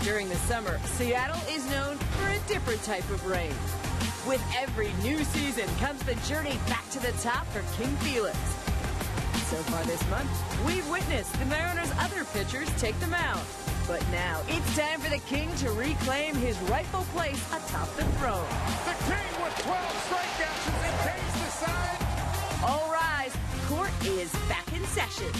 But during the summer, Seattle is known for a different type of rain. With every new season comes the journey back to the top for King Felix. So far this month, we've witnessed the Mariners' other pitchers take the mound. But now it's time for the King to reclaim his rightful place atop the throne. The King with 12 strikeouts as he takes the side. All rise, court is back in session.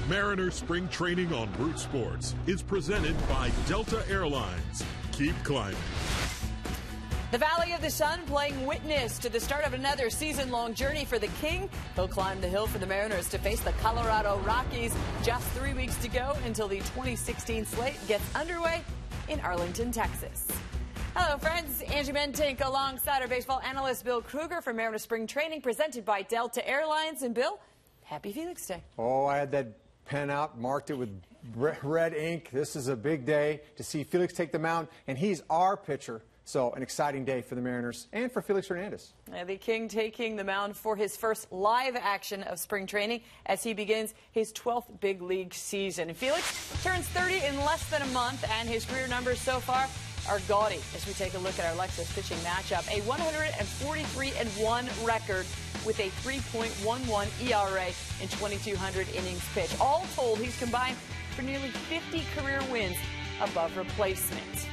Mariners Spring Training on Root Sports is presented by Delta Airlines. Keep climbing. The Valley of the Sun playing witness to the start of another season-long journey for the King. He'll climb the hill for the Mariners to face the Colorado Rockies. Just 3 weeks to go until the 2016 slate gets underway in Arlington, Texas. Hello, friends. Angie Mentink alongside our baseball analyst Bill Kruger for Mariners Spring Training presented by Delta Airlines. And Bill, happy Felix Day. Oh, I had that pen out, marked it with red ink. This is a big day to see Felix take the mound, and he's our pitcher. So an exciting day for the Mariners and for Felix Hernandez. The King taking the mound for his first live action of spring training as he begins his 12th big league season. Felix turns 30 in less than a month, and his career numbers so far are gaudy as we take a look at our Lexus pitching matchup. A 143-1 record with a 3.11 ERA in 2,200 innings pitched. All told, he's combined for nearly 50 career wins above replacement.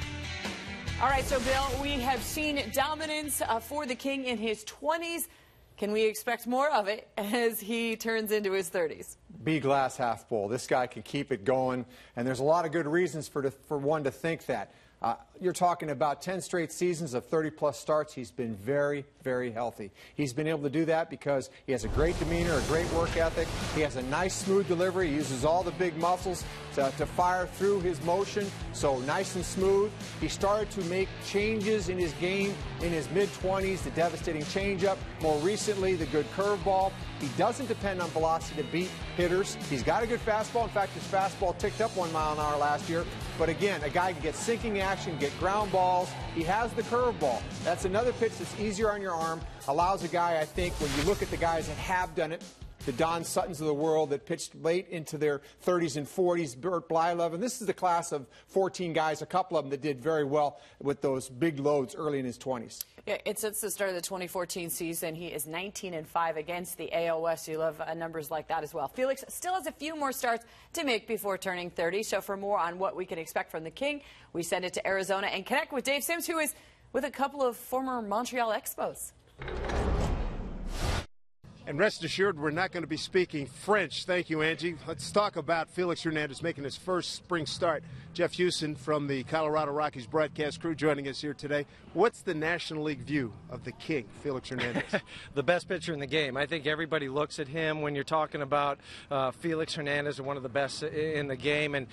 All right, so Bill, we have seen dominance for the King in his 20s. Can we expect more of it as he turns into his 30s? Be glass half full. This guy can keep it going, and there's a lot of good reasons for one to think that. You're talking about 10 straight seasons of 30-plus starts. He's been very, very healthy. He's been able to do that because he has a great demeanor, a great work ethic. He has a nice, smooth delivery. He uses all the big muscles to fire through his motion, so nice and smooth. He started to make changes in his game in his mid-20s, the devastating changeup. More recently, the good curveball. He doesn't depend on velocity to beat hitters. He's got a good fastball. In fact, his fastball ticked up 1 mile an hour last year. But again, a guy can get sinking action, get ground balls. He has the curveball. That's another pitch that's easier on your arm. Allows a guy, I think, when you look at the guys that have done it, the Don Suttons of the world that pitched late into their 30s and 40s, Bert Blyleven. This is the class of 14 guys, a couple of them that did very well with those big loads early in his 20s. Yeah, since the start of the 2014 season, he is 19-5 against the AL West. You love numbers like that as well. Felix still has a few more starts to make before turning 30. So for more on what we can expect from the King, we send it to Arizona and connect with Dave Sims, who is with a couple of former Montreal Expos. And rest assured, we're not going to be speaking French. Thank you, Angie. Let's talk about Felix Hernandez making his first spring start. Jeff Houston from the Colorado Rockies broadcast crew joining us here today. What's the National League view of the King, Felix Hernandez? The best pitcher in the game. I think everybody looks at him when you're talking about Felix Hernandez, one of the best in the game. And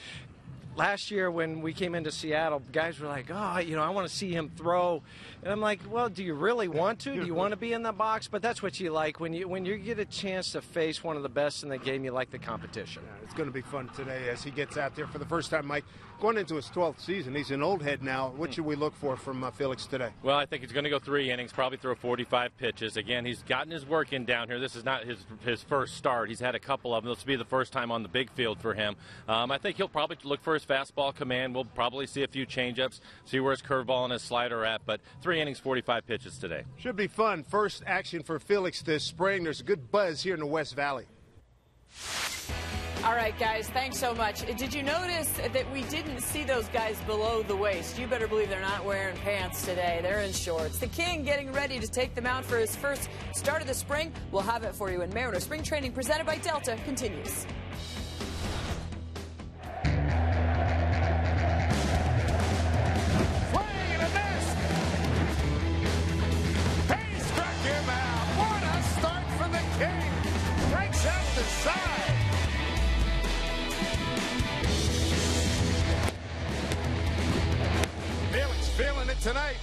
last year when we came into Seattle, guys were like, oh, you know, I want to see him throw. And I'm like, well, do you really want to? Do you want to be in the box? But that's what you like. When you get a chance to face one of the best in the game, you like the competition. Yeah, it's going to be fun today as he gets out there for the first time. Mike, going into his 12th season, he's an old head now. What should we look for from Felix today? Well, I think he's going to go 3 innings, probably throw 45 pitches. Again, he's gotten his work in down here. This is not his first start. He's had a couple of them. This will be the first time on the big field for him. I think he'll probably look for his fastball command. We'll probably see a few changeups, see where his curveball and his slider are at. But 3 innings, 45 pitches today. Should be fun. First action for Felix this spring. There's a good buzz here in the West Valley. All right, guys, thanks so much. Did you notice that we didn't see those guys below the waist? You better believe they're not wearing pants today. They're in shorts. The King getting ready to take the mound for his first start of the spring. We'll have it for you in Mariners Spring Training presented by Delta continues. Feeling it tonight.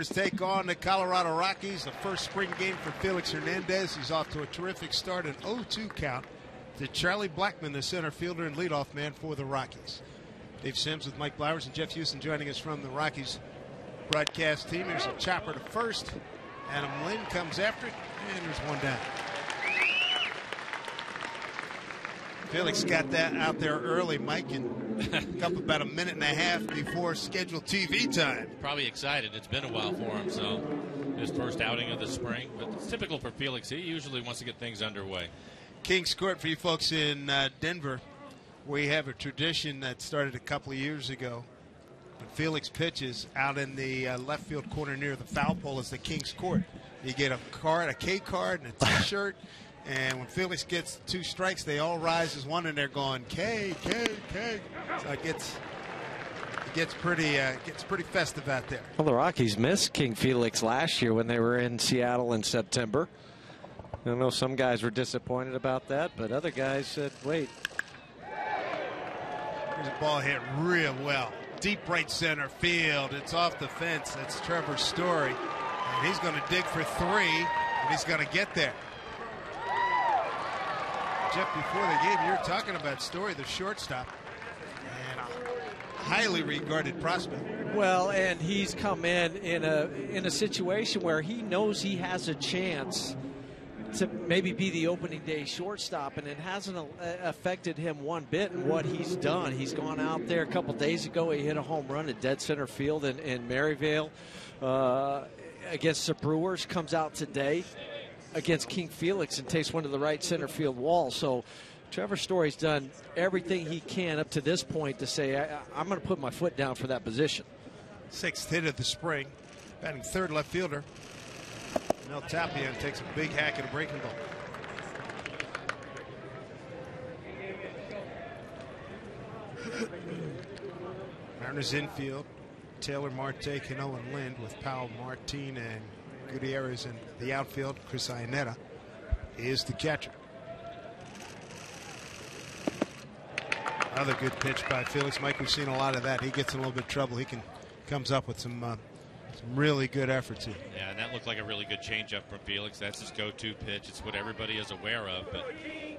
Take on the Colorado Rockies, the first spring game for Felix Hernandez. He's off to a terrific start, an 0-2 count to Charlie Blackmon, the center fielder and leadoff man for the Rockies. Dave Sims with Mike Blowers and Jeff Houston joining us from the Rockies broadcast team. There's a chopper to first. Adam Lynn comes after it, and there's one down. Felix got that out there early, Mike, and up about a minute and a half before scheduled TV time. Probably excited. It's been a while for him, so his first outing of the spring. But it's typical for Felix. He usually wants to get things underway. Kings Court for you folks in Denver. We have a tradition that started a couple of years ago. When Felix pitches out in the left field corner near the foul pole is the Kings Court. You get a card, a K card, and a T-shirt. And when Felix gets 2 strikes, they all rise as one, and they're going K, K, K. So it gets pretty festive out there. Well, the Rockies missed King Felix last year when they were in Seattle in September. I know some guys were disappointed about that, but other guys said, wait. Here's a ball hit real well. Deep right center field. It's off the fence. That's Trevor Story. And he's going to dig for 3, and he's going to get there. Jeff, before the game, you were talking about Story, the shortstop, and a highly regarded prospect. Well, and he's come in a situation where he knows he has a chance to maybe be the opening day shortstop, and it hasn't affected him one bit in what he's done. He's gone out there a couple days ago. He hit a home run at dead center field in Maryvale against the Brewers. Comes out today against King Felix and takes one to the right center field wall. So Trevor Story's done everything he can up to this point to say, I'm going to put my foot down for that position. 6th hit of the spring. Batting third left fielder. Mel Tapian takes a big hack at a breaking ball. Mariners infield. Taylor, Marte, Cano, and Lind with Powell, Martin, and Gutierrez in the outfield. Chris Iannetta is the catcher. Another good pitch by Felix. Mike, we've seen a lot of that. He gets in a little bit of trouble. He comes up with some really good efforts here. Yeah, and that looked like a really good changeup from Felix. That's his go-to pitch. It's what everybody is aware of. But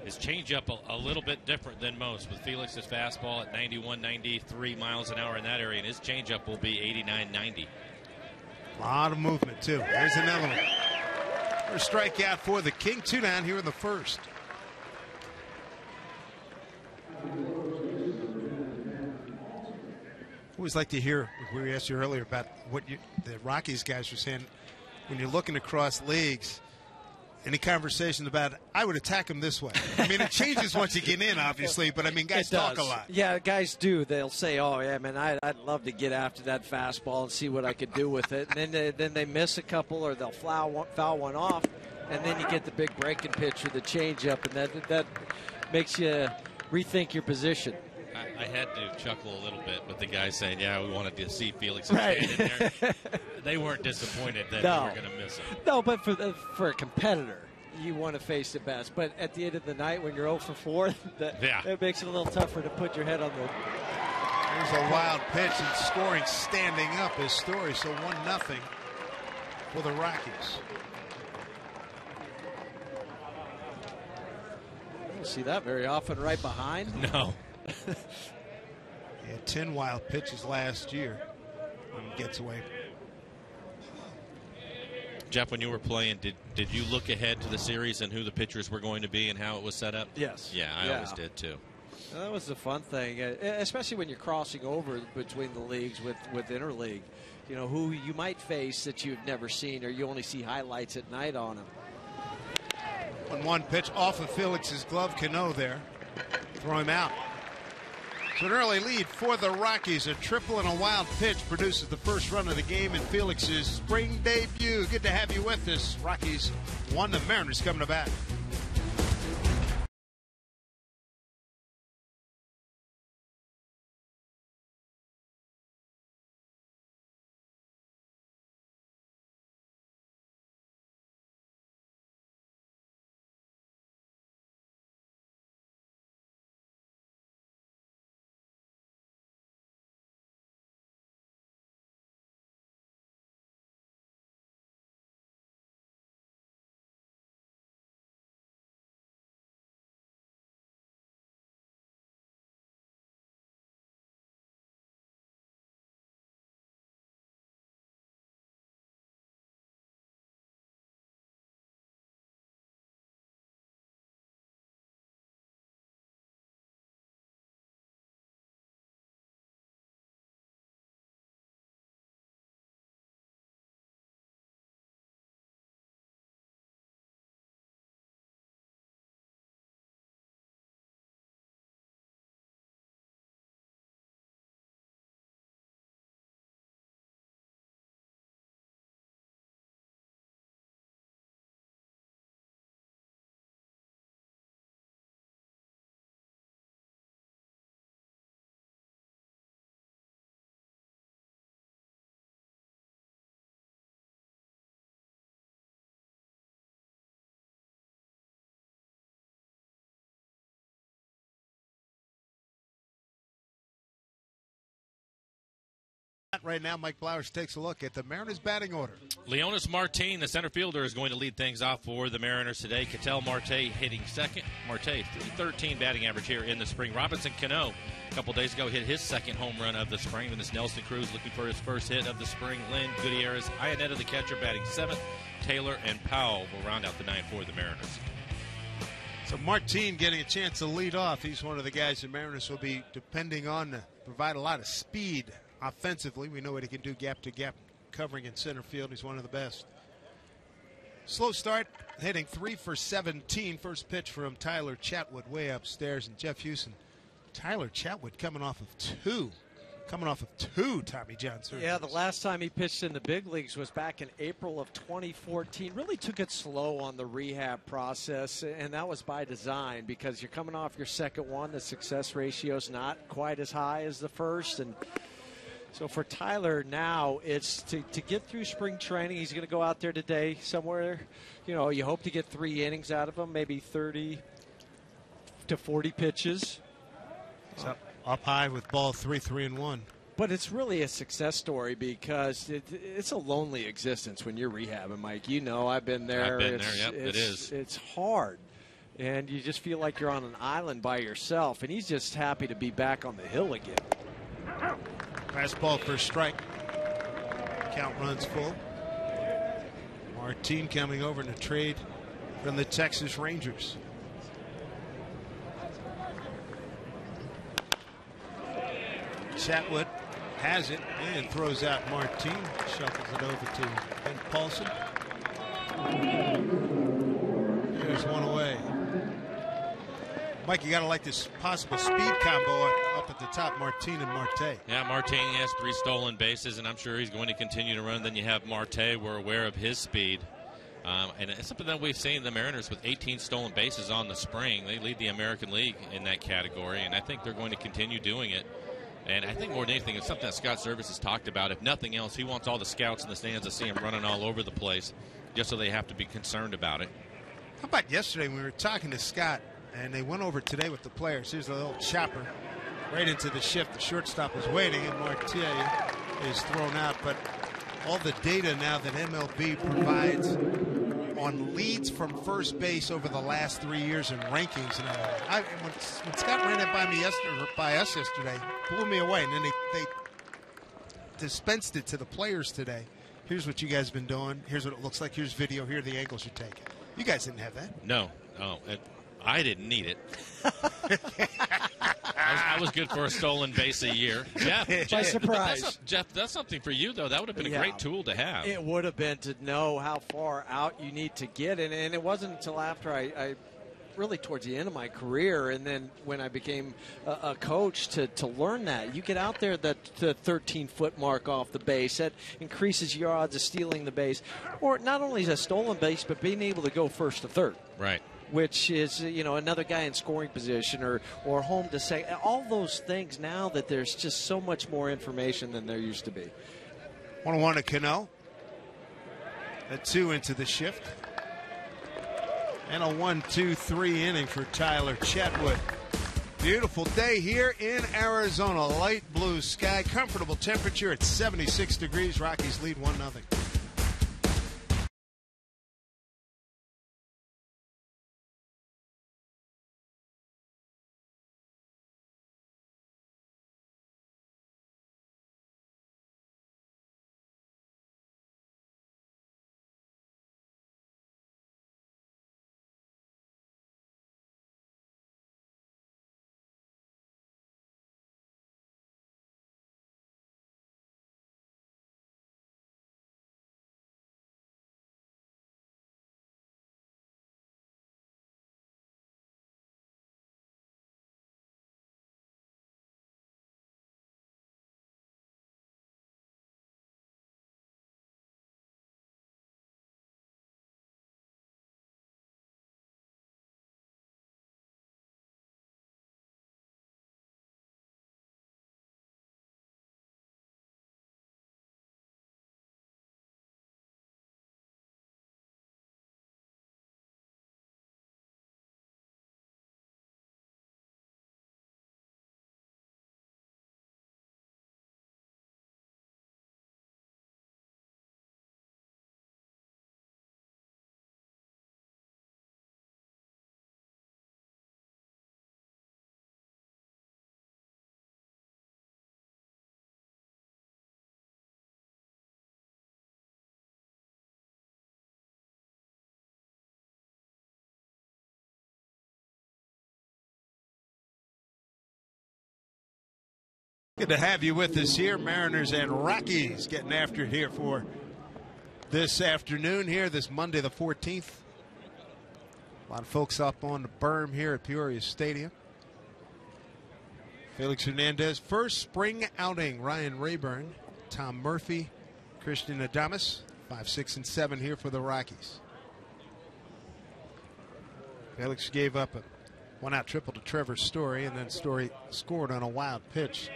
his changeup a little bit different than most. With Felix's fastball at 91, 93 miles an hour in that area, and his changeup will be 89, 90. A lot of movement, too. There's another one. First strikeout for the King. 2 down here in the first. Always like to hear, we asked you earlier about what the Rockies guys were saying. When you're looking across leagues, any conversation about it, I would attack him this way. I mean, it changes once you get in, obviously, but I mean, guys talk a lot. Yeah, guys do. They'll say, oh, yeah, man, I'd love to get after that fastball and see what I could do with it. And then they miss a couple, or they'll foul one off, and then you get the big breaking pitch or the changeup, and that makes you rethink your position. I had to chuckle a little bit with the guys saying, yeah, we wanted to see Felix stand in there. They weren't disappointed that they were going to miss him. No, but for a competitor, you want to face the best. But at the end of the night, when you're 0 for 4, it makes it a little tougher to put your head on the... There's a wild pitch and scoring standing up is Story. So 1-0 for the Rockies. You don't see that very often right behind. No. He had 10 wild pitches last year when he gets away. Jeff, when you were playing, did you look ahead to the series and who the pitchers were going to be and how it was set up? Yes. Yeah, I always did too. That was the fun thing, especially when you're crossing over between the leagues with interleague. You know, who you might face that you've never seen, or you only see highlights at night on them. 1-1 pitch off of Felix's glove. Cano there. Throw him out. So an early lead for the Rockies. A triple and a wild pitch produces the first run of the game in Felix's spring debut. Good to have you with us. Rockies won, the Mariners coming to bat. right now. Mike Blowers takes a look at the Mariners batting order. Leonis Martin, the center fielder, is going to lead things off for the Mariners today. Ketel Marte hitting second. Marte, 313 batting average here in the spring. Robinson Cano, a couple days ago, hit his second home run of the spring. And it's Nelson Cruz looking for his first hit of the spring. Lynn Gutierrez, Iannetta, the catcher, batting seventh. Taylor and Powell will round out the ninth for the Mariners. So Martin getting a chance to lead off. He's one of the guys the Mariners will be depending on to provide a lot of speed offensively. We know what he can do gap-to-gap covering in center field. He's one of the best. Slow start, hitting 3 for 17. First pitch from Tyler Chatwood way upstairs. And Jeff Houston, Tyler Chatwood coming off of two Tommy John surgeries. Yeah, the last time he pitched in the big leagues was back in April of 2014. Really took it slow on the rehab process, and that was by design because you're coming off your second one. The success ratio is not quite as high as the first, and so for Tyler now, it's to get through spring training. He's going to go out there today somewhere. You hope to get 3 innings out of him, maybe 30 to 40 pitches. Up high with ball 3, 3, and 1. But it's really a success story because it's a lonely existence when you're rehabbing, Mike. I've been there. I've been there, yep, it is. It's hard. And you just feel like you're on an island by yourself. And he's just happy to be back on the hill again. Fastball for a strike. Count runs full. Martin coming over in a trade from the Texas Rangers. Chatwood has it and throws out Martin. Shuffles it over to Ben Paulson. There's one away. Mike, you got to like this possible speed combo up at the top, Martin and Marte. Yeah, Martin has 3 stolen bases, and I'm sure he's going to continue to run. Then you have Marte. We're aware of his speed. And it's something that we've seen the Mariners with 18 stolen bases on the spring. They lead the American League in that category, and I think they're going to continue doing it. And I think more than anything, it's something that Scott Service has talked about. If nothing else, he wants all the scouts in the stands to see him running all over the place, just so they have to be concerned about it. How about yesterday when we were talking to Scott, and they went over today with the players. Here's a little chopper right into the shift. The shortstop was waiting, and Marte is thrown out. But all the data now that MLB provides on leads from first base over the last 3 years in rankings. And when Scott ran it by us yesterday, blew me away. And then they dispensed it to the players today. Here's what you guys have been doing. Here's what it looks like. Here's video. Here are the angles you're taking. You guys didn't have that. No. I didn't need it. I was good for a stolen base a year. Jeff, by surprise. Jeff, that's something for you, though. That would have been a great tool to have. It would have been to know how far out you need to get. And it wasn't until after I really towards the end of my career, and then when I became a coach to learn that. You get out there the 13-foot mark off the base. That increases your odds of stealing the base. Or not only is a stolen base, but being able to go first to third. Right. Which is, another guy in scoring position or home to second. All those things now that there's just so much more information than there used to be. 1-1 to Cano. A 2 into the shift. And a 1-2-3 inning for Tyler Chatwood. Beautiful day here in Arizona. Light blue sky. Comfortable temperature at 76 degrees. Rockies lead 1-0. Good to have you with us here. Mariners and Rockies getting after it here for this afternoon here, this Monday the 14th. A lot of folks up on the berm here at Peoria Stadium. Felix Hernandez, first spring outing. Ryan Rayburn, Tom Murphy, Christian Adames, 5, 6, and 7 here for the Rockies. Felix gave up a one-out triple to Trevor Story, and then Story scored on a wild pitch.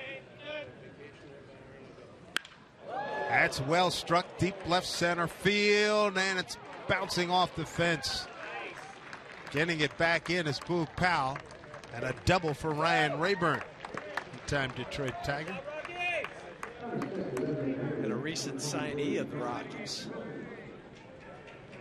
That's well struck deep left center field, and it's bouncing off the fence. Getting it back in is Boog Powell, and a double for Ryan Rayburn. Time Detroit Tiger. And a recent signee of the Rockies.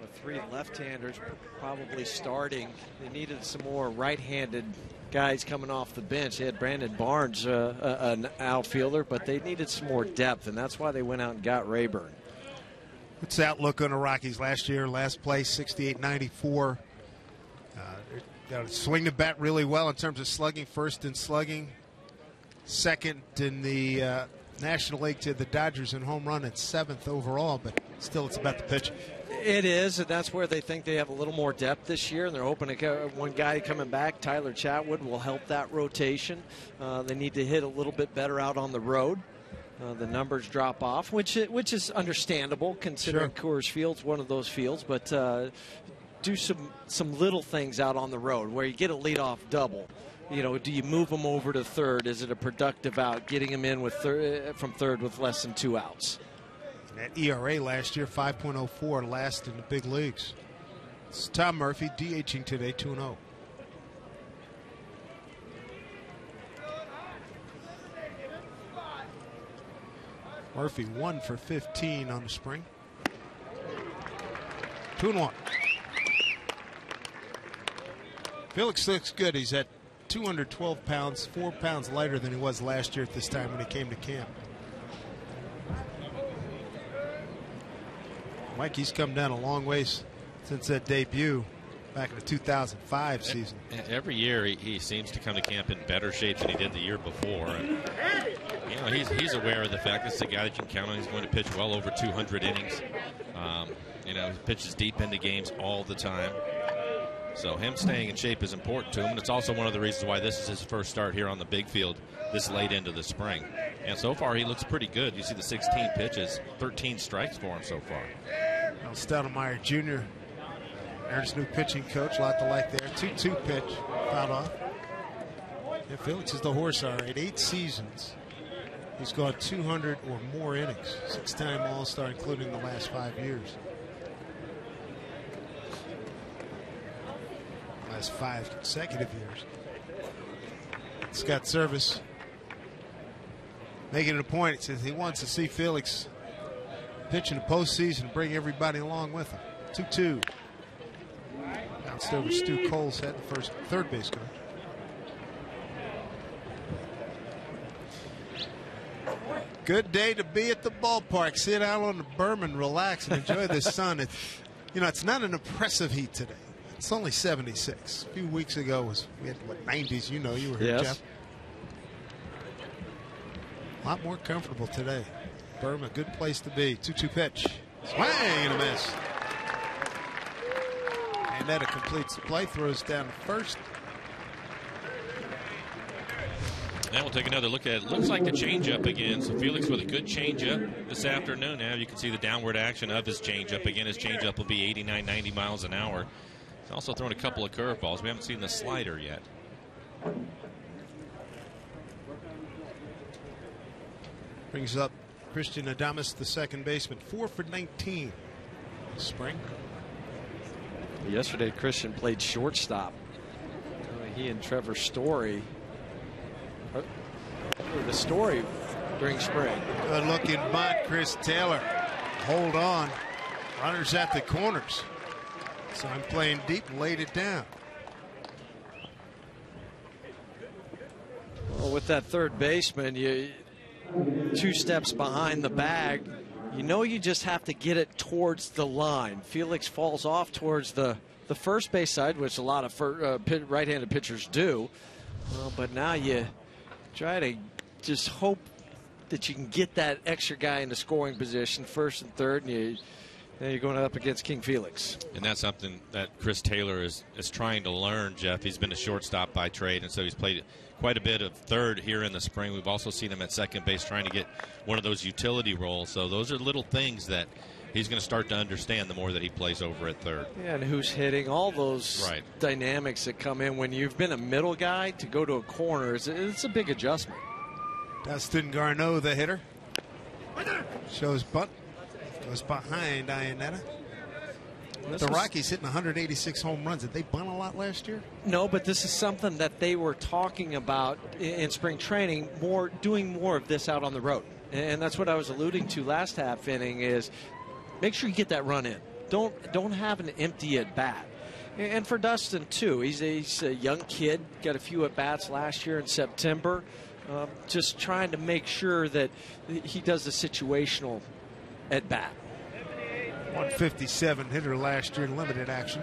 With 3 left-handers probably starting. They needed some more right-handed guys coming off the bench. They had Brandon Barnes, an outfielder, but they needed some more depth, and that's why they went out and got Rayburn. What's the outlook on the Rockies last year? Last place, 68-94. Swing the bat really well in terms of slugging, first in slugging, second in the National League to the Dodgers in home run, and 7th overall, but still it's about the pitch. It is, and that's where they think they have a little more depth this year, and they're hoping one guy coming back, Tyler Chatwood, will help that rotation. They need to hit a little bit better out on the road. The numbers drop off, which is understandable considering Coors Field's one of those fields, but do some little things out on the road where you get a leadoff double. You know, do you move them over to third? Is it a productive out? Getting them in with from third with less than 2 outs. That ERA last year, 5.04, last in the big leagues. It's Tom Murphy, DHing today, 2-0. Murphy 1 for 15 on the spring. 2-1. Felix looks good. He's at 212 pounds, 4 pounds lighter than he was last year at this time when he came to camp. Mike, he's come down a long ways since that debut back in the 2005 season. Every year he seems to come to camp in better shape than he did the year before. And, you know, he's aware of the fact this is a guy that you can count on. He's going to pitch well over 200 innings. You know, he pitches deep into games all the time. So him staying in shape is important to him, and it's also one of the reasons why this is his first start here on the big field this late into the spring. And so far he looks pretty good. You see the 16 pitches, 13 strikes for him so far. Well, Stoudemire Jr., there's new pitching coach, a lot to like there. 2-2 pitch, fouled off. And Felix is the horse, all right. 8 seasons. He's gone 200 or more innings. 6-time All-Star, including the last 5 years. Last 5 consecutive years. Scott Service making it a point. He says he wants to see Felix pitch in the postseason and bring everybody along with him. 2-2. Bounced over Stu Cole's head, the third base coach. Good day to be at the ballpark. Sit out on the berm and relax and enjoy the sun. It's not an oppressive heat today. It's only 76. A few weeks ago we had what, 90s. You know, you were here, yes. Jeff. A lot more comfortable today. Berm, a good place to be. 2-2 pitch. Swing and a miss. And that completes the play. Throws down to first. Now we'll take another look at it. Looks like the changeup again. So Felix with a good changeup this afternoon. Now you can see the downward action of his changeup. Again, his changeup will be 89, 90 miles an hour. He's also thrown a couple of curveballs. We haven't seen the slider yet. Brings up Christian Adames, the second baseman. 4 for 19 spring. Yesterday, Christian played shortstop. He and Trevor Story. The Story during spring. Good looking bunt, Chris Taylor. Hold on. Runners at the corners. So I'm playing deep and laid it down. Well, with that third baseman, you 2 steps behind the bag. You know you just have to get it towards the line. Felix falls off towards the first base side, which a lot of right-handed pitchers do. But now you try to just hope that you can get that extra guy in the scoring position, first and third, and you're going up against King Felix. And that's something that Chris Taylor is trying to learn, Jeff. He's been a shortstop by trade, and so he's played quite a bit of third here in the spring. We've also seen him at second base trying to get one of those utility roles. So those are little things that he's going to start to understand the more that he plays over at third. Yeah, and who's hitting, all those dynamics that come in when you've been a middle guy to go to a corner. It's a big adjustment. Dustin Garneau, the hitter. Shows bunt. Goes behind Iannetta. The Rockies hitting 186 home runs. Did they bunt a lot last year? No, but this is something that they were talking about in spring training, doing more of this out on the road. And that's what I was alluding to last half inning is make sure you get that run in. Don't have an empty at bat. And for Dustin, too, he's a young kid, got a few at bats last year in September. Just trying to make sure that he does the situational at bat. 157 hitter last year in limited action.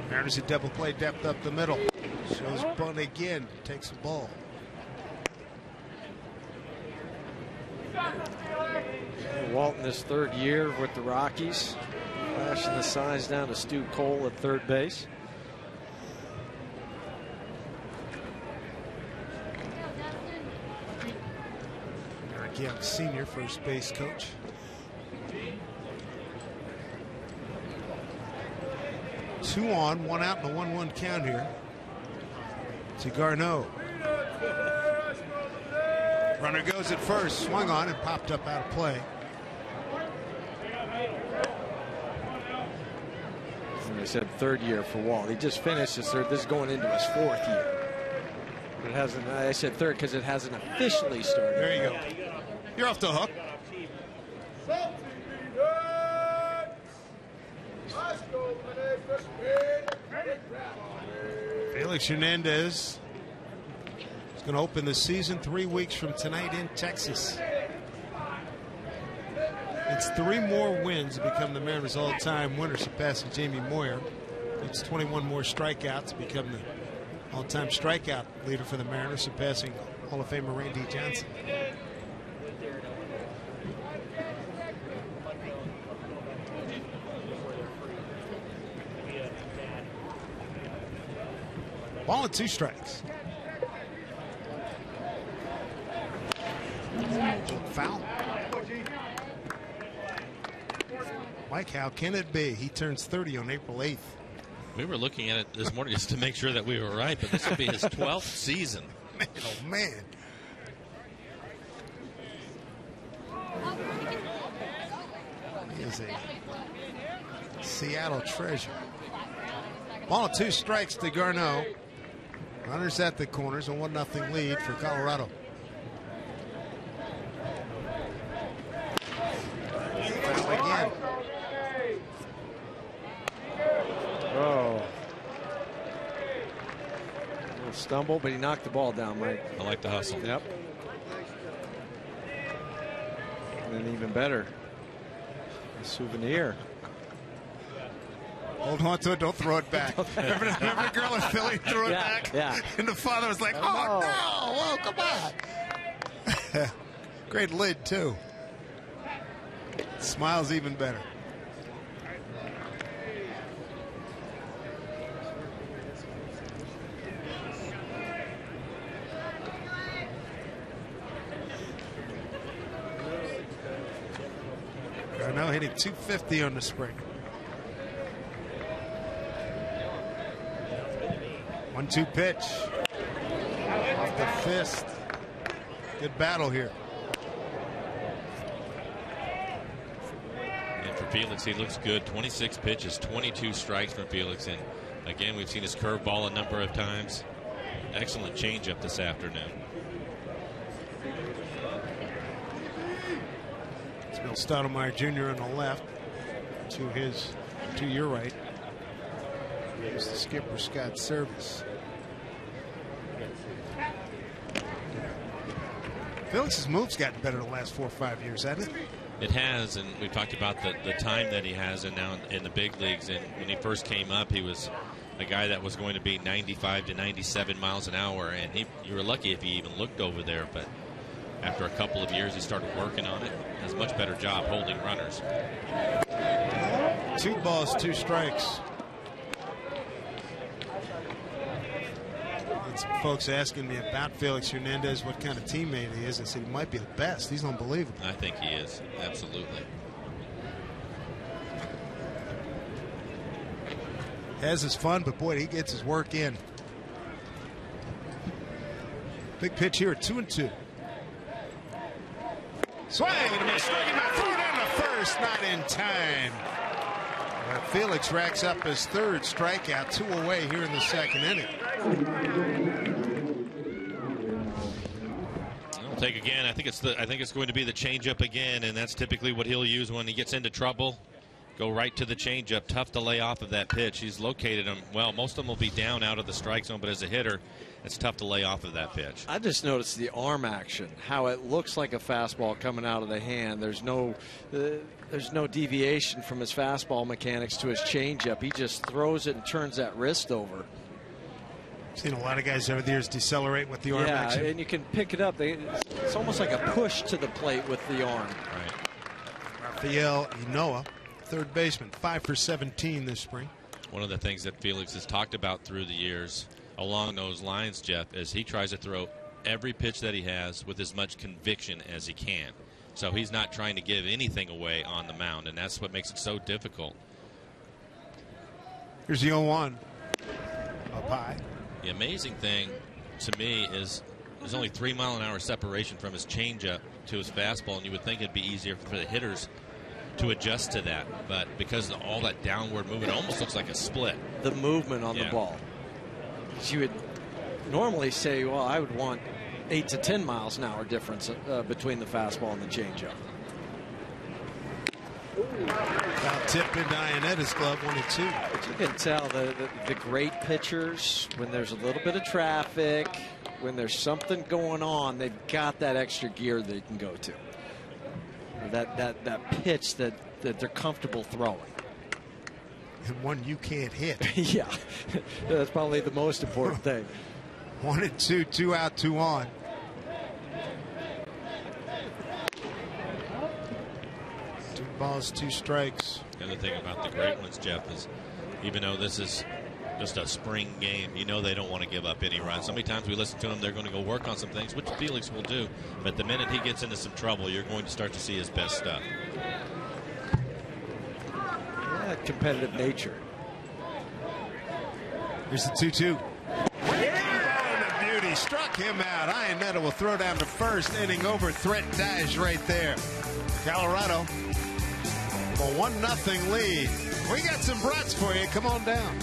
Mariners a double play depth up the middle. Shows bunt again. Takes the ball. Walton, his third year with the Rockies. Flashing the signs down to Stu Cole at third base. Again, senior first base coach. Two on, one out, and a 1-1 count here to Garneau. Runner goes at first, swung on and popped up out of play. And I said third year for Walt. He just finished his third. This is going into his fourth year. It hasn't. I said third because it hasn't officially started. There you go. You're off the hook. Felix Hernandez is going to open the season 3 weeks from tonight in Texas. It's 3 more wins to become the Mariners' all-time winner, surpassing Jamie Moyer. It's 21 more strikeouts to become the all-time strikeout leader for the Mariners, surpassing Hall of Famer Randy Johnson. Ball and 2 strikes. Foul. Mike, how can it be? He turns 30 on April 8th. We were looking at it this morning just to make sure that we were right, but this will be his 12th season. Man, oh man. He is a Seattle treasure. Ball and 2 strikes to Garneau. Runners at the corners, a 1-0 lead for Colorado. Foul again. Oh. A little stumble, but he knocked the ball down, Mike. I like the hustle. Yep. And then even better, a souvenir. Hold on to it, don't throw it back. Remember the girl in Philly threw it back? Yeah. And the father was like, oh no, oh, come on. Great lid, too. Smiles even better. Garneau hitting .250 on the spring. 1-2 pitch. Off the fist. Good battle here. And for Felix, he looks good. 26 pitches, 22 strikes from Felix. And again, we've seen his curveball a number of times. Excellent changeup this afternoon. It's Bill Stoudemire Jr. on the left. To your right. Here's the skipper, Scott Service. Felix's move's gotten better the last 4 or 5 years, hasn't it? It has, and we talked about the time that he has and now in the big leagues. And when he first came up, he was a guy that was going to be 95 to 97 miles an hour, and you were lucky if he even looked over there. But after a couple of years, he started working on it. Does a much better job holding runners. 2 balls, 2 strikes. And some folks asking me about Felix Hernandez, what kind of teammate he is. I said he might be the best. He's unbelievable. I think he is, absolutely. Has his fun, but boy, he gets his work in. Big pitch here at 2-2. Swing and a miss. Strike him out. Threw it down to first. Not in time. Felix racks up his 3rd strikeout. 2 away here in the 2nd inning. I'll take again. I think it's going to be the changeup again, and that's typically what he'll use when he gets into trouble. Go right to the changeup. Tough to lay off of that pitch. He's located him well. Most of them will be down out of the strike zone, but as a hitter, it's tough to lay off of that pitch. I just noticed the arm action, how it looks like a fastball coming out of the hand. There's no deviation from his fastball mechanics to his changeup. He just throws it and turns that wrist over. Seen a lot of guys over the years decelerate with the arm action. Yeah, and you can pick it up. It's almost like a push to the plate with the arm. Right. Rafael Inoa, 3rd baseman, 5 for 17 this spring. One of the things that Felix has talked about through the years along those lines, Jeff, is he tries to throw every pitch that he has with as much conviction as he can. So he's not trying to give anything away on the mound, and that's what makes it so difficult. Here's the 0-1. Up high. The amazing thing to me is there's only 3-mile-an-hour separation from his changeup to his fastball, and you would think it'd be easier for the hitters to adjust to that. But because of all that downward movement, it almost looks like a split. The movement on the ball. You would normally say, well, I would want 8 to 10 miles an hour difference between the fastball and the changeup. Tip into Ionetta's glove, 1-2. But you can tell the great pitchers, when there's a little bit of traffic, when there's something going on, they've got that extra gear they can go to. That pitch that they're comfortable throwing. And one you can't hit. Yeah, that's probably the most important thing. 1-2, 2 out, 2 on. Two balls, 2 strikes. The other thing about the great ones, Jeff, is even though this is just a spring game, you know they don't want to give up any runs. So many times we listen to them, they're going to go work on some things, which Felix will do. But the minute he gets into some trouble, you're going to start to see his best stuff. Yeah, competitive nature. Here's the 2-2. Yeah, the beauty struck him out. Ionetta will throw down to first. Inning over. Threat dies right there. Colorado, a 1-0 lead. We got some brats for you. Come on down.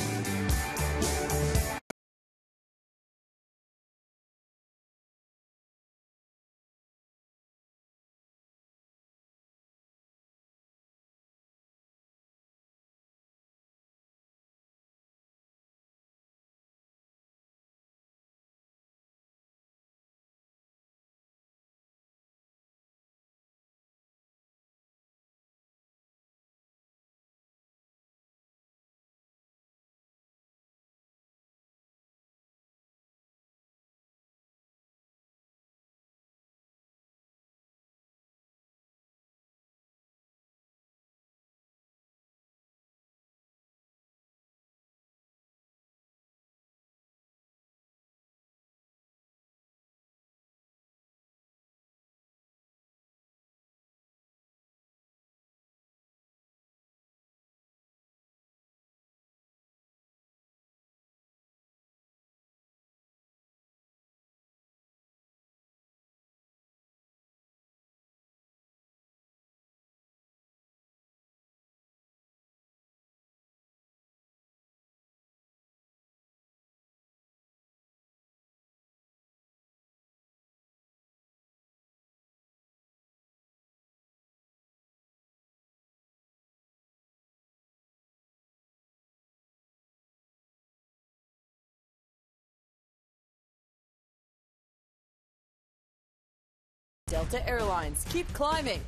Delta Airlines, keep climbing.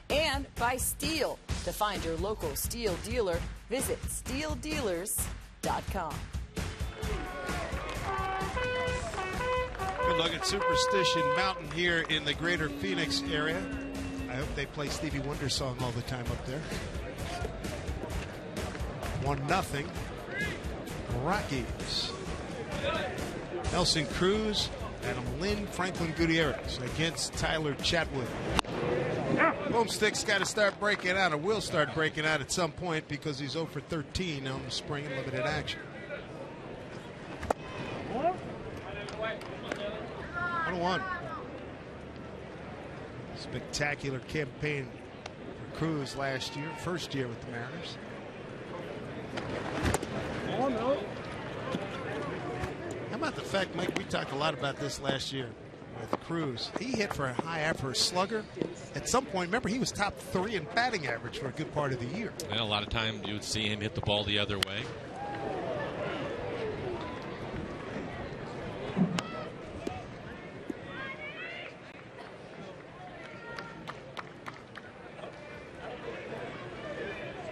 And by Steel. To find your local Steel dealer, visit steeldealers.com. Good look at Superstition Mountain here in the greater Phoenix area. I hope they play Stevie Wonder song all the time up there. 1-0. Rockies. Nelson Cruz, Adam Lind, Franklin Gutierrez against Tyler Chatwood. Boomstick's got to start breaking out, or will start breaking out at some point, because he's 0 for 13 on the spring and limited action. 1-1. Spectacular campaign for Cruz last year, first year with the Mariners. How about the fact, Mike, we talked a lot about this last year with Cruz. He hit for a high for a slugger. At some point, remember, he was top 3 in batting average for a good part of the year. And a lot of times you would see him hit the ball the other way.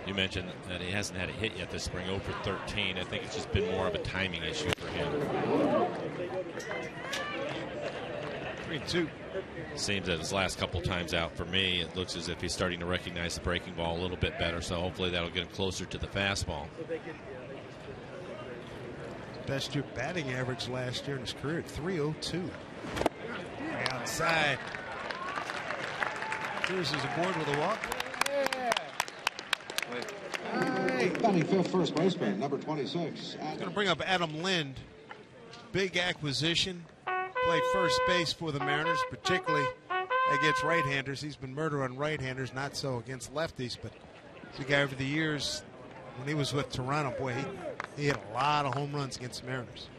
You mentioned that he hasn't had a hit yet this spring, 0 for 13. I think it's just been more of a timing issue for him. 3-2. Seems that his last couple times out, for me, it looks as if he's starting to recognize the breaking ball a little bit better, so hopefully that'll get him closer to the fastball. Best year batting average last year in his career at 302. Outside. Cruz is aboard with a walk. Batting fifth, first baseman, number 26. Going to bring up Adam Lind. Big acquisition. Played first base for the Mariners, particularly against right-handers. He's been murder on right-handers, not so against lefties. But the guy over the years, when he was with Toronto, boy, he hit a lot of home runs against the Mariners.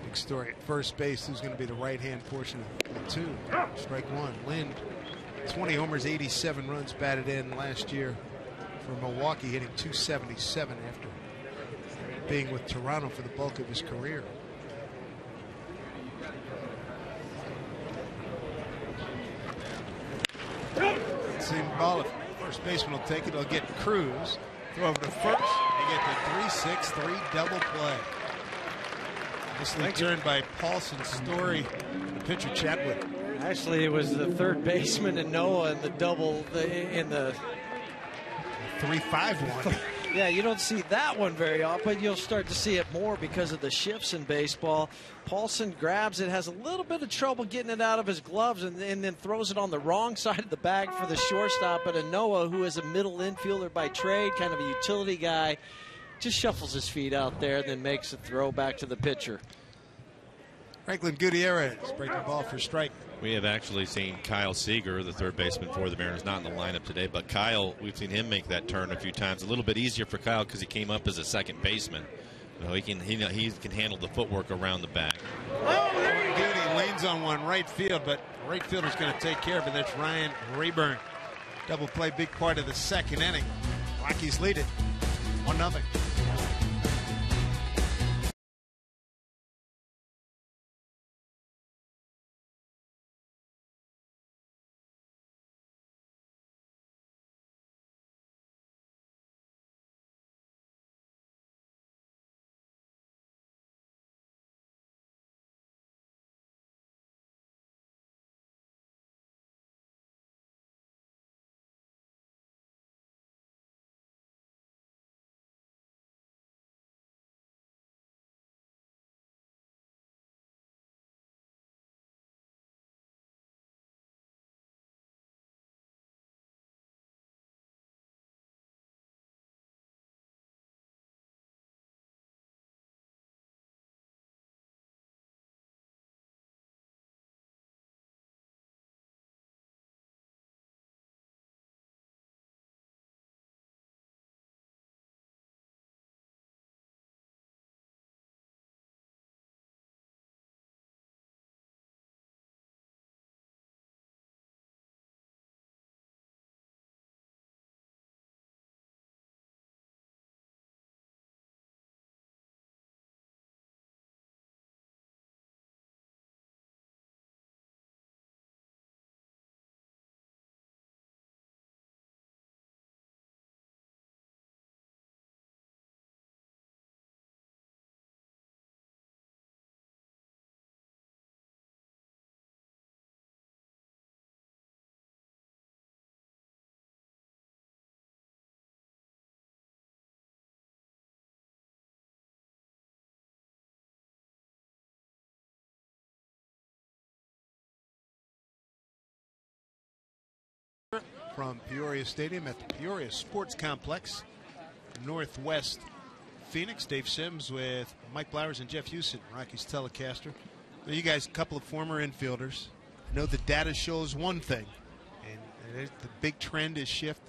Big story at first base. Who's going to be the right-hand portion of the 2? Strike 1. Lind, 20 homers, 87 runs batted in last year for Milwaukee, hitting .277 after being with Toronto for the bulk of his career. Same ball. If first baseman will take it, he'll get Cruz. Throw over to first. They get the 3-6-3 double play. Nicely turned by Paulson, Story, and pitcher Chatwood. Actually, it was the third baseman and Noah in the double in the 3-5-1. Yeah, you don't see that one very often, but you'll start to see it more because of the shifts in baseball. Paulson grabs it, has a little bit of trouble getting it out of his gloves, and then throws it on the wrong side of the bag for the shortstop. But Noah, who is a middle infielder by trade, kind of a utility guy, just shuffles his feet out there and then makes a throw back to the pitcher. Franklin Gutierrez breaking ball for strike. We have actually seen Kyle Seager, the third baseman for the Mariners, not in the lineup today, but Kyle, we've seen him make that turn a few times. A little bit easier for Kyle because he came up as a second baseman. You know, he can handle the footwork around the bag. Goody leans on one right field, but right fielder's going to take care of it. That's Ryan Rayburn. Double play, big part of the second inning. Rockies lead it 1-0. from Peoria Stadium at the Peoria Sports Complex, Northwest Phoenix. Dave Sims with Mike Blowers and Jeff Houston, Rockies telecaster. Well, you guys, a couple of former infielders. I know the data shows one thing, and the big trend is shift,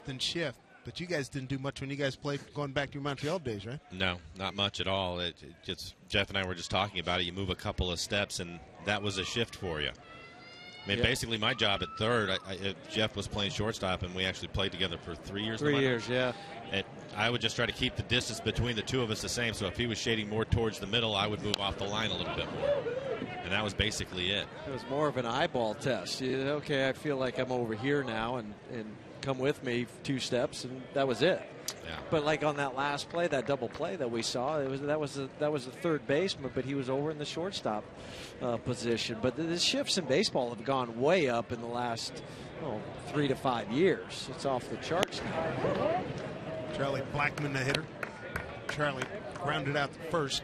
and shift. But you guys didn't do much when you guys played going back to your Montreal days, right? No, not much at all. It just, Jeff and I were just talking about it. You move a couple of steps, and that was a shift for you. I mean, basically my job at third, Jeff was playing shortstop, and we actually played together for 3 years. 3 years, yeah. And I would just try to keep the distance between the two of us the same. So if he was shading more towards the middle, I would move off the line a little bit more. And that was basically it. It was more of an eyeball test. Okay, I feel like I'm over here now, and come with me 2 steps, and that was it. Yeah. But like on that last play, that double play that we saw, that was the third baseman, but he was over in the shortstop position. But the shifts in baseball have gone way up in the last 3 to 5 years. It's off the charts now. Charlie Blackmon, the hitter. Charlie grounded out the first,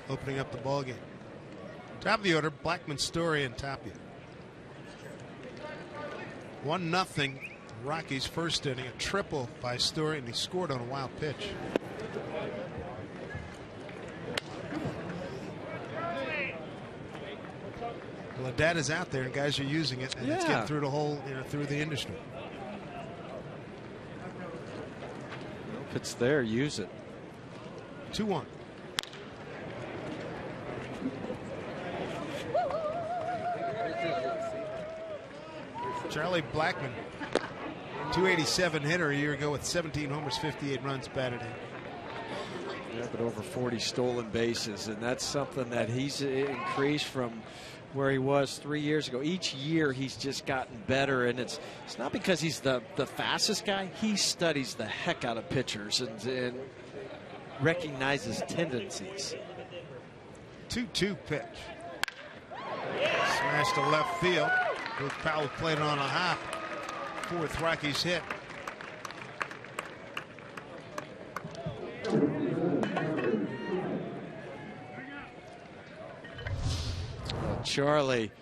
opening up the ball game. Top of the order, Blackmon, Story, and Tapia. 1-0. Rockies first inning, a triple by Story, and he scored on a wild pitch. Well, the data's out there, and guys are using it, and it's getting through the whole, through the industry. If it's there, use it. 2-1. Charlie Blackmon, 287 hitter a year ago with 17 homers, 58 runs batted in. Yeah, but over 40 stolen bases, and that's something that he's increased from where he was 3 years ago. Each year he's just gotten better, and it's not because he's the fastest guy. He studies the heck out of pitchers and recognizes tendencies. 2-2 pitch. Smashed to left field. Luke Powell played it on a hop. 4th Rockies hit. Charlie,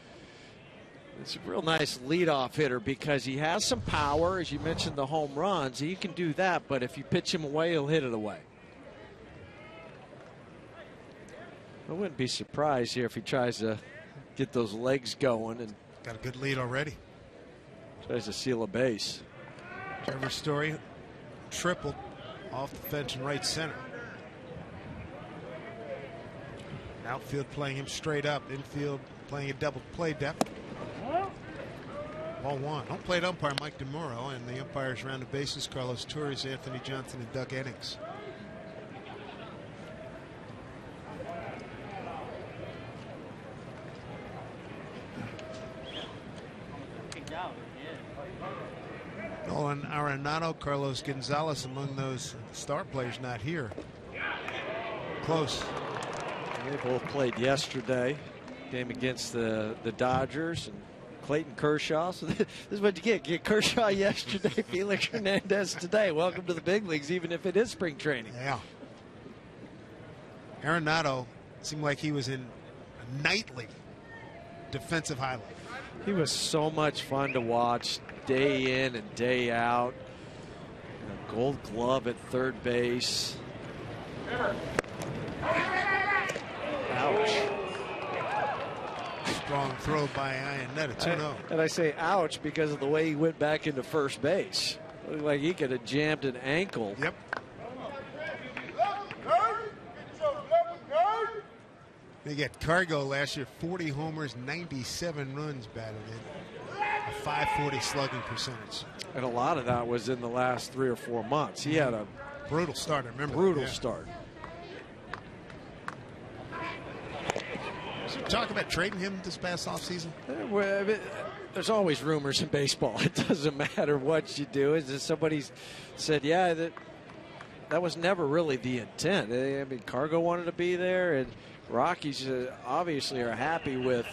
it's a real nice leadoff hitter because he has some power. As you mentioned, the home runs, he can do that, but if you pitch him away, he'll hit it away. I wouldn't be surprised here if he tries to get those legs going and got a good lead already. Tries to seal a base. Trevor Story tripled off the fence in right center. Outfield playing him straight up. Infield playing a double play depth. Ball 1. Home plate umpire Mike DeMuro, and the umpires around the bases Carlos Torres, Anthony Johnson, and Doug Eddings. Nolan Arenado, Carlos Gonzalez among those star players not here. Close. They both played yesterday. Game against the Dodgers and Clayton Kershaw. So this is what you get. Get Kershaw yesterday, Felix Hernandez today. Welcome to the big leagues, even if it is spring training. Yeah. Arenado seemed like he was in a nightly defensive highlight. He was so much fun to watch day in and day out. Gold glove at third base. Ouch. Strong throw by Iannetta, 2-0. And I say ouch because of the way he went back into first base. Looked like he could have jammed an ankle. Yep. They get Cargo last year, 40 homers, 97 runs batted in, a 540 slugging percentage. And a lot of that was in the last 3 or 4 months. He had a brutal start, I remember. Brutal start. So talk about trading him this past offseason? There's always rumors in baseball. It doesn't matter what you do. Is that somebody said, yeah, that was never really the intent. I mean, Cargo wanted to be there, and Rockies obviously are happy with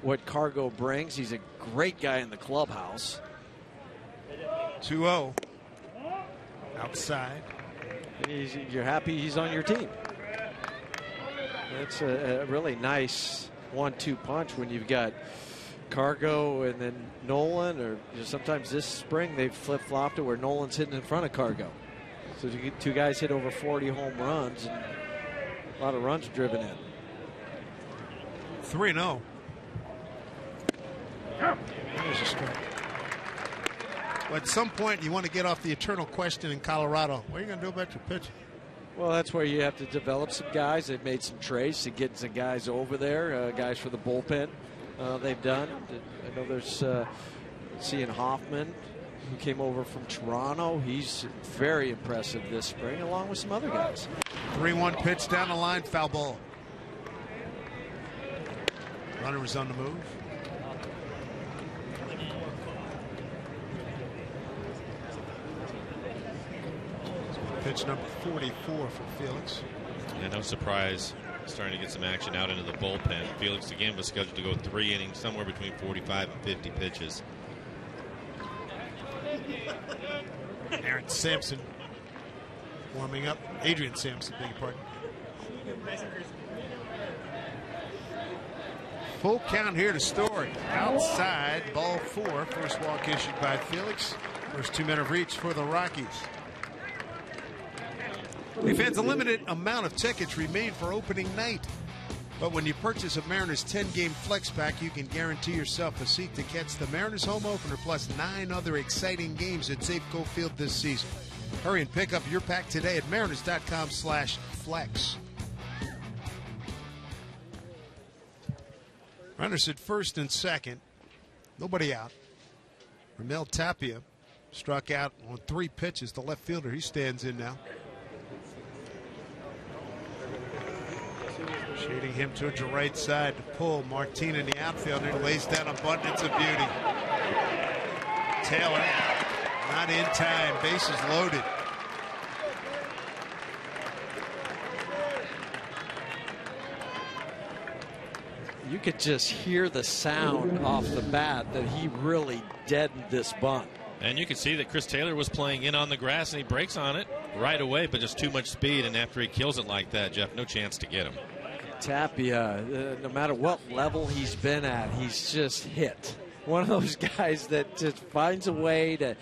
what Cargo brings. He's a great guy in the clubhouse. 2-0. Outside. You're happy he's on your team. It's a really nice 1-2 punch when you've got Cargo and then Nolan, or sometimes this spring they've flip-flopped it where Nolan's hitting in front of Cargo. So you get two guys hit over 40 home runs and a lot of runs driven in. 3-0. There's a strike. Well, at some point, you want to get off the eternal question in Colorado. What are you going to do about your pitching? Well, that's where you have to develop some guys. They've made some trades to get some guys over there, guys for the bullpen. They've done. I know there's seeing Hoffman, who came over from Toronto. He's very impressive this spring, along with some other guys. 3-1 pitch down the line, foul ball. Runner was on the move. Pitch number 44 for Felix. Yeah, no surprise. Starting to get some action out into the bullpen. Felix again was scheduled to go 3 innings, somewhere between 45 and 50 pitches. Aaron Sampson warming up. Adrian Sampson, beg your pardon. Full count here to Story. Outside, ball 4. First walk issued by Felix. First 2 men of reach for the Rockies. Hey fans, a limited amount of tickets remain for opening night. But when you purchase a Mariners 10-game flex pack, you can guarantee yourself a seat to catch the Mariners home opener plus 9 other exciting games at Safeco Field this season. Hurry and pick up your pack today at mariners.com/flex. Runners at first and second. Nobody out. Ramel Tapia struck out on 3 pitches. The left fielder, he stands in now. Shading him to the right side to pull. Martin in the outfield and lays down abundance of beauty. Taylor not in time. Bases loaded. You could just hear the sound off the bat that he really deadened this bunt. And you can see that Chris Taylor was playing in on the grass, and he breaks on it right away, but just too much speed. And after he kills it like that, Jeff, no chance to get him. Tapia, no matter what level he's been at, he's just hit. One of those guys that just finds a way to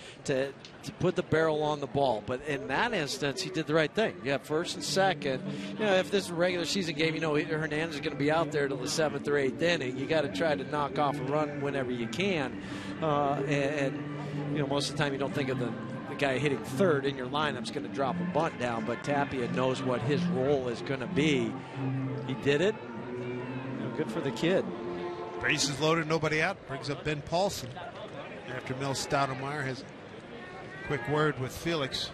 put the barrel on the ball. But in that instance, he did the right thing. You have first and second. You know, if this is a regular season game, you know Hernandez is going to be out there till the 7th or 8th inning. You got to try to knock off a run whenever you can. And you know, most of the time you don't think of the guy hitting third in your lineup's going to drop a bunt down. But Tapia knows what his role is going to be. He did it. You know, good for the kid. Bases loaded, nobody out. Brings up Ben Paulson after Mel Stoudemire has a quick word with Felix.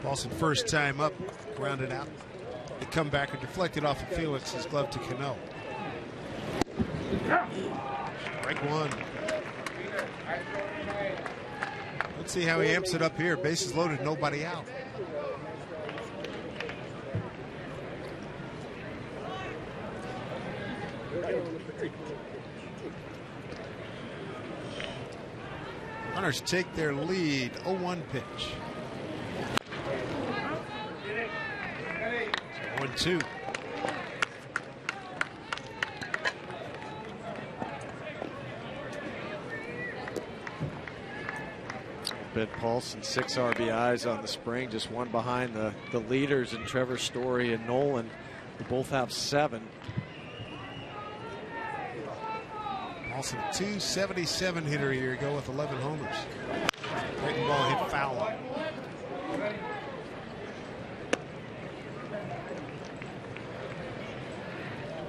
Paulson first time up, grounded out. The comebacker deflected off of Felix's glove to Cano. Strike 1. Let's see how he amps it up here. Bases loaded, nobody out. Runners take their lead. 0-1 pitch. 1-2. Ben Paulson, 6 RBIs on the spring, just one behind the leaders in Trevor Story and Nolan, who both have 7. Paulson, .277 hitter a year ago with 11 homers. Breaking ball hit foul.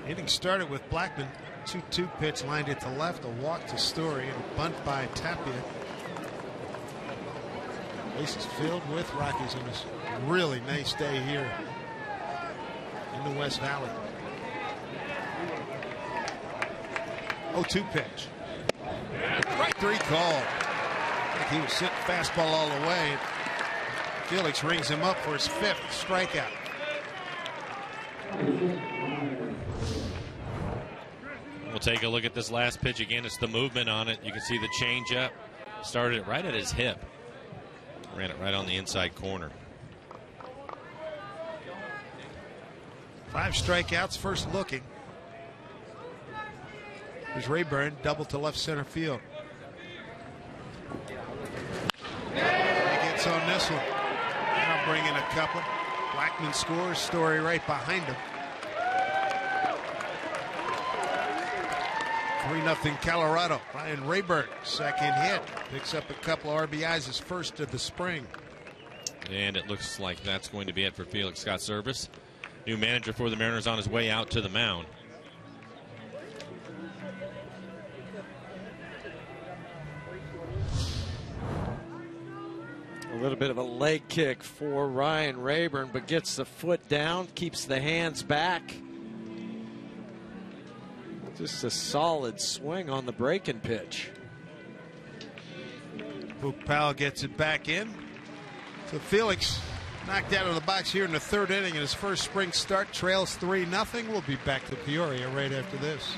Hitting started with Blackman. 2-2 pitch lined it to left. A walk to Story and a bunt by Tapia. Bases filled with Rockies on this really nice day here in the West Valley. 0-2 pitch. Right 3 call. I think he was sitting fastball all the way. Felix rings him up for his 5th strikeout. We'll take a look at this last pitch again. It's the movement on it. You can see the changeup. Started it right at his hip. Ran it right on the inside corner. 5 strikeouts, first looking. Here's Rayburn, double to left center field. He gets on this one. Now bringing a couple. Blackman scores, Story right behind him. 3-0 Colorado. Ryan Rayburn, second hit. Picks up a couple of RBIs, his first of the spring. And it looks like that's going to be it for Felix Scott Service. New manager for the Mariners on his way out to the mound. A little bit of a leg kick for Ryan Rayburn, but gets the foot down, keeps the hands back. Just a solid swing on the breaking pitch. Book Powell gets it back in. So Felix knocked out of the box here in the 3rd inning in his first spring start. Trails 3-0. We'll be back to Peoria right after this.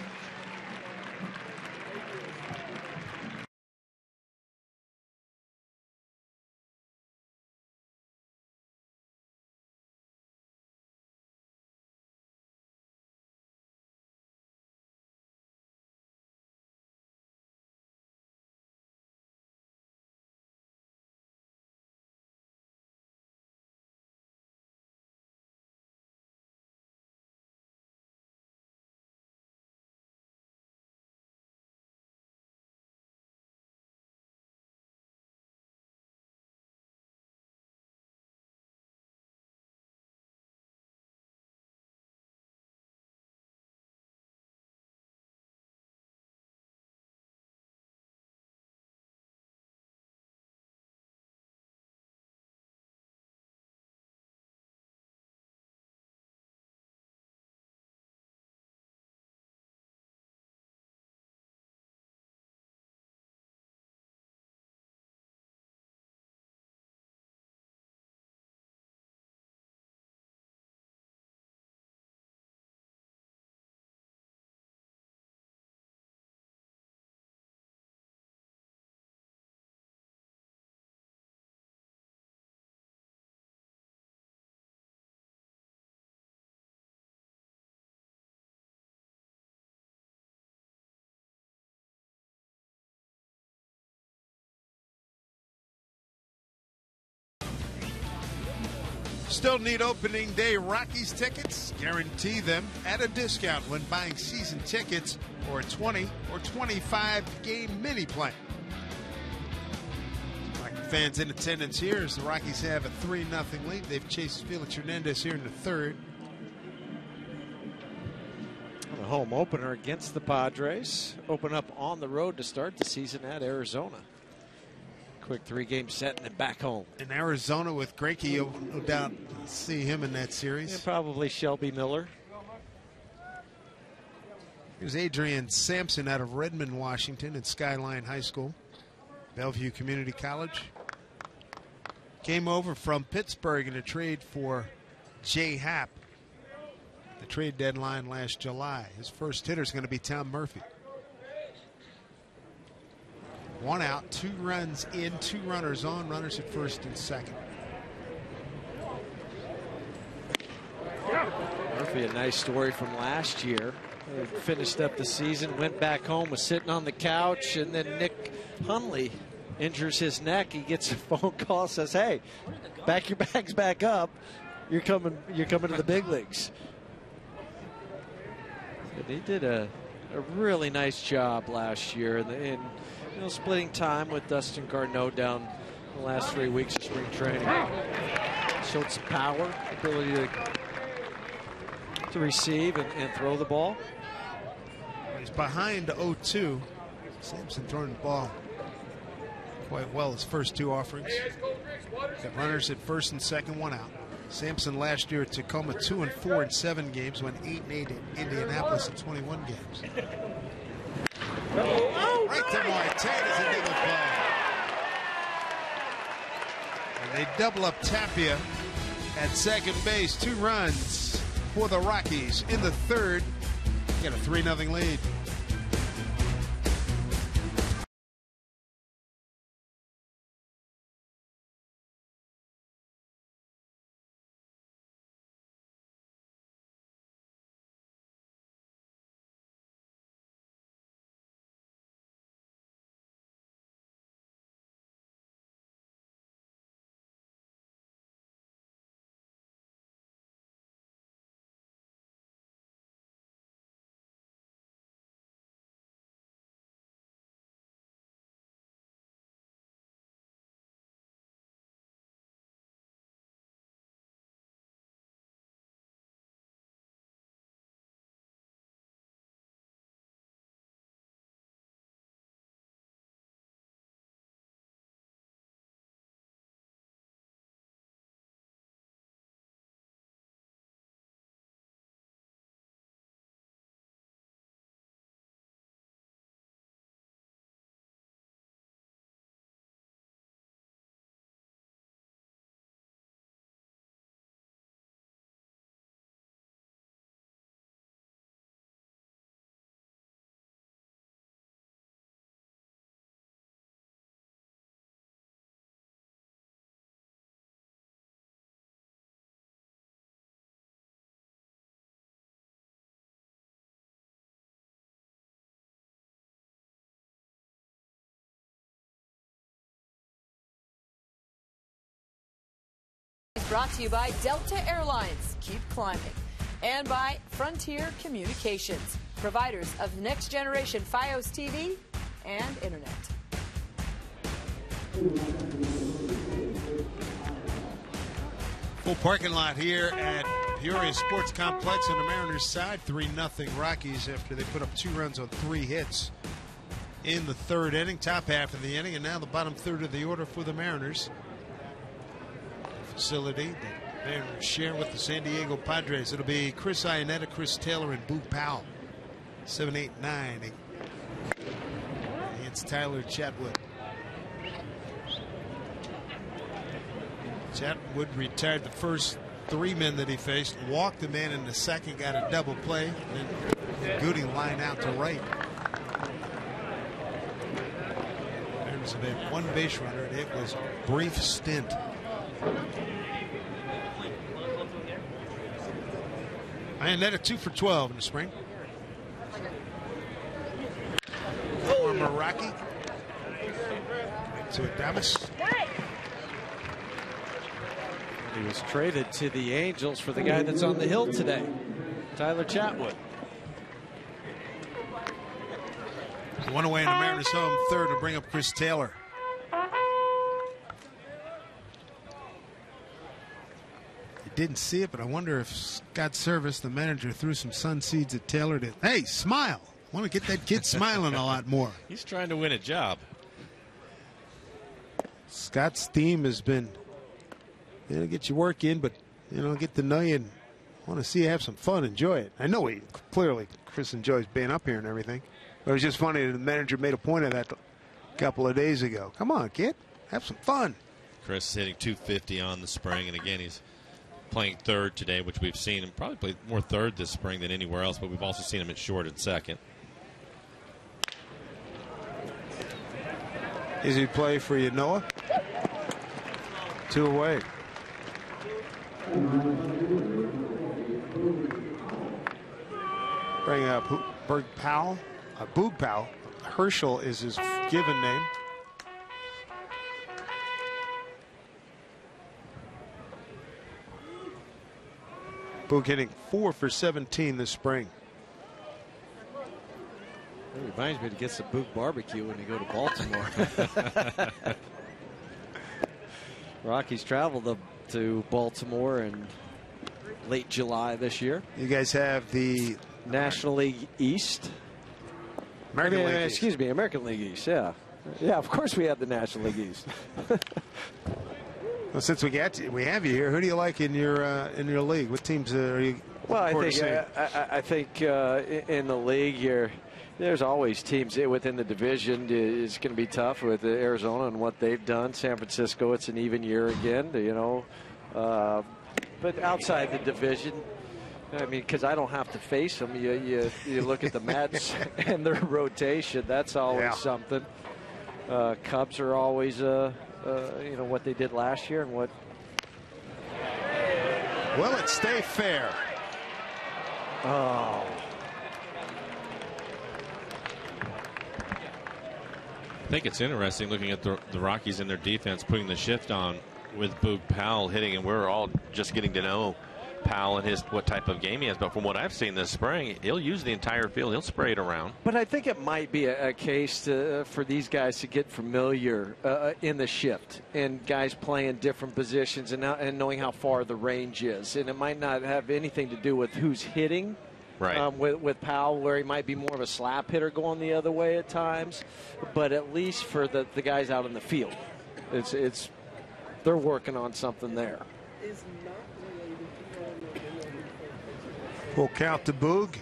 Still need opening day Rockies tickets. Guarantee them at a discount when buying season tickets or a 20 or 25 game mini plan. Rocky fans in attendance here as the Rockies have a 3-0 lead. They've chased Felix Hernandez here in the 3rd. The home opener against the Padres. Open up on the road to start the season at Arizona. Quick 3-game set and then back home. In Arizona with Greinke, you'll no doubt see him in that series. And probably Shelby Miller. Here's Adrian Sampson out of Redmond, Washington at Skyline High School. Bellevue Community College. Came over from Pittsburgh in a trade for Jay Happ. The trade deadline last July. His first hitter is going to be Tom Murphy. 1 out, 2 runs in, 2 runners on, runners at first and second. Murphy, a nice story from last year. Finished up the season, went back home, was sitting on the couch, and then Nick Hundley injures his neck. He gets a phone call, says, "Hey, back your bags back up. You're coming to the big leagues." And he did a really nice job last year in splitting time with Dustin Garneau down the last 3 weeks of spring training. Showed some power, ability to receive and throw the ball. He's behind 0-2. Sampson throwing the ball quite well his first 2 offerings. Got runners at first and second, 1 out. Sampson last year at Tacoma 2-4 in 7 games, went 8-8 in Indianapolis in 21 games. Right to Marte is another play. And they double up Tapia at second base. 2 runs for the Rockies in the 3rd. Get a 3-0 lead. Brought to you by Delta Airlines. Keep climbing. And by Frontier Communications, providers of next-generation Fios TV and Internet. Full parking lot here at Peoria Sports Complex on the Mariners side. 3-0 Rockies after they put up 2 runs on 3 hits in the 3rd inning, top half of the inning, and now the bottom 3rd of the order for the Mariners. Facility that Mariners share with the San Diego Padres. It'll be Chris Iannetta, Chris Taylor, and Boog Powell. 7, 8, 9 against Tyler Chatwood. Chatwood retired the first 3 men that he faced, walked a man in the second, got a double play, and then Goody lined out to right. Mariners have had 1 base runner, and it was a brief stint. Iannetta 2 for 12 in the spring. Former Rocky. To Adamas. He was traded to the Angels for the guy that's on the hill today, Tyler Chatwood. 1 away in the Mariners home, 3rd to bring up Chris Taylor. You didn't see it, but I wonder if Scott Service, the manager, threw some sun seeds at Taylor to, hey, smile. I want to get that kid smiling a lot more. He's trying to win a job. Scott's theme has been, get your work in, but, get to know you and want to see you have some fun, enjoy it. I know clearly Chris enjoys being up here and everything. But it was just funny that the manager made a point of that a couple of days ago. Come on, kid, have some fun. Chris hitting .250 on the spring, and again, he's playing 3rd today, which we've seen him probably play more 3rd this spring than anywhere else, but we've also seen him at short and 2nd. Easy play for you, Noah. 2 away. Bring up Boog Powell. Herschel is his given name. Boog hitting 4 for 17 this spring. It reminds me to get some Boog barbecue when you go to Baltimore. Rockies traveled to Baltimore in late July this year. You guys have the National League East. American League East. Excuse me, American League East. Yeah, of course we have the National League East. Well, since we have you here, who do you like in your league? What teams are you? Well, I think in the league there's always teams within the division. It's going to be tough with Arizona and what they've done. San Francisco, it's an even year again, but outside the division, I mean, because I don't have to face them. You look at the Mets and their rotation. That's always something. Cubs are always, what they did last year and what. Will it stay fair? Oh. I think it's interesting looking at the Rockies and their defense putting the shift on with Boog Powell hitting, and we're all just getting to know Powell and what type of game he has. But from what I've seen this spring, he'll use the entire field. He'll spray it around. But I think it might be a case for these guys to get familiar in the shift and guys playing different positions and knowing how far the range is. And it might not have anything to do with who's hitting. Right. With Powell, where he might be more of a slap hitter going the other way at times, but at least for the guys out in the field, they're working on something there. Full count to Boog.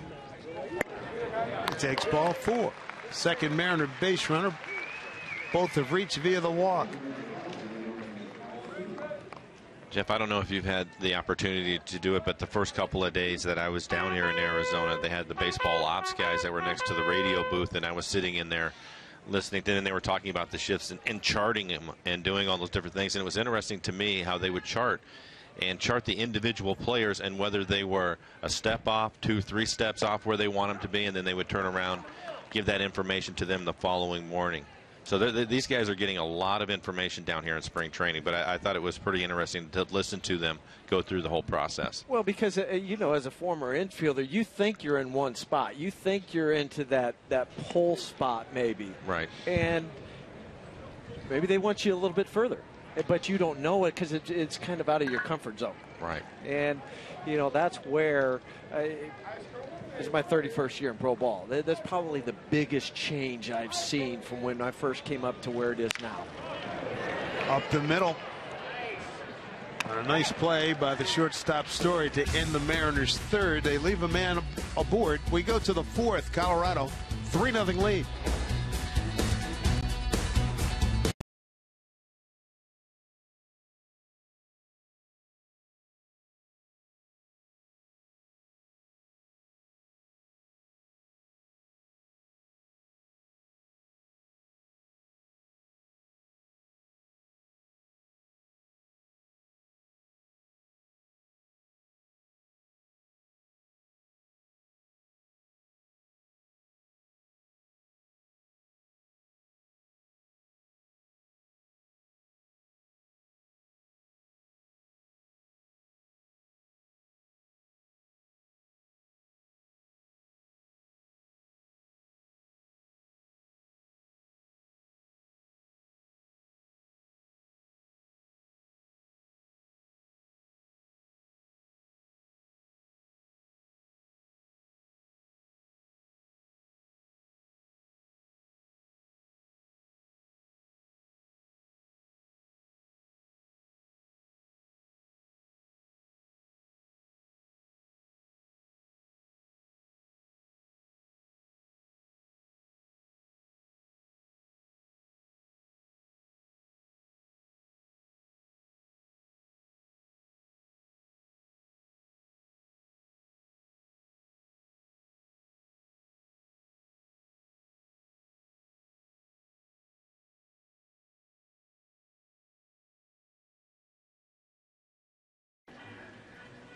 He takes ball 4. Second Mariner base runner. Both have reached via the walk. Jeff, I don't know if you've had the opportunity to do it, but the first couple of days that I was down here in Arizona, they had the baseball ops guys that were next to the radio booth, and I was sitting in there listening to them, and they were talking about the shifts and charting them and doing all those different things. And it was interesting to me how they would chart the individual players and whether they were a step off, 2, 3 steps off where they want them to be, and then they would turn around, give that information to them the following morning. So these guys are getting a lot of information down here in spring training, but I thought it was pretty interesting to listen to them go through the whole process. Well, because, you know, as a former infielder, you think you're in one spot. You think you're into that pull spot maybe. Right. And maybe they want you a little bit further, but you don't know it because it's kind of out of your comfort zone. Right. And, you know, that's where this is my 31st year in pro ball. That's probably the biggest change I've seen from when I first came up to where it is now. Up the middle. A nice play by the shortstop Story to end the Mariners' third. They leave a man aboard. We go to the fourth. Colorado, 3-0 lead.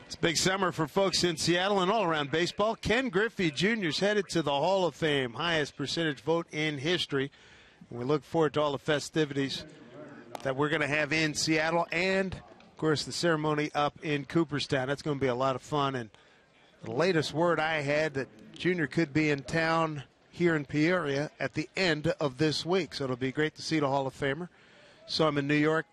It's a big summer for folks in Seattle and all around baseball. Ken Griffey Jr. is headed to the Hall of Fame, highest percentage vote in history. And we look forward to all the festivities that we're going to have in Seattle and, of course, the ceremony up in Cooperstown. That's going to be a lot of fun. And the latest word I had that Jr. could be in town here in Peoria at the end of this week. So it'll be great to see the Hall of Famer. Saw him in New York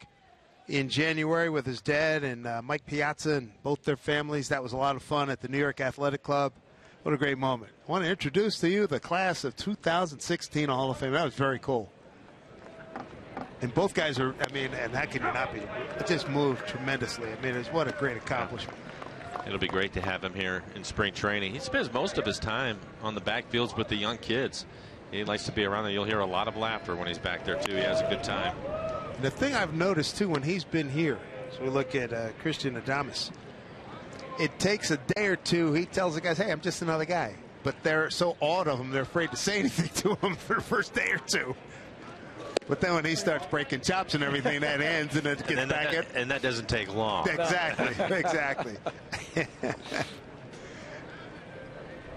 in January with his dad and Mike Piazza and both their families. That was a lot of fun at the New York Athletic Club. What a great moment. I want to introduce to you the class of 2016 Hall of Fame. That was very cool. And both guys are, I mean, and how can you not be? It just moved tremendously. I mean, what a great accomplishment. It'll be great to have him here in spring training. He spends most of his time on the backfields with the young kids. He likes to be around there. You'll hear a lot of laughter when he's back there, too. He has a good time. And the thing I've noticed, too, when he's been here, so we look at Christian Adames, it takes a day or two. He tells the guys, hey, I'm just another guy. But they're so awed of him, they're afraid to say anything to him for the first day or two. But then when he starts breaking chops and everything, that ends and it gets back in. And that doesn't take long. Exactly, exactly.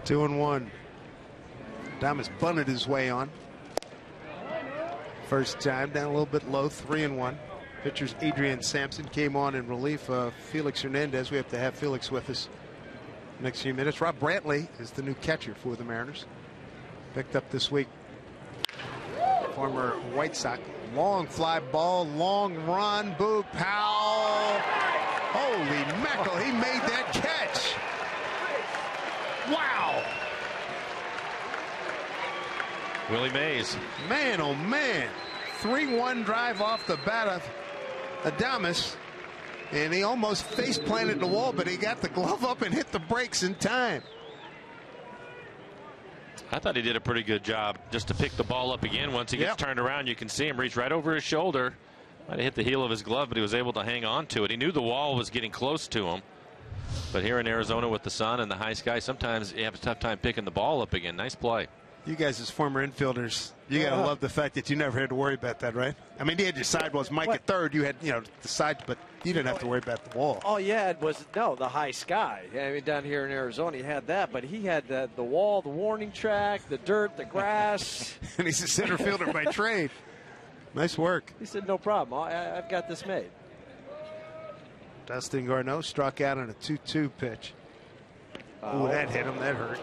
2-1. Adames bunted his way on. First time, down a little bit low, 3-1. Pitchers Adrian Sampson came on in relief of Felix Hernandez. We have to have Felix with us next few minutes. Rob Brantley is the new catcher for the Mariners. Picked up this week. Former White Sox. Long fly ball, long run. Boog Powell. Holy mackerel, he made that catch. Wow. Willie Mays. Man, oh man. 3-1 drive off the bat of Adames. And he almost face planted the wall, but he got the glove up and hit the brakes in time. I thought he did a pretty good job just to pick the ball up again. Once he gets turned around, you can see him reach right over his shoulder. Might have hit the heel of his glove, but he was able to hang on to it. He knew the wall was getting close to him. But here in Arizona with the sun and the high sky, sometimes you have a tough time picking the ball up again. Nice play. You guys as former infielders, you got to love the fact that you never had to worry about that, right? I mean, you had your sidewalls. Mike at third, you had, the side, but you didn't have to worry about the wall. All you had was, the high sky. I mean, down here in Arizona, you had that, but he had the wall, the warning track, the dirt, the grass. And he's a center fielder by trade. Nice work. He said, no problem. I've got this made. Dustin Garneau struck out on a 2-2 pitch. Oh, that hit him. That hurt.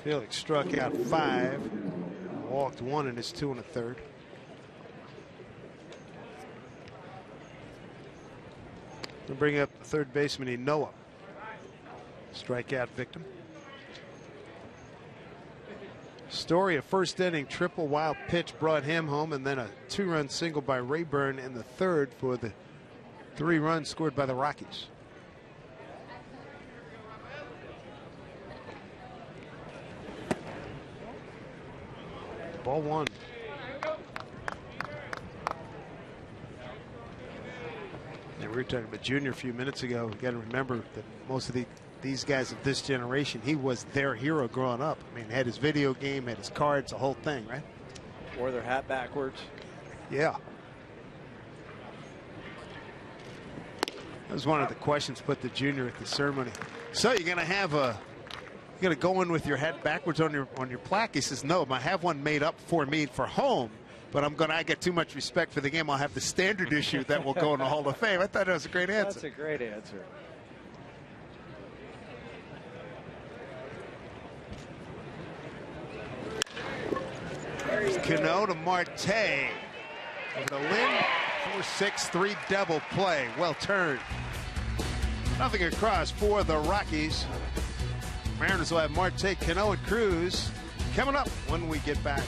Felix struck out 5, walked 1 in his 2 1/3. We'll bring up the third baseman, Noah. Strikeout victim. Story, a first inning triple wild pitch brought him home, and then a 2-run single by Rayburn in the third for the 3 runs scored by the Rockies. Ball 1. And we were talking about Junior a few minutes ago. We got to remember that most of these guys of this generation, he was their hero growing up. I mean, had his video game, had his cards, the whole thing, right? Wore their hat backwards. Yeah. That was one of the questions put to Junior at the ceremony. So you're going to have you're going to go in with your hat backwards on your plaque? He says, no, I have one made up for me for home, but I get too much respect for the game. I'll have the standard issue that will go in the Hall of Fame. I thought that was a great answer. That's a great answer. Cano to Marte. Over to Lynn. 4-6-3 double play. Well turned. Nothing across for the Rockies. Mariners will have Marte, Cano, and Cruz coming up when we get back.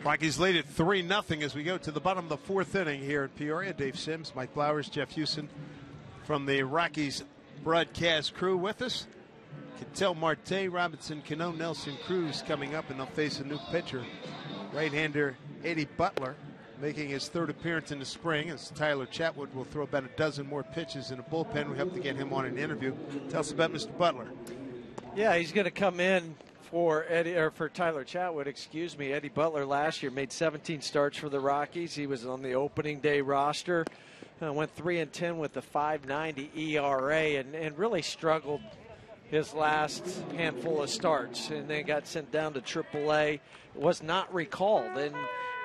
Rockies lead at 3-0 as we go to the bottom of the 4th inning here in Peoria. Dave Sims, Mike Blowers, Jeff Houston from the Rockies broadcast crew with us. Ketel Marte, Robinson Cano, Nelson Cruz coming up, and they'll face a new pitcher, right-hander Eddie Butler, making his 3rd appearance in the spring, as Tyler Chatwood will throw about a dozen more pitches in a bullpen. We hope to get him on an interview. Tell us about Mr. Butler. Yeah, he's going to come in for Tyler Chatwood, excuse me. Eddie Butler last year made 17 starts for the Rockies. He was on the opening day roster. Went 3-10 with the 5.90 ERA and really struggled his last handful of starts, and then got sent down to AAA. Was not recalled, and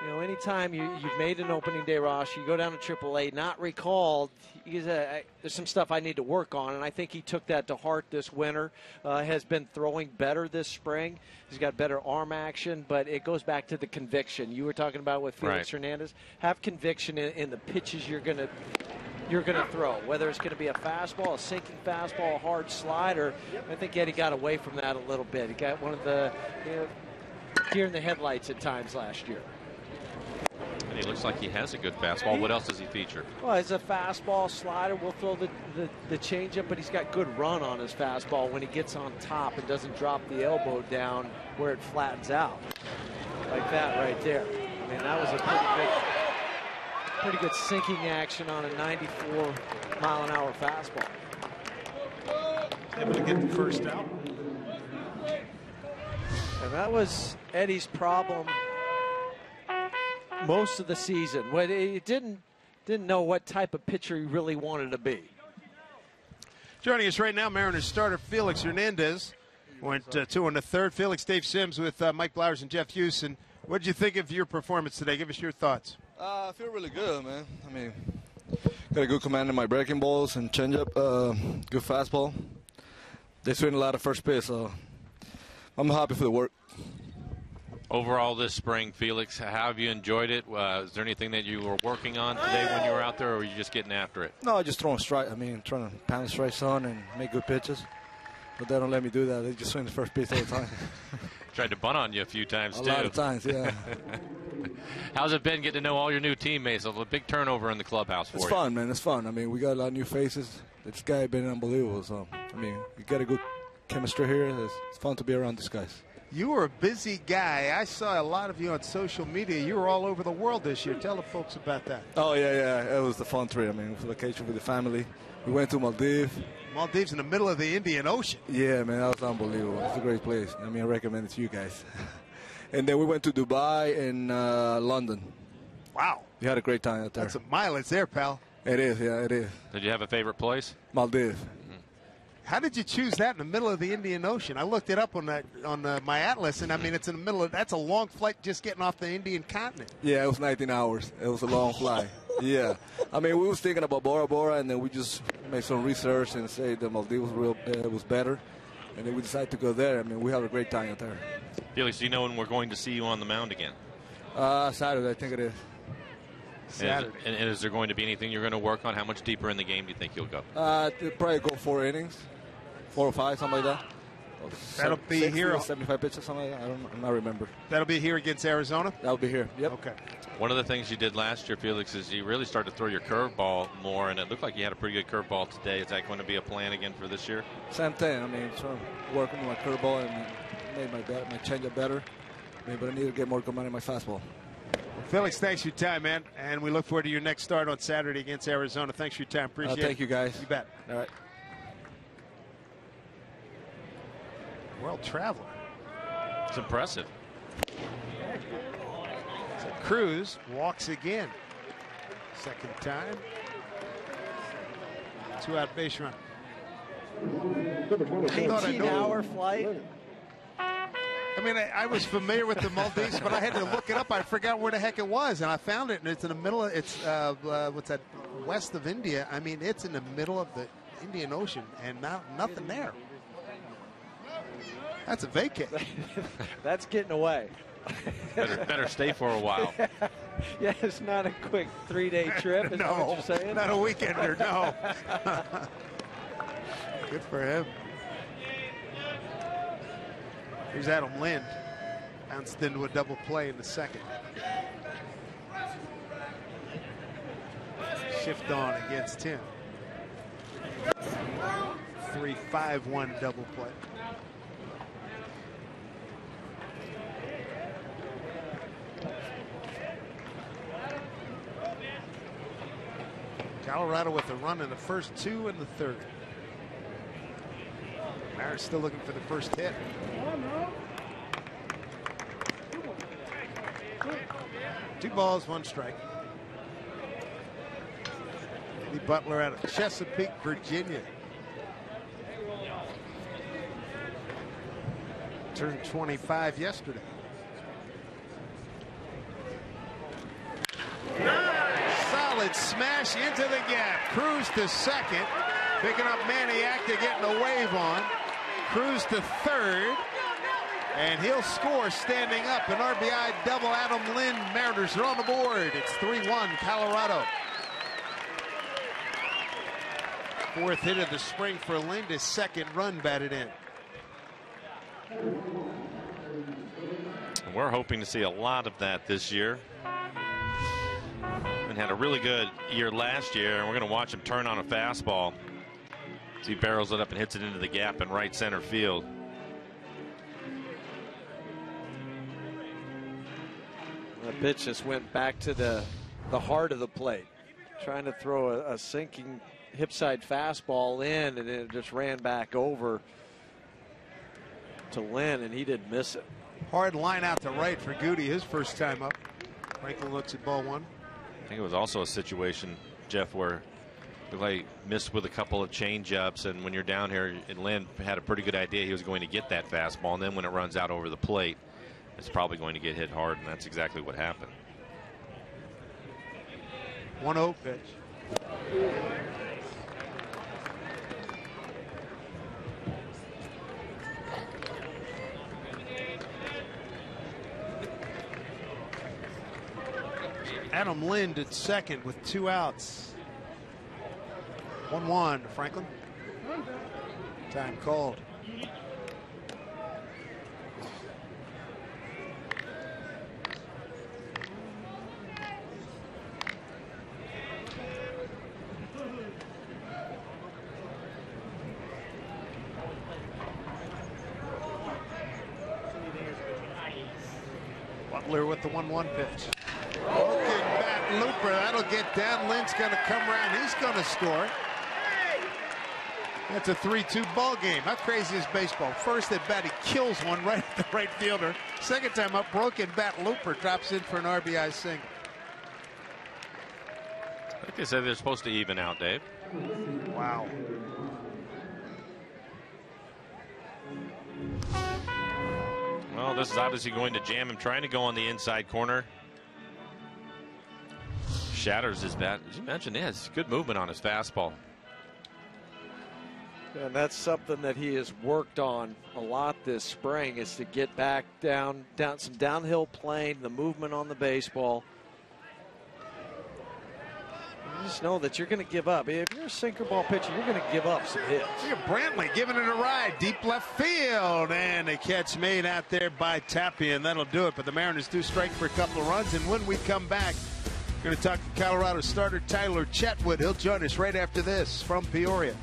you know, anytime you've made an opening day roster, you go down to AAA, not recalled, there's some stuff I need to work on, and I think he took that to heart this winter. Has been throwing better this spring. He's got better arm action, but it goes back to the conviction you were talking about with Felix Hernandez. Have conviction in the pitches you're going to throw, whether it's going to be a fastball, a sinking fastball, a hard slider. I think Eddie got away from that a little bit. He got one of the deer in the headlights at times last year. And he looks like he has a good fastball. What else does he feature? Well, it's a fastball, slider. We'll throw the changeup, but he's got good run on his fastball when he gets on top and doesn't drop the elbow down where it flattens out. like that right there. I mean, that was a pretty good sinking action on a 94-mile-an-hour fastball. Able to get the first out. And that was Eddie's problem most of the season. When he didn't know what type of pitcher he really wanted to be. Joining us right now, Mariners starter Felix Hernandez. Went 2 1/3. Felix, Dave Sims with Mike Blowers and Jeff Houston. What did you think of your performance today? Give us your thoughts. I feel really good, man. I mean, got a good command in my breaking balls and changeup, good fastball. They swing a lot of first pitch, so I'm happy for the work. Overall this spring, Felix, how have you enjoyed it? Is there anything that you were working on today when you were out there, or were you just getting after it? No, just throwing strike. I mean, trying to pound strikes on and make good pitches. But they don't let me do that. They just swing the first pitch all the time. Tried to bunt on you a few times, too. A lot of times, yeah. How's it been getting to know all your new teammates? A big turnover in the clubhouse for you. It's fun, man. It's fun. I mean, we got a lot of new faces. This guy has been unbelievable. So, I mean, we got a good chemistry here. It's fun to be around these guys. You were a busy guy. I saw a lot of you on social media. You were all over the world this year. Tell the folks about that. Oh, yeah. It was the fun trip. I mean, it was a vacation with the family. We went to Maldives. Maldives in the middle of the Indian Ocean. Yeah, man, that was unbelievable. It's a great place. I mean, I recommend it to you guys. And then we went to Dubai and London. Wow. We had a great time out there. That's a mileage there, pal. It is, yeah, it is. Did you have a favorite place? Maldives. How did you choose that in the middle of the Indian Ocean? I looked it up on my atlas, and I mean, it's in the middle of, that's a long flight just getting off the Indian continent. Yeah, it was 19 hours. It was a long flight. Yeah. I mean, we was thinking about Bora Bora, and then we just made some research and say the Maldives was better. And then we decided to go there. I mean, we had a great time out there. Felix, do you know when we're going to see you on the mound again? Saturday, I think it is. Saturday. And is there going to be anything you're going to work on? How much deeper in the game do you think you'll go? Probably go 4 innings. 4 or 5, something like that. That'll be 60, here. 75 pitches, something like that. I don't remember. That'll be here against Arizona? That'll be here. Yep. Okay. One of the things you did last year, Felix, is you really started to throw your curveball more, and it looked like you had a pretty good curveball today. Is that going to be a plan again for this year? Same thing. I mean, trying to work on my curveball and made my changeup better. I mean, but I need to get more command in my fastball. Felix, thanks for your time, man. And we look forward to your next start on Saturday against Arizona. Thanks for your time. Appreciate it. Thank you, guys. You bet. All right. World traveler. It's impressive. So Cruz walks again. Second time. 2-out base run. 19-hour flight. I mean, I was familiar with the Maldives, but I had to look it up. I forgot where the heck it was, and I found it, and it's in the middle of, it's, what's that, west of India. I mean, it's in the middle of the Indian Ocean, and nothing there. That's a vacay. That's getting away. Better stay for a while. Yeah, it's not a quick 3-day trip. Is that what you're saying? Not a weekender, no. Good for him. Here's Adam Lind. Bounced into a double play in the second. Shift on against him. 3-5-1 double play. Colorado with a run in the first 2 and the third. Mariners still looking for the first hit. 2 balls, 1 strike. Eddie Butler out of Chesapeake, Virginia. Turned 25 yesterday. Solid smash into the gap. Cruz to second. Picking up Maniac to getting a wave on. Cruz to third. And he'll score standing up. An RBI double. Adam Lind. Mariners are on the board. It's 3-1 Colorado. 4th hit of the spring for Lind. His 2nd run batted in. We're hoping to see a lot of that this year. And had a really good year last year, and we're going to watch him turn on a fastball. So he barrels it up and hits it into the gap in right center field. The pitch just went back to the heart of the plate, trying to throw a sinking hip side fastball in, and it just ran back over to Lynn, and he didn't miss it. Hard line out to right for Goody, his first time up. Franklin looks at ball one. I think it was also a situation, Jeff, where Clay missed with a couple of change-ups, and when you're down here, and Lynn had a pretty good idea he was going to get that fastball, and then when it runs out over the plate, it's probably going to get hit hard, and that's exactly what happened. 1-0 pitch. Adam Lind at second with 2 outs. 1-1 to Franklin. Time called. Butler with the 1-1 pitch. Broken bat looper. That'll get down. Lynn's going to come around. He's going to score. That's a 3-2 ball game. How crazy is baseball? First at bat, he kills one right at the right fielder. Second time up, broken bat looper drops in for an RBI single. I think they said they're supposed to even out, Dave. Wow. Well, this is obviously going to jam him, trying to go on the inside corner. Shatters his bat. As you mentioned, he has good movement on his fastball. And that's something that he has worked on a lot this spring, is to get back down some downhill playing, the movement on the baseball. You just know that you're going to give up. If you're a sinker ball pitcher, you're going to give up some hits. Look at Brantley giving it a ride. Deep left field. And a catch made out there by Tapia, and that'll do it. But the Mariners do strike for a couple of runs. And when we come back, we're going to talk to Colorado starter Tyler Chatwood. He'll join us right after this from Peoria.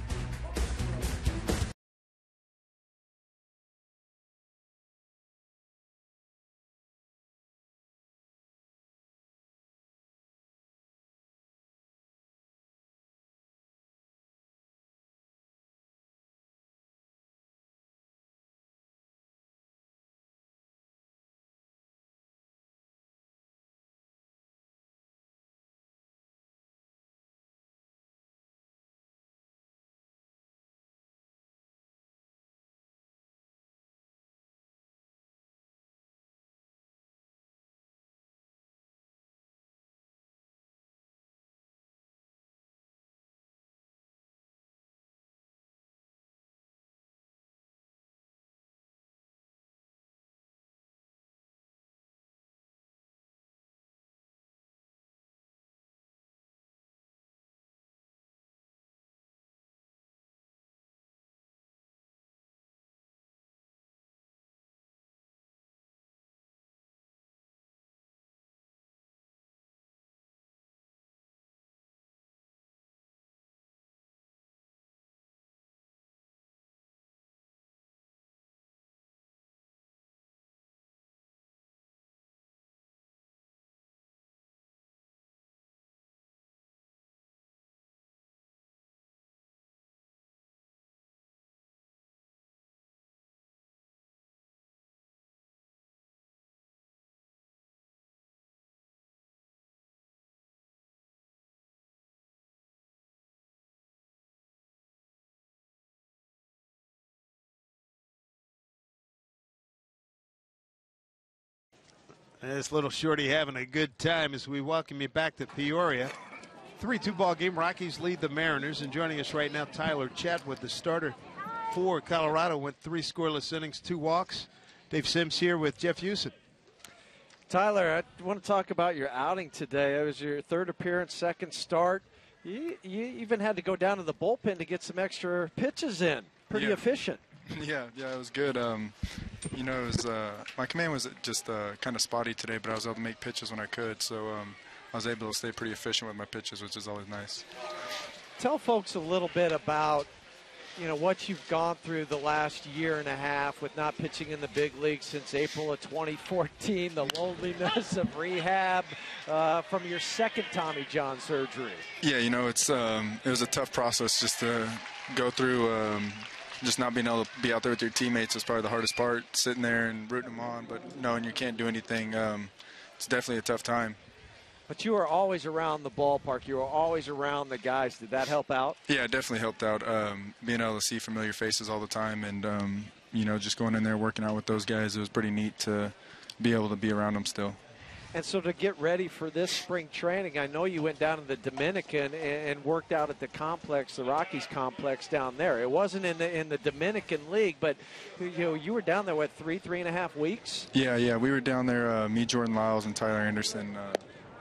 This little shorty having a good time as we welcome you back to Peoria. 3-2 ball game. Rockies lead the Mariners. And joining us right now, Tyler Chatwood, the starter for Colorado. Went 3 scoreless innings, 2 walks. Dave Sims here with Jeff Houston. Tyler, I want to talk about your outing today. It was your 3rd appearance, 2nd start. You even had to go down to the bullpen to get some extra pitches in. Pretty efficient. Yeah, it was good. You know, it was my command was just kind of spotty today, but I was able to make pitches when I could, so I was able to stay pretty efficient with my pitches, which is always nice. Tell folks a little bit about you know, what you've gone through the last year and a half with not pitching in the big league since April of 2014, the loneliness of rehab from your second Tommy John surgery. Yeah, you know, it was a tough process just to go through. Just not being able to be out there with your teammates was probably the hardest part, sitting there and rooting them on, but knowing you can't do anything, it's definitely a tough time. But you were always around the ballpark. You were always around the guys. Did that help out? Yeah, it definitely helped out. Being able to see familiar faces all the time and, you know, just going in there working out with those guys, it was pretty neat to be able to be around them still. And so to get ready for this spring training, I know you went down to the Dominican and worked out at the complex, the Rockies complex down there. It wasn't in the Dominican League, but you know, you were down there, what, 3.5 weeks? Yeah, we were down there, me, Jordan Lyles, and Tyler Anderson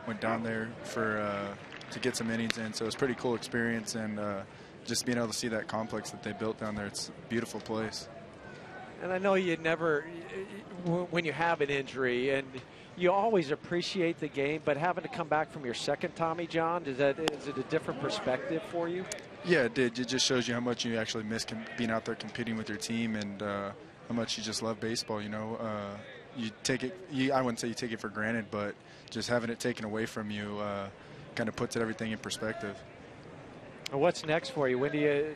went down there to get some innings in, so it was a pretty cool experience, and just being able to see that complex that they built down there, it's a beautiful place. And I know you never, when you have an injury, and you always appreciate the game, but having to come back from your second Tommy John, is it a different perspective for you? Yeah, it did. It just shows you how much you actually miss being out there competing with your team, and how much you just love baseball. You know, you take it. I wouldn't say you take it for granted, but just having it taken away from you kind of puts everything in perspective. What's next for you? When do you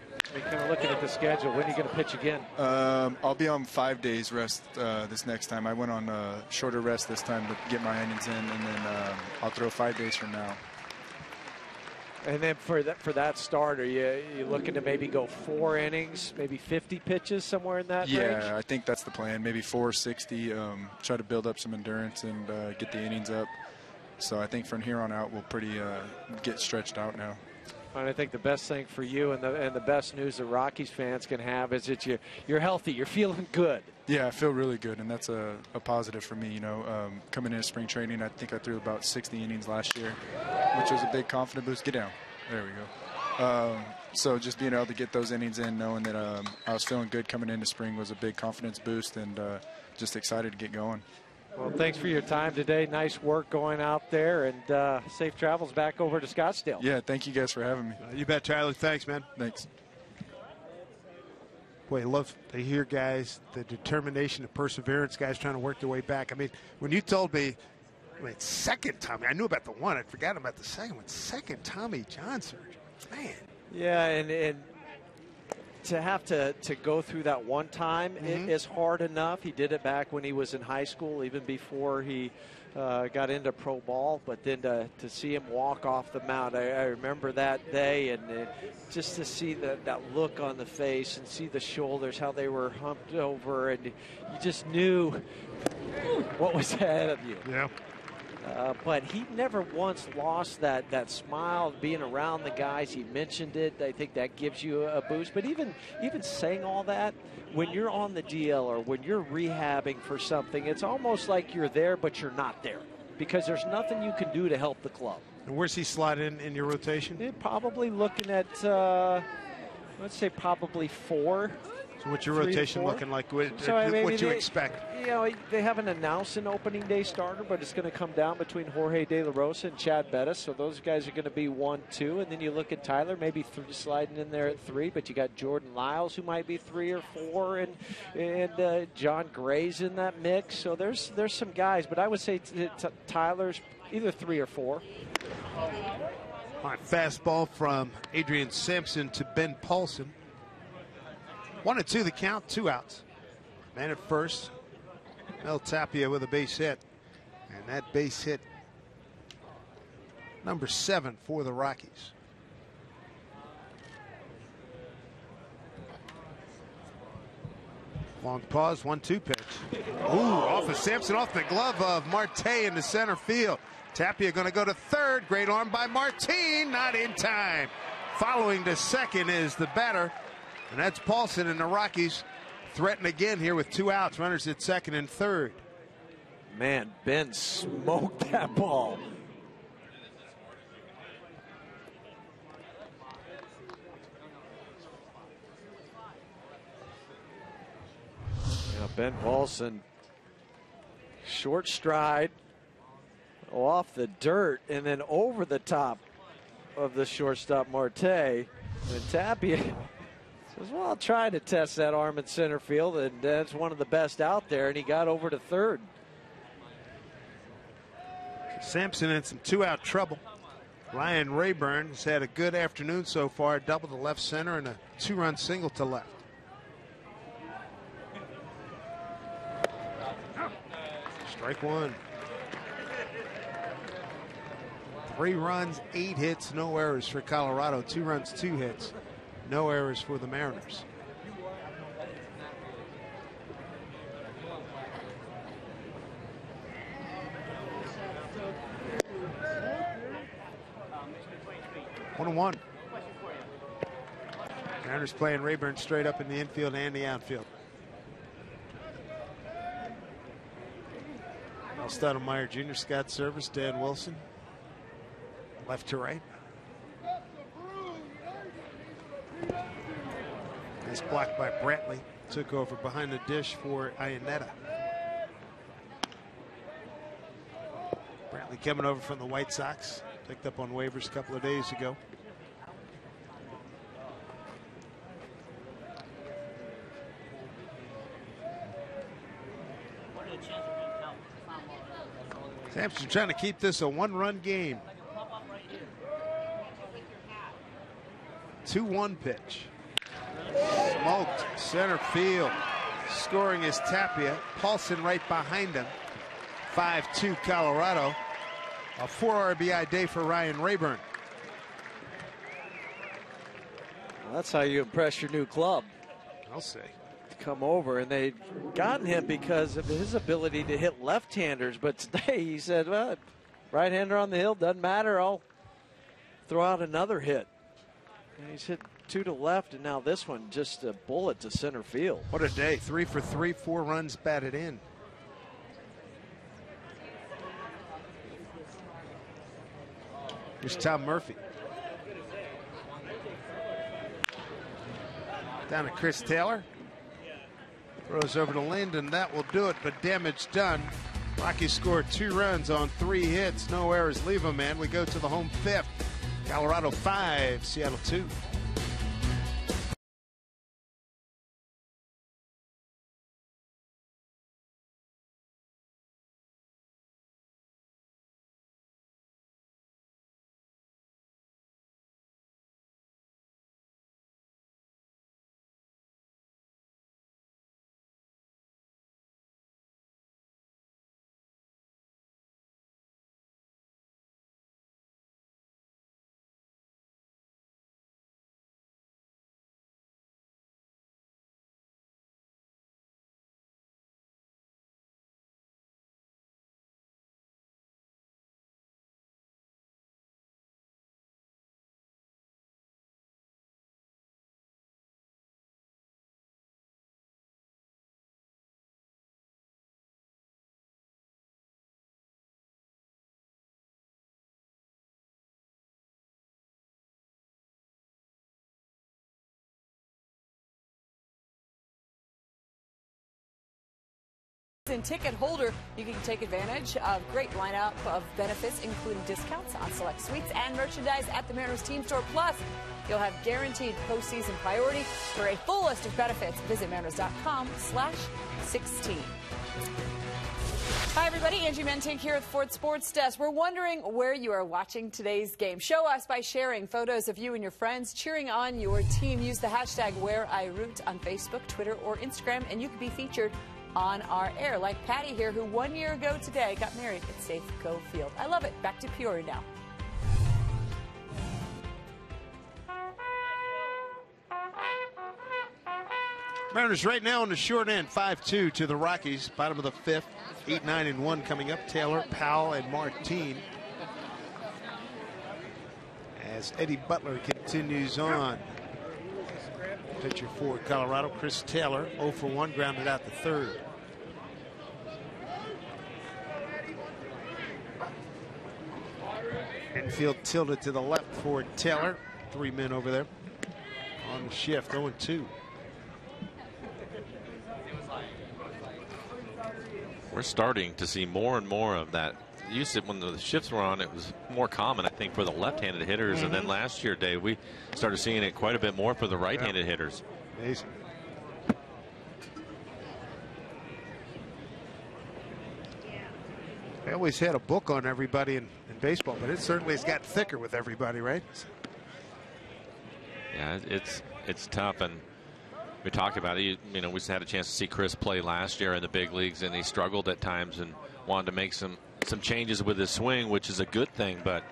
kind of looking at the schedule? When are you going to pitch again? I'll be on 5 days rest this next time. I went on shorter rest this time to get my innings in, and then I'll throw 5 days from now. And then for that start, are you looking to maybe go 4 innings, maybe 50 pitches, somewhere in that range? Yeah, I think that's the plan. Maybe 460. Try to build up some endurance and get the innings up. So I think from here on out, we'll get stretched out now. And I think the best thing for you and the best news that Rockies fans can have is that you're healthy, you're feeling good. Yeah, I feel really good, and that's a positive for me. You know, coming into spring training, I think I threw about 60 innings last year, which was a big confidence boost. Get down. There we go. So just being able to get those innings in, knowing that I was feeling good coming into spring was a big confidence boost, and just excited to get going. Well, thanks for your time today. Nice work going out there, and safe travels back over to Scottsdale. Yeah, thank you guys for having me. You bet, Tyler. Thanks, man. Thanks. Boy, I love to hear guys, the determination, the perseverance, guys trying to work their way back. I mean, when you told me, second Tommy, I knew about the one. I forgot about the second one. Second Tommy John surgery. Man. Yeah, and to have to go through that one time is hard enough. He did it back when he was in high school, even before he got into pro ball. But then to see him walk off the mound, I remember that day, and just to see that look on the face and see the shoulders, how they were humped over, and you just knew what was ahead of you. Yeah. But he never once lost that smile, being around the guys. He mentioned it. I think that gives you a boost. But even saying all that, when you're on the DL or when you're rehabbing for something, it's almost like you're there, but you're not there because there's nothing you can do to help the club. And where's he slide in your rotation? Probably looking at, let's say probably 4. So what's your rotation looking like? What you expect? You know, they haven't announced an opening day starter, but it's going to come down between Jorge De La Rosa and Chad Bettis. So those guys are going to be 1, 2. And then you look at Tyler, maybe sliding in there at 3. But you got Jordan Lyles, who might be 3 or 4, and John Gray's in that mix. So there's some guys. But I would say Tyler's either 3 or 4. All right, fastball from Adrian Sampson to Ben Paulson. 1-2 the count, 2 outs. Man at first, Mel Tapia with a base hit. And that base hit, number 7 for the Rockies. Long pause, 1-2 pitch. Ooh, off of Sampson, off the glove of Marte into center field. Tapia going to go to third. Great arm by Martin, not in time. Following to second is the batter. And that's Paulson, and the Rockies threaten again here with 2 outs. Runners at second and third. Man, Ben smoked that ball. Yeah, Ben Paulson, short stride, off the dirt, and then over the top of the shortstop Marte. And Tapia Says, well, I'll try to test that arm in center field, and that's one of the best out there, and he got over to third. Sampson in some two-out trouble. Ryan Rayburn has had a good afternoon so far, double to left center and a two-run single to left. Strike one. 3 runs, 8 hits, no errors for Colorado. 2 runs, 2 hits, no errors for the Mariners. One and 1. Mariners playing Rayburn straight up in the infield and the outfield. Al Stoudemire Jr., Scott Service, Dan Wilson. Left to right. Nice block by Brantley. Took over behind the dish for Iannetta. Brantley coming over from the White Sox. Picked up on waivers a couple of days ago. Sampson trying to keep this a 1-run game. 2-1 pitch. Smoked center field. Scoring is Tapia. Paulson right behind him. 5-2 Colorado. A 4 RBI day for Ryan Rayburn. Well, that's how you impress your new club. I'll say. Come over, and they'd gotten him because of his ability to hit left-handers, but today he said, well, right-hander on the hill, doesn't matter, I'll throw out another hit. And he's hit 2 to left, and now this one just a bullet to center field. What a day. 3 for 3, 4 runs batted in. Here's Tom Murphy. Down to Chris Taylor. Throws over to Linden. That will do it, but damage done. Rockies scored 2 runs on 3 hits. No errors. Leave them, man. We go to the home 5th. Colorado 5, Seattle 2. And ticket holder, you can take advantage of great lineup of benefits, including discounts on select suites and merchandise at the Mariners Team Store. Plus, you'll have guaranteed postseason priority. For a full list of benefits, visit mariners.com/16. Hi, everybody. Angie Mentink here at Ford Sports Desk. We're wondering where you are watching today's game. Show us by sharing photos of you and your friends cheering on your team. Use the hashtag #WhereIRoot on Facebook, Twitter, or Instagram, and you can be featured on our air, like Patty here, who 1 year ago today got married at Safeco Field. I love it. Back to Peoria now. Mariners right now on the short end, 5-2 to the Rockies. Bottom of the 5th, 8, 9, and 1 coming up. Taylor, Powell, and Martine. As Eddie Butler continues on. Pitcher for Colorado, Chris Taylor, 0 for 1, grounded out the 3rd. Infield tilted to the left for Taylor. 3 men over there on the shift, 0-2. We're starting to see more and more of that. Used to, when the shifts were on, it was more common, I think, for the left-handed hitters. And then last year, Dave, we started seeing it quite a bit more for the right-handed hitters. Amazing. They always had a book on everybody in baseball, but it certainly has gotten thicker with everybody, right? Yeah, it's tough, and we talked about it. You know, we had a chance to see Chris play last year in the big leagues, and he struggled at times and wanted to make some changes with his swing, which is a good thing. But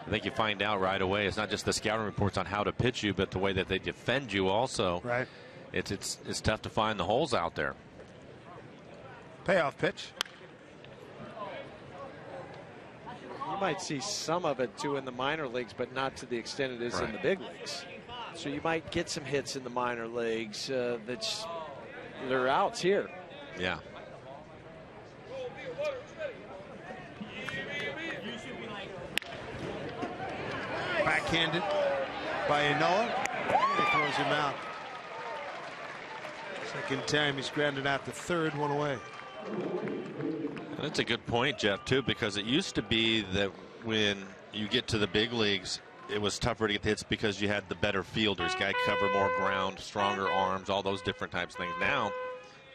I think you find out right away it's not just the scouting reports on how to pitch you, but the way that they defend you also. Right. It's tough to find the holes out there. Payoff pitch. You might see some of it too in the minor leagues, but not to the extent it is in the big leagues. So you might get some hits in the minor leagues they're outs here. Yeah. Backhanded by Enola. He throws him out. Second time he's grounded out to third, one away. That's a good point, Jeff, too, because it used to be that when you get to the big leagues, it was tougher to get hits because you had the better fielders. Guy cover more ground, stronger arms, all those different types of things. Now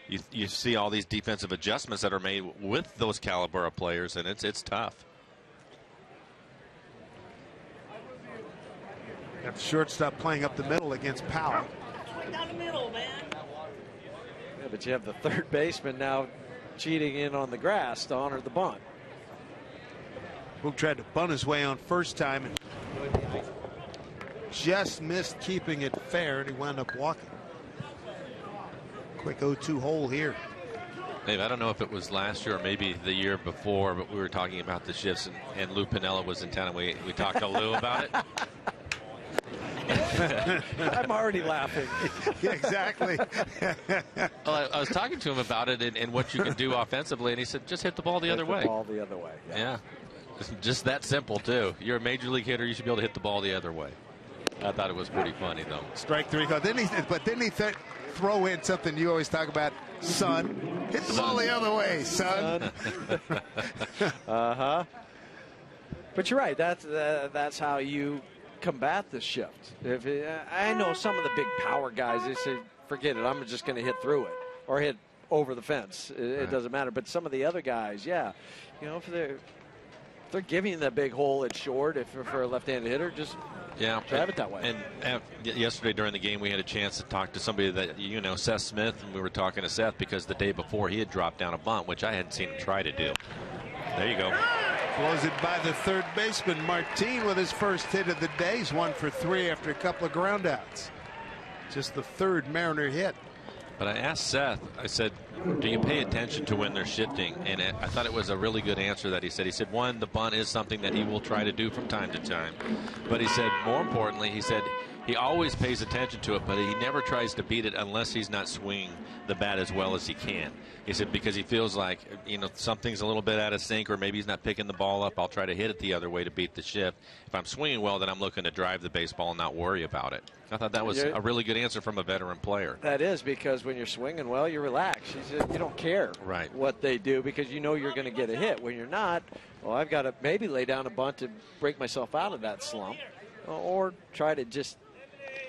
you see all these defensive adjustments that are made with those caliber of players, and it's tough. Got the shortstop playing up the middle against Powell. Down the middle, man. Yeah, but you have the third baseman now cheating in on the grass to honor the bunt. Boog tried to bunt his way on first time and just missed keeping it fair, and he wound up walking. Quick 0-2 hole here. Dave, I don't know if it was last year or maybe the year before, but we were talking about the shifts, and Lou Piniella was in town, and we talked to Lou about it. I'm already laughing. Yeah, exactly. Well, I was talking to him about it and what you can do offensively, and he said, just hit the ball the other way. Ball the other way. Yeah. Just that simple, too. You're a major league hitter. You should be able to hit the ball the other way. I thought it was pretty funny, though. Strike three. Didn't he throw in something you always talk about? Son, hit the ball the other way, son. But you're right. That's how you combat the shift. I know some of the big power guys, they say, forget it, I'm just going to hit through it or hit over the fence. It doesn't matter. But some of the other guys, yeah, you know, if they're giving you that big hole at short, if for a left-handed hitter, just drive it that way. And yesterday during the game, we had a chance to talk to somebody that, you know, Seth Smith, and we were talking to Seth because the day before he had dropped down a bunt, which I hadn't seen him try to do. There you go. Blows it by the third baseman, Martin, with his first hit of the day. He's 1 for 3 after a couple of groundouts. Just the third Mariner hit. But I asked Seth, I said, do you pay attention to when they're shifting? And I thought it was a really good answer that he said. He said, one, the bunt is something that he will try to do from time to time. But he said, more importantly, he said, he always pays attention to it, but he never tries to beat it unless he's not swinging the bat as well as he can. He said, because he feels like, you know, something's a little bit out of sync, or maybe he's not picking the ball up. I'll try to hit it the other way to beat the shift. If I'm swinging well, then I'm looking to drive the baseball and not worry about it. I thought that was a really good answer from a veteran player. That is, because when you're swinging well, you relax. You don't care what they do because you know you're going to get a hit. When you're not, well, I've got to maybe lay down a bunt to break myself out of that slump, or try to just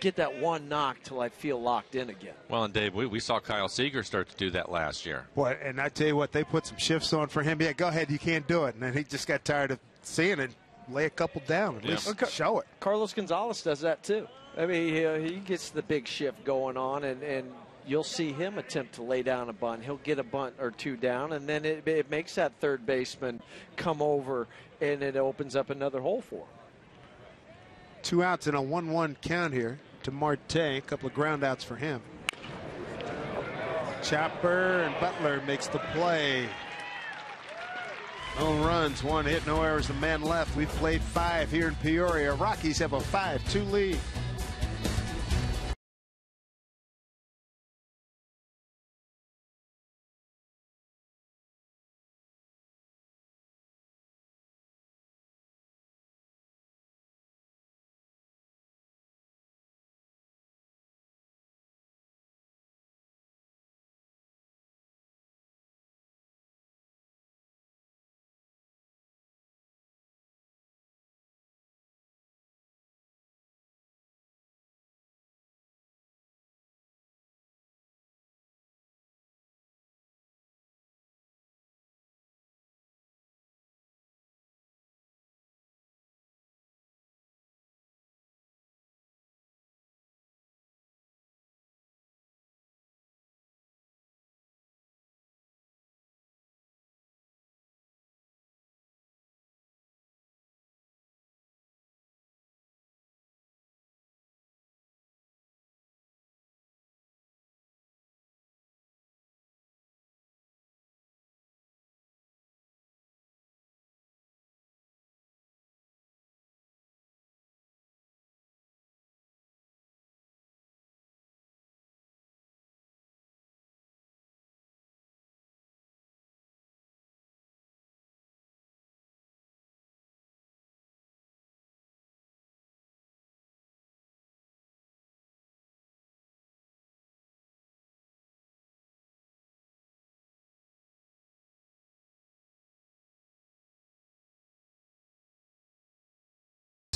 get that one knock till I feel locked in again. Well, and Dave, we saw Kyle Seager start to do that last year. Boy, and I tell you what, they put some shifts on for him. Yeah, go ahead, you can't do it. And then he just got tired of seeing it. Lay a couple down, at least show it. Carlos Gonzalez does that too. I mean, he gets the big shift going on, and you'll see him attempt to lay down a bunt. He'll get a bunt or two down, and then it makes that third baseman come over, and it opens up another hole for him. 2 outs and a 1-1 count here to Marte. A couple of ground outs for him. Chopper and Butler makes the play. No runs, 1 hit, no errors, the man left. We've played 5 here in Peoria. Rockies have a 5-2 lead.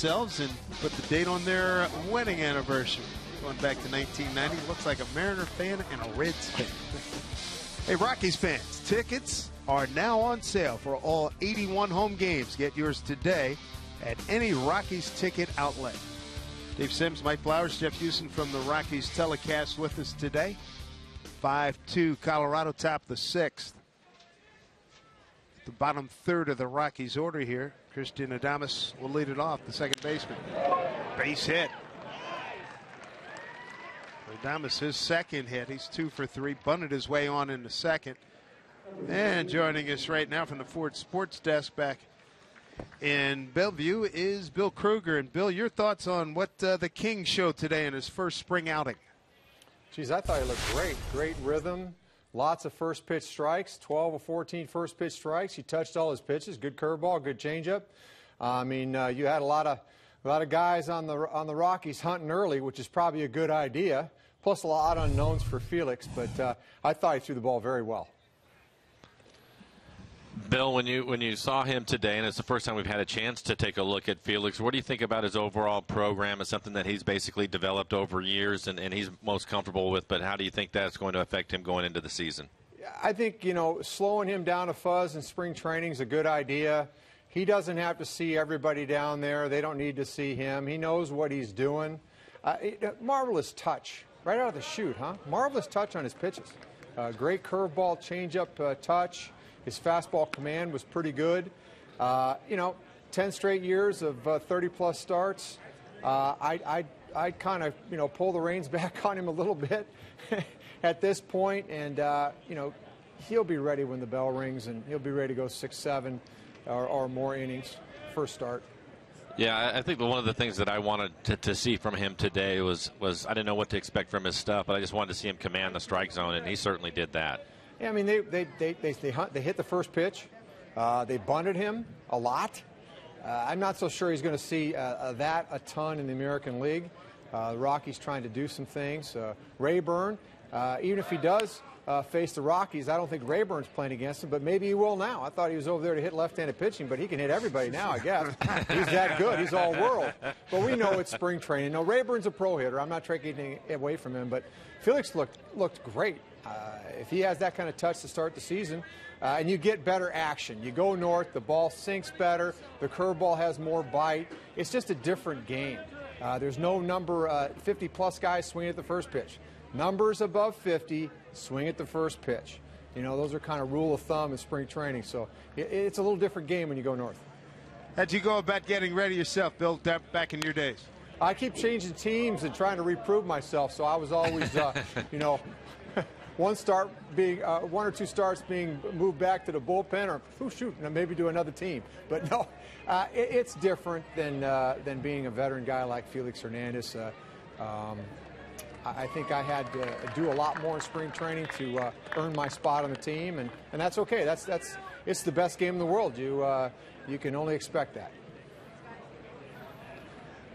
themselves and put the date on their wedding anniversary. Going back to 1990. Looks like a Mariner fan and a Reds fan. Hey, Rockies fans, tickets are now on sale for all 81 home games. Get yours today at any Rockies ticket outlet. Dave Sims, Mike Flowers, Jeff Houston from the Rockies telecast with us today. 5-2 Colorado, top of the 6th. The bottom third of the Rockies order here. Christian Adames will lead it off, the second baseman. Base hit. Adames, his second hit. He's 2 for 3. Bunted his way on in the second. And joining us right now from the Ford Sports Desk back in Bellevue is Bill Kruger. And Bill, your thoughts on what the King showed today in his first spring outing? Geez, I thought he looked great. Great rhythm. Lots of first pitch strikes. 12 of 14 first pitch strikes. He touched all his pitches. Good curveball, good changeup. I mean, you had a lot of guys on the Rockies hunting early, which is probably a good idea. Plus a lot of unknowns for Felix, but I thought he threw the ball very well. Bill, when you saw him today, and it's the first time we've had a chance to take a look at Felix, what do you think about his overall program? It's something that he's basically developed over years and he's most comfortable with, but how do you think that's going to affect him going into the season? I think, slowing him down to fuzz in spring training is a good idea. He doesn't have to see everybody down there. They don't need to see him. He knows what he's doing. Marvelous touch. Right out of the chute, huh? Marvelous touch on his pitches. Great curveball, changeup touch. His fastball command was pretty good. 10 straight years of 30-plus starts. I'd kind of, pull the reins back on him a little bit at this point, and he'll be ready when the bell rings, and he'll be ready to go 6, 7 or more innings first start. Yeah, I think one of the things that I wanted to see from him today was I didn't know what to expect from his stuff, but I just wanted to see him command the strike zone, and he certainly did that. Yeah, I mean, they hit the first pitch. They bunted him a lot. I'm not so sure he's going to see that a ton in the American League. The Rockies trying to do some things. Rayburn, even if he does face the Rockies, I don't think Rayburn's playing against him, but maybe he will now. I thought he was over there to hit left-handed pitching, but he can hit everybody now, I guess. He's that good. He's all world. But we know it's spring training. No, Rayburn's a pro hitter. I'm not taking anything away from him, but Felix looked great. If he has that kind of touch to start the season, and you get better action. You go north, the ball sinks better, the curveball has more bite. It's just a different game. There's no number 50-plus guys swinging at the first pitch. Numbers above 50, swing at the first pitch. Those are kind of rule of thumb in spring training. So it's a little different game when you go north. How'd you go about getting ready yourself, Bill, back in your days? I keep changing teams and trying to reprove myself, so I was always, one or two starts being moved back to the bullpen, or maybe to another team. But no, it's different than being a veteran guy like Felix Hernandez. I think I had to do a lot more in spring training to earn my spot on the team, and that's okay. It's the best game in the world. You can only expect that.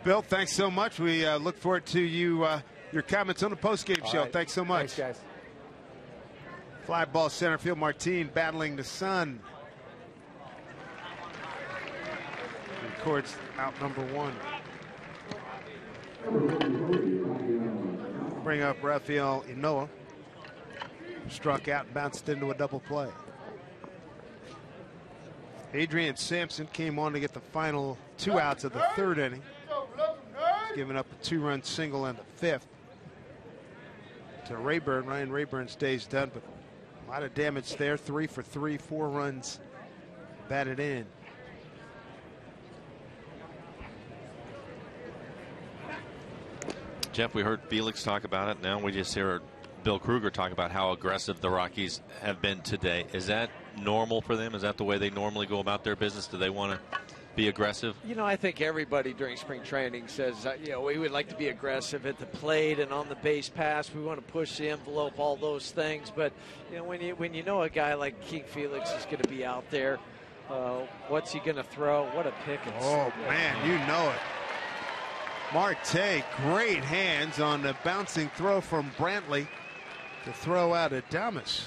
Bill, thanks so much. We look forward to your comments on the postgame show. Right. Thanks so much. Thanks, guys. Fly ball center field. Martin battling the sun. Records out number 1. Bring up Rafael Inoa. Struck out and bounced into a double play. Adrian Sampson came on to get the final 2 outs of the 3rd inning. Giving up a 2-run single in the 5th to Rayburn. Ryan Rayburn's day's done, but a lot of damage there. 3 for 3, 4 runs batted in. Jeff, we heard Felix talk about it. Now we just hear Bill Kruger talk about how aggressive the Rockies have been today. Is that normal for them? Is that the way they normally go about their business? Do they want to be aggressive? I think everybody during spring training says, we would like to be aggressive at the plate and on the base pass. We want to push the envelope, all those things. But, when you know a guy like King Felix is going to be out there, what's he going to throw? What a pick. Oh, man, you know it. Marte, great hands on the bouncing throw from Brantley to throw out Adames.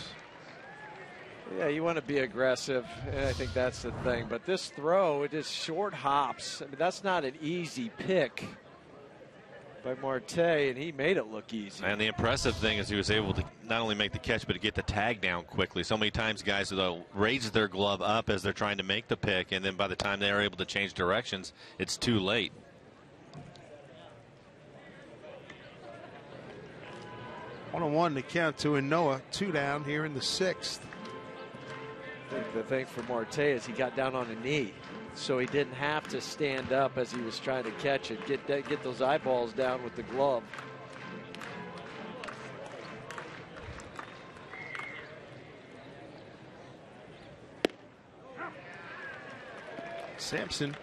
Yeah, you want to be aggressive, and I think that's the thing. But this throw, it is short hops. I mean, that's not an easy pick by Marte, and he made it look easy. And the impressive thing is he was able to not only make the catch, but to get the tag down quickly. So many times guys will raise their glove up as they're trying to make the pick, and then by the time they are able to change directions, it's too late. One on one to count to Noah. 2 down here in the 6th. I think the thing for Marte is he got down on a knee, so he didn't have to stand up as he was trying to catch it. Get those eyeballs down with the glove. Sampson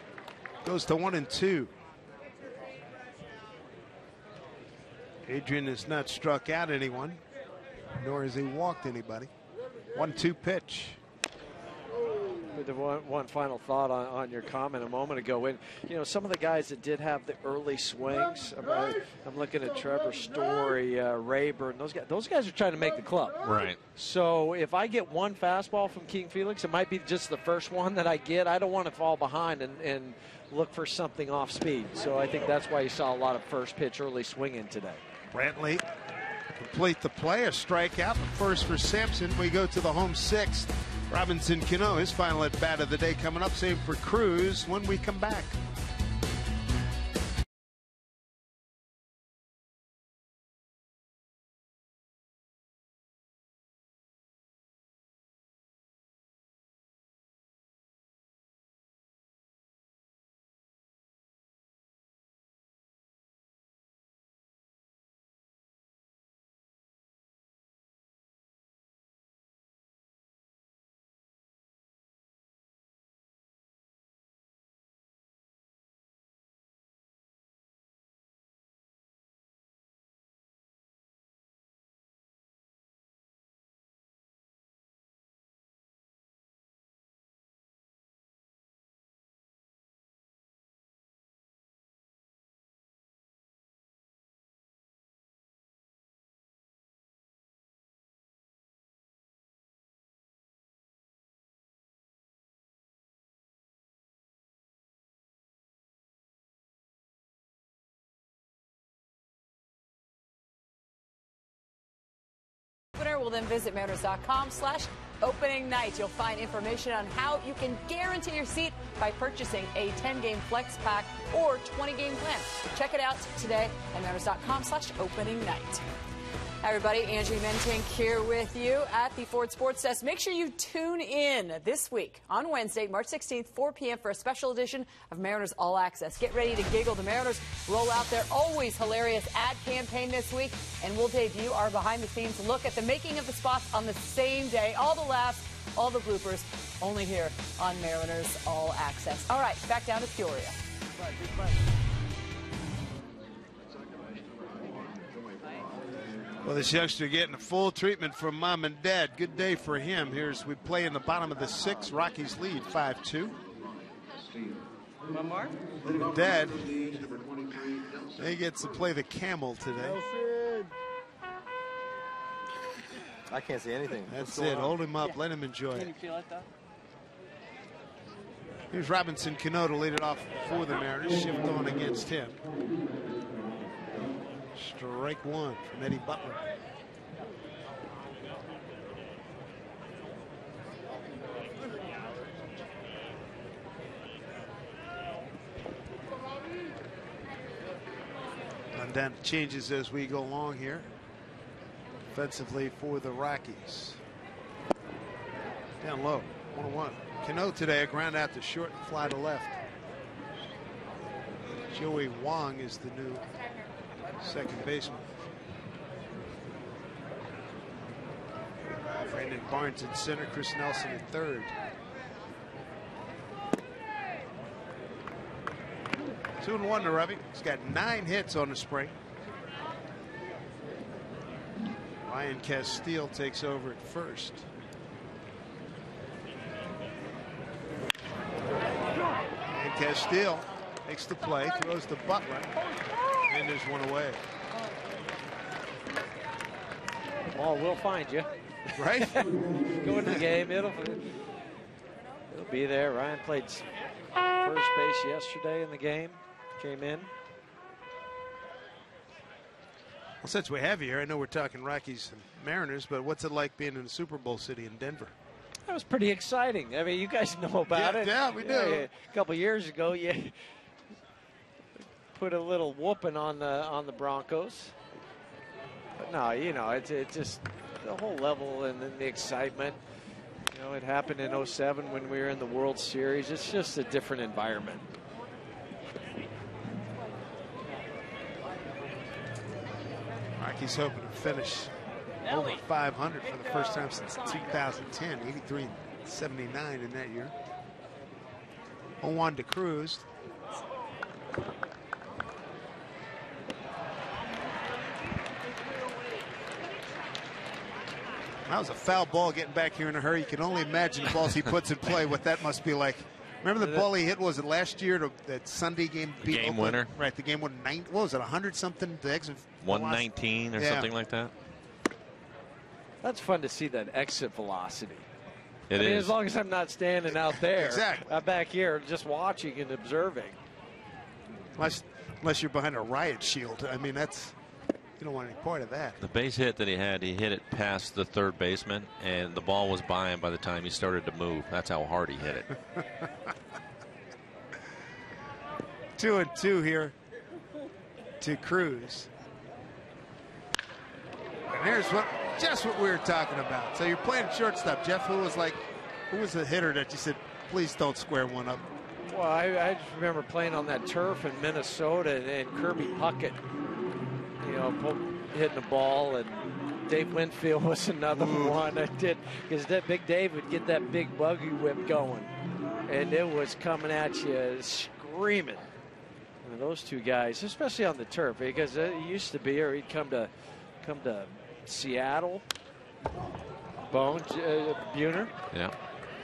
goes to 1-2. Adrian has not struck out anyone, nor has he walked anybody. 1-2 pitch. The one final thought on your comment a moment ago. When some of the guys that did have the early swings, I'm looking at Trevor Story, Rayburn. Those guys are trying to make the club. Right. So if I get one fastball from King Felix, it might be just the first one that I get. I don't want to fall behind and look for something off speed. So I think that's why you saw a lot of first pitch early swinging today. Brantley complete the play, a strikeout. The first for Sampson. We go to the home 6th. Robinson Cano, his final at bat of the day coming up. Same for Cruz when we come back. We'll then visit Mariners.com/opening night. You'll find information on how you can guarantee your seat by purchasing a 10-game flex pack or 20-game plan. Check it out today at Mariners.com/opening night. Hi, everybody. Angie Mentink here with you at the Ford Sports Desk. Make sure you tune in this week on Wednesday, March 16th, 4 p.m. for a special edition of Mariners All Access. Get ready to giggle. The Mariners roll out their always hilarious ad campaign this week, and we'll debut our behind-the-scenes look at the making of the spots on the same day. All the laughs, all the bloopers, only here on Mariners All Access. All right, back down to Peoria. Well, this youngster getting a full treatment from mom and dad. Good day for him. Here's we play in the bottom of the 6th. Rockies lead 5-2. One more. Dad, he gets to play the camel today. I can't see anything. That's it. Hold him up. Let him enjoy Can it. you feel it, though? Here's Robinson Cano to lead it off for the Mariners. Shift on against him. Strike one from Eddie Butler. And then changes as we go along here. Offensively for the Rockies. Down low, 1-1. Cano today, a ground out to short and fly to left. Joey Wong is the new second baseman. Brandon Barnes in center, Chris Nelson in third. Two and 1 to Revy. He's got 9 hits on the spring. Ryan Castile takes over at first. And Castile makes the play, throws to Butler, and there's one away. Ball will find you. Right? Go into the game. It'll be there. Ryan played first base yesterday in the game. Came in. Well, since we have you here, I know we're talking Rockies and Mariners, but what's it like being in a Super Bowl city in Denver? That was pretty exciting. I mean, you guys know about it. Yeah, we do. A couple of years ago, you put a little whooping on the Broncos. But no, you know, it's just the whole level and then the excitement. You know, it happened in 07 when we were in the World Series. It's just a different environment. Rockies hoping to finish over 500 for the first time since 2010, 83-79 in that year. 0-1 to Cruz. That was a foul ball getting back here in a hurry. You can only imagine the balls he puts in play, what that must be like. Remember the ball he hit, was it last year, that Sunday game? Beat Game Oakland? winner. Right, the game winner. What was it, 100-something? The exit 119 or something like that. That's fun to see, that exit velocity. It I mean, is. as long as I'm not standing out there. Exactly. I'm back here just watching and observing. Unless you're behind a riot shield. I mean, that's, you don't want any part of that. The base hit that he hit it past the third baseman, and the ball was by him by the time he started to move. That's how hard he hit it. 2-2 here to Cruz. And here's just what we were talking about. So you're playing shortstop, Jeff. Who was the hitter that you said, please don't square one up? Well, I just remember playing on that turf in Minnesota, and Kirby Puckett, you know, hitting the ball, and Dave Winfield was another one. I did, because that Big Dave would get that big buggy whip going, and it was coming at you screaming. And those two guys, especially on the turf, because it used to be, or he'd come to Seattle. Bones Buhner. Yeah.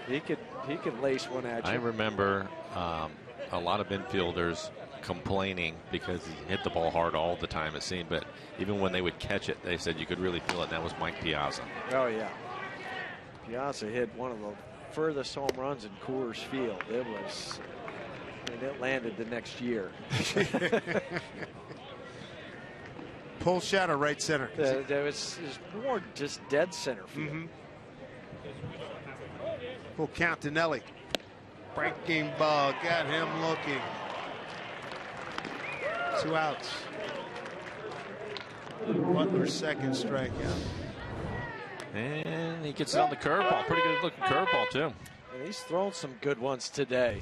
He could lace one at you. I remember a lot of infielders complaining because he hit the ball hard all the time, it seemed, but even when they would catch it, they said you could really feel it, and that was Mike Piazza. Oh, yeah. Piazza hit one of the furthest home runs in Coors Field. It was, and it landed the next year. Pull shot or right center? There was more just dead center field. Full count to Nelly. Breaking ball, got him looking. 2 outs. Butler's second strikeout. And he gets it on the curveball. Pretty good looking curveball, too. And he's thrown some good ones today.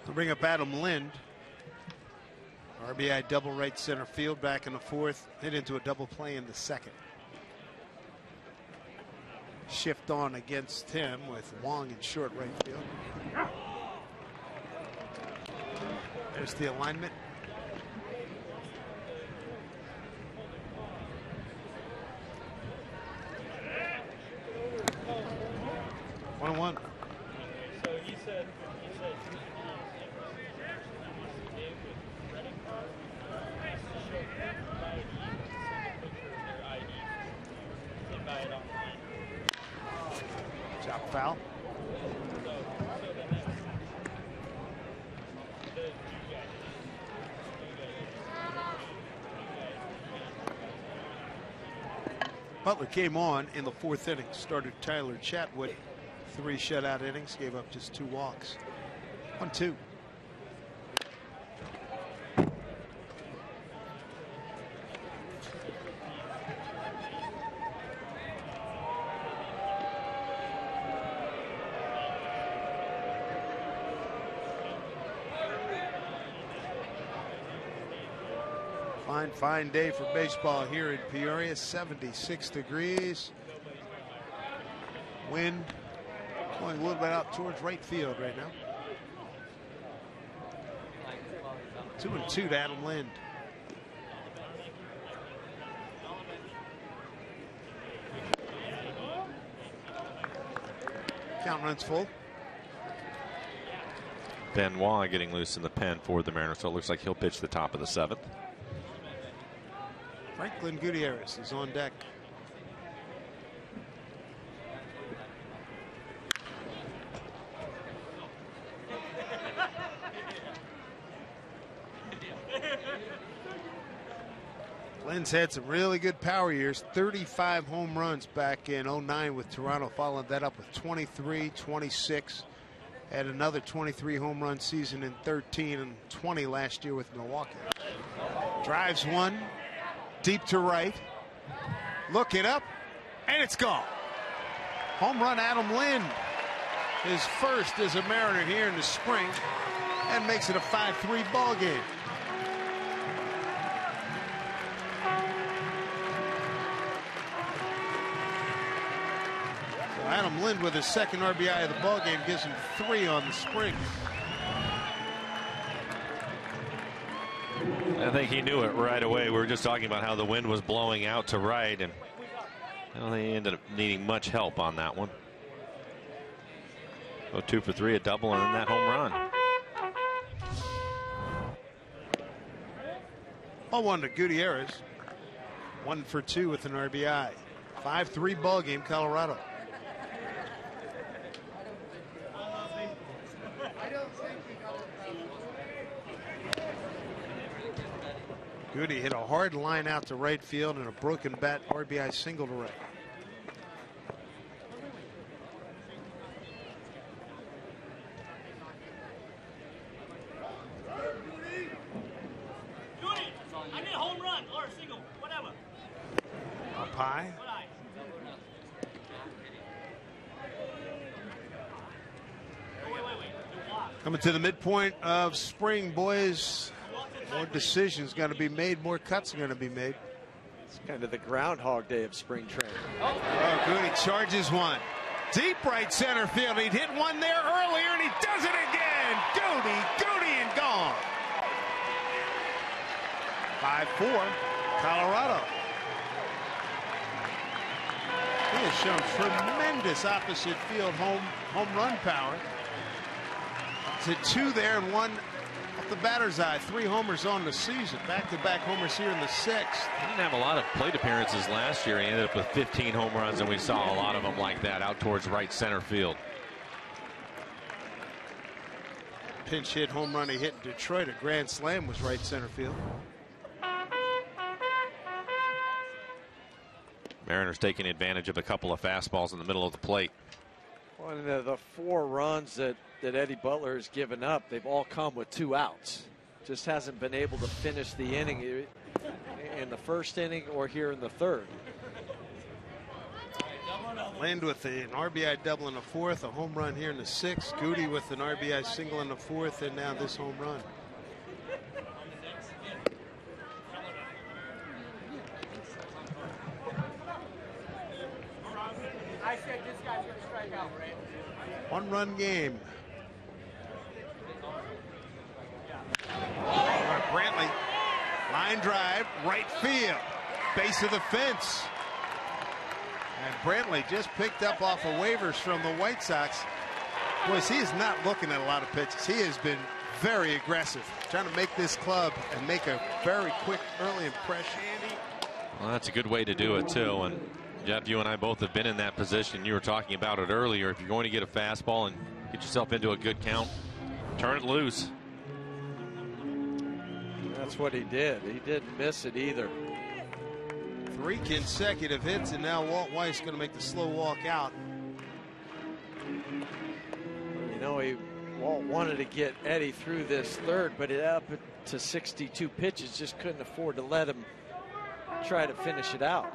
We'll bring up Adam Lind. RBI double right center field back in the fourth. Hit into a double play in the second. Shift on against him with Wong in short right field. There's the alignment. One. So you said Chop foul. Butler came on in the fourth inning. Started Tyler Chatwood. 3 shutout innings. Gave up just 2 walks. 1-2. Fine day for baseball here in Peoria. 76 degrees. Wind going a little bit out towards right field right now. 2-2 to Adam Lind. Count runs full. Benoit getting loose in the pen for the Mariners, so it looks like he'll pitch the top of the 7th. Franklin Gutierrez is on deck. Glenn's had some really good power years. 35 home runs back in 09 with Toronto, following that up with 23, 26. Had another 23 home run season in 13 and 20 last year with Milwaukee. Drives one deep to right. Looking up, and it's gone. Home run, Adam Lind. His first as a Mariner here in the spring, and makes it a 5-3 ball game. Adam Lind with his second RBI of the ball game gives him 3 on the spring. I think he knew it right away. We were just talking about how the wind was blowing out to right, and I don't think he ended up needing much help on that one. Go 2 for 3, a double, and then that home run. 0-1 to Gutierrez. 1 for 2 with an RBI. 5-3 ball game, Colorado. Goody hit a hard line out to right field and a broken bat RBI single to right. I need a home run or a single, whatever. Up high. Coming to the midpoint of spring, boys. More decisions going to be made. More cuts are going to be made. It's kind of the Groundhog Day of spring training. Oh, Goody charges one. Deep right center field. He'd hit one there earlier, and he does it again. Goody, and gone. 5-4, Colorado. He has shown tremendous opposite field home run power. To 2 there and 1 off the batter's eye. 3 homers on the season. Back-to-back homers here in the 6th. He didn't have a lot of plate appearances last year. He ended up with 15 home runs, and we saw a lot of them like that out towards right center field. Pinch hit home run he hit in Detroit. A grand slam was right center field. Mariners taking advantage of a couple of fastballs in the middle of the plate. One of the 4 runs that Eddie Butler has given up, they've all come with 2 outs. Just hasn't been able to finish the inning in the first inning or here in the 3rd. Lind with an RBI double in the 4th, a home run here in the 6th. Goody with an RBI single in the 4th, and now this home run. I said this guy's going to strike out, right? 1-run game. Brantley, line drive, right field, base of the fence. And Brantley just picked up off of waivers from the White Sox. Boys, he is not looking at a lot of pitches. He has been very aggressive, trying to make this club and make a very quick early impression. Well, that's a good way to do it, too. And Jeff, you and I both have been in that position. You were talking about it earlier. If you're going to get a fastball and get yourself into a good count, turn it loose. That's what he did. He didn't miss it either. 3 consecutive hits, and now Walt Weiss going to make the slow walk out. You know, Walt wanted to get Eddie through this 3rd, but it up to 62 pitches, just couldn't afford to let him try to finish it out.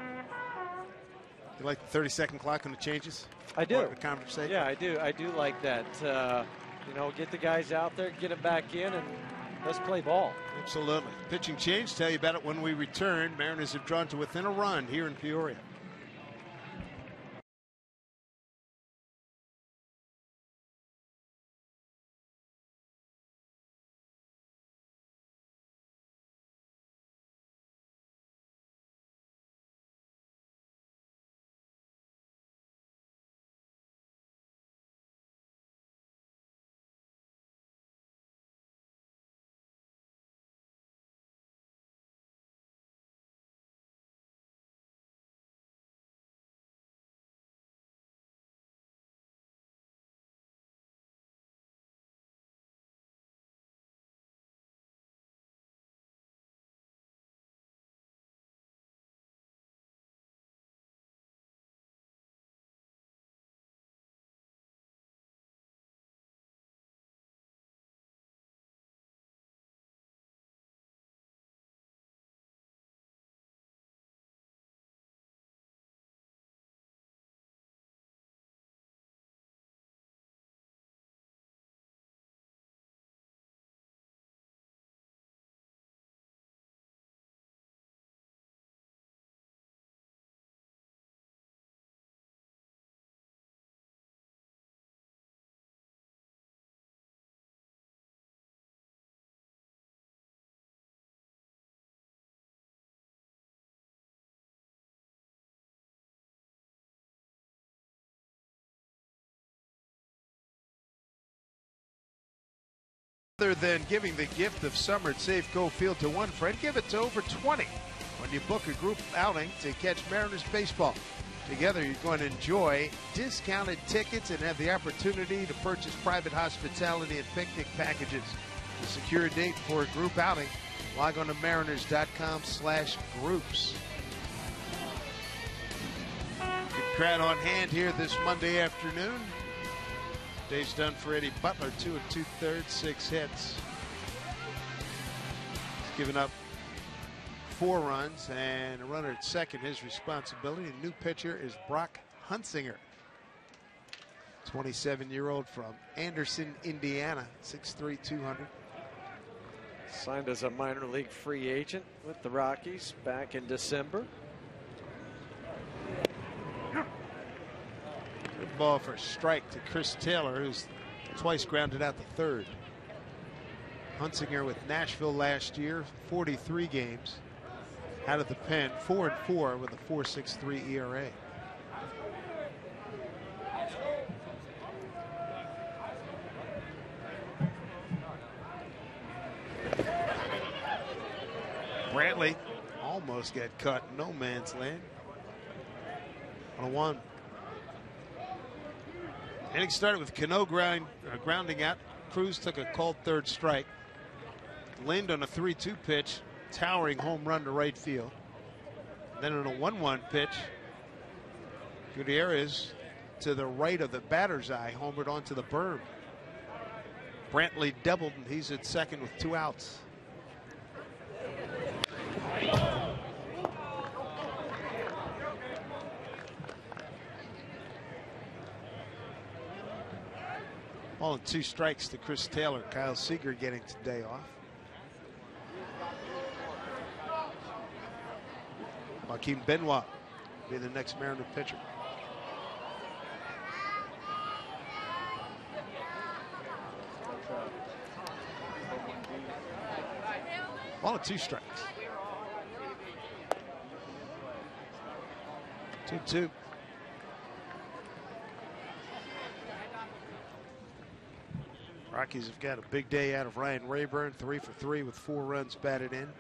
You like the 30-second clock when it changes? I do. The conversation? Yeah, I do. I do like that. You know, get the guys out there, get them back in, and let's play ball. Absolutely. Pitching change. Tell you about it when we return. Mariners have drawn to within a run here in Peoria. Other than giving the gift of summer at Safeco Field to one friend, give it to over 20 when you book a group outing to catch Mariners baseball. Together, you're going to enjoy discounted tickets and have the opportunity to purchase private hospitality and picnic packages. To secure a date for a group outing, log on to mariners.com/groups. Good crowd on hand here this Monday afternoon. Day's done for Eddie Butler, 2 2/3, 6 hits. He's given up 4 runs and a runner at second, his responsibility. The new pitcher is Brock Hunsinger, 27-year-old from Anderson, Indiana, 6'3", 200. Signed as a minor league free agent with the Rockies back in December. Good ball for a strike to Chris Taylor, who's twice grounded out the third. Hunsinger with Nashville last year, 43 games. Out of the pen, 4-4 with a 4.63 ERA. Brantley almost got caught in no man's land. On a 1. Inning started with Cano grounding out. Cruz took a called third strike. Lind on a 3-2 pitch. Towering home run to right field. Then on a 1-1 pitch, Gutierrez to the right of the batter's eye, homered onto the berm. Brantley doubled, and he's at second with 2 outs. Ball and 2 strikes to Chris Taylor. Kyle Seager getting today off. Joaquin Benoit will be the next Mariner pitcher. Ball and 2 strikes. 2-2. Rockies have got a big day out of Ryan Rayburn, 3 for 3 with 4 runs batted in.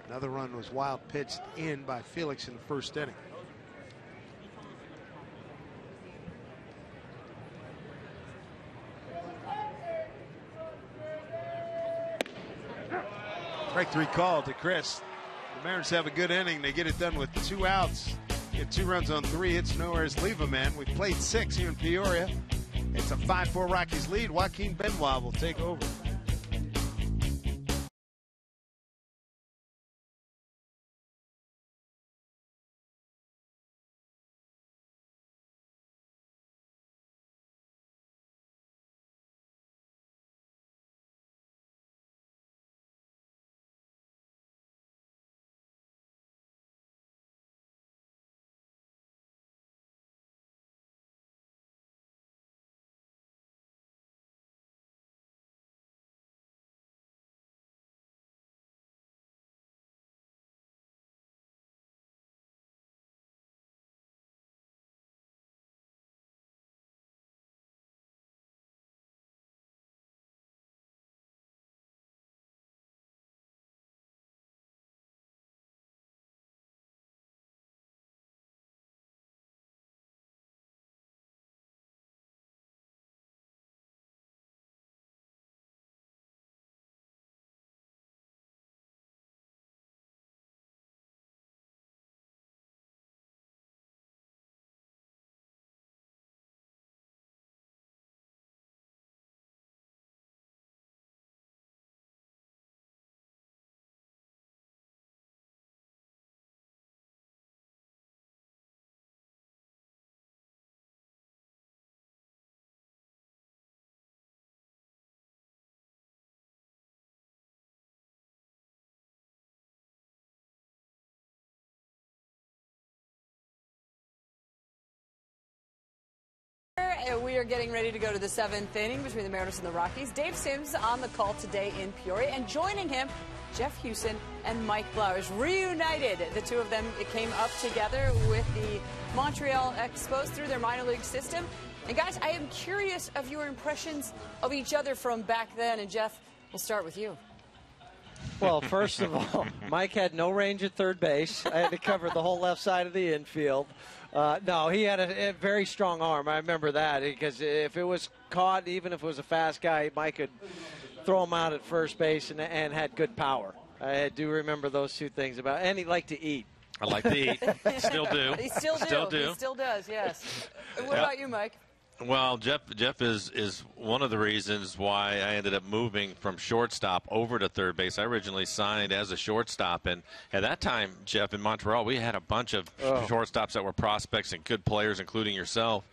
Another run was wild pitched in by Felix in the first inning. Strike 3 call to Chris. The Mariners have a good inning. They get it done with 2 outs. Get 2 runs on 3 hits, nowhere's leave a man. We played 6 here in Peoria. It's a 5-4 Rockies lead. Joaquin Benoit will take over. We are getting ready to go to the 7th inning between the Mariners and the Rockies. Dave Sims on the call today in Peoria, and joining him, Jeff Hewson and Mike Blowers. Reunited, the two of them came up together with the Montreal Expos through their minor league system. And guys, I am curious of your impressions of each other from back then. And Jeff, We'll start with you. Well, first of all, Mike had no range at third base. I had to cover the whole left side of the infield. No, he had a very strong arm. I remember that because if it was caught, even if it was a fast guy, Mike could throw him out at first base and had good power. I do remember those two things about, and he liked to eat. I like to eat. Still do. He still do. He still does, yes. What about you, Mike? Well, Jeff is one of the reasons why I ended up moving from shortstop over to third base. I originally signed as a shortstop, and at that time, Jeff, in Montreal, we had a bunch of shortstops that were prospects and good players, including yourself.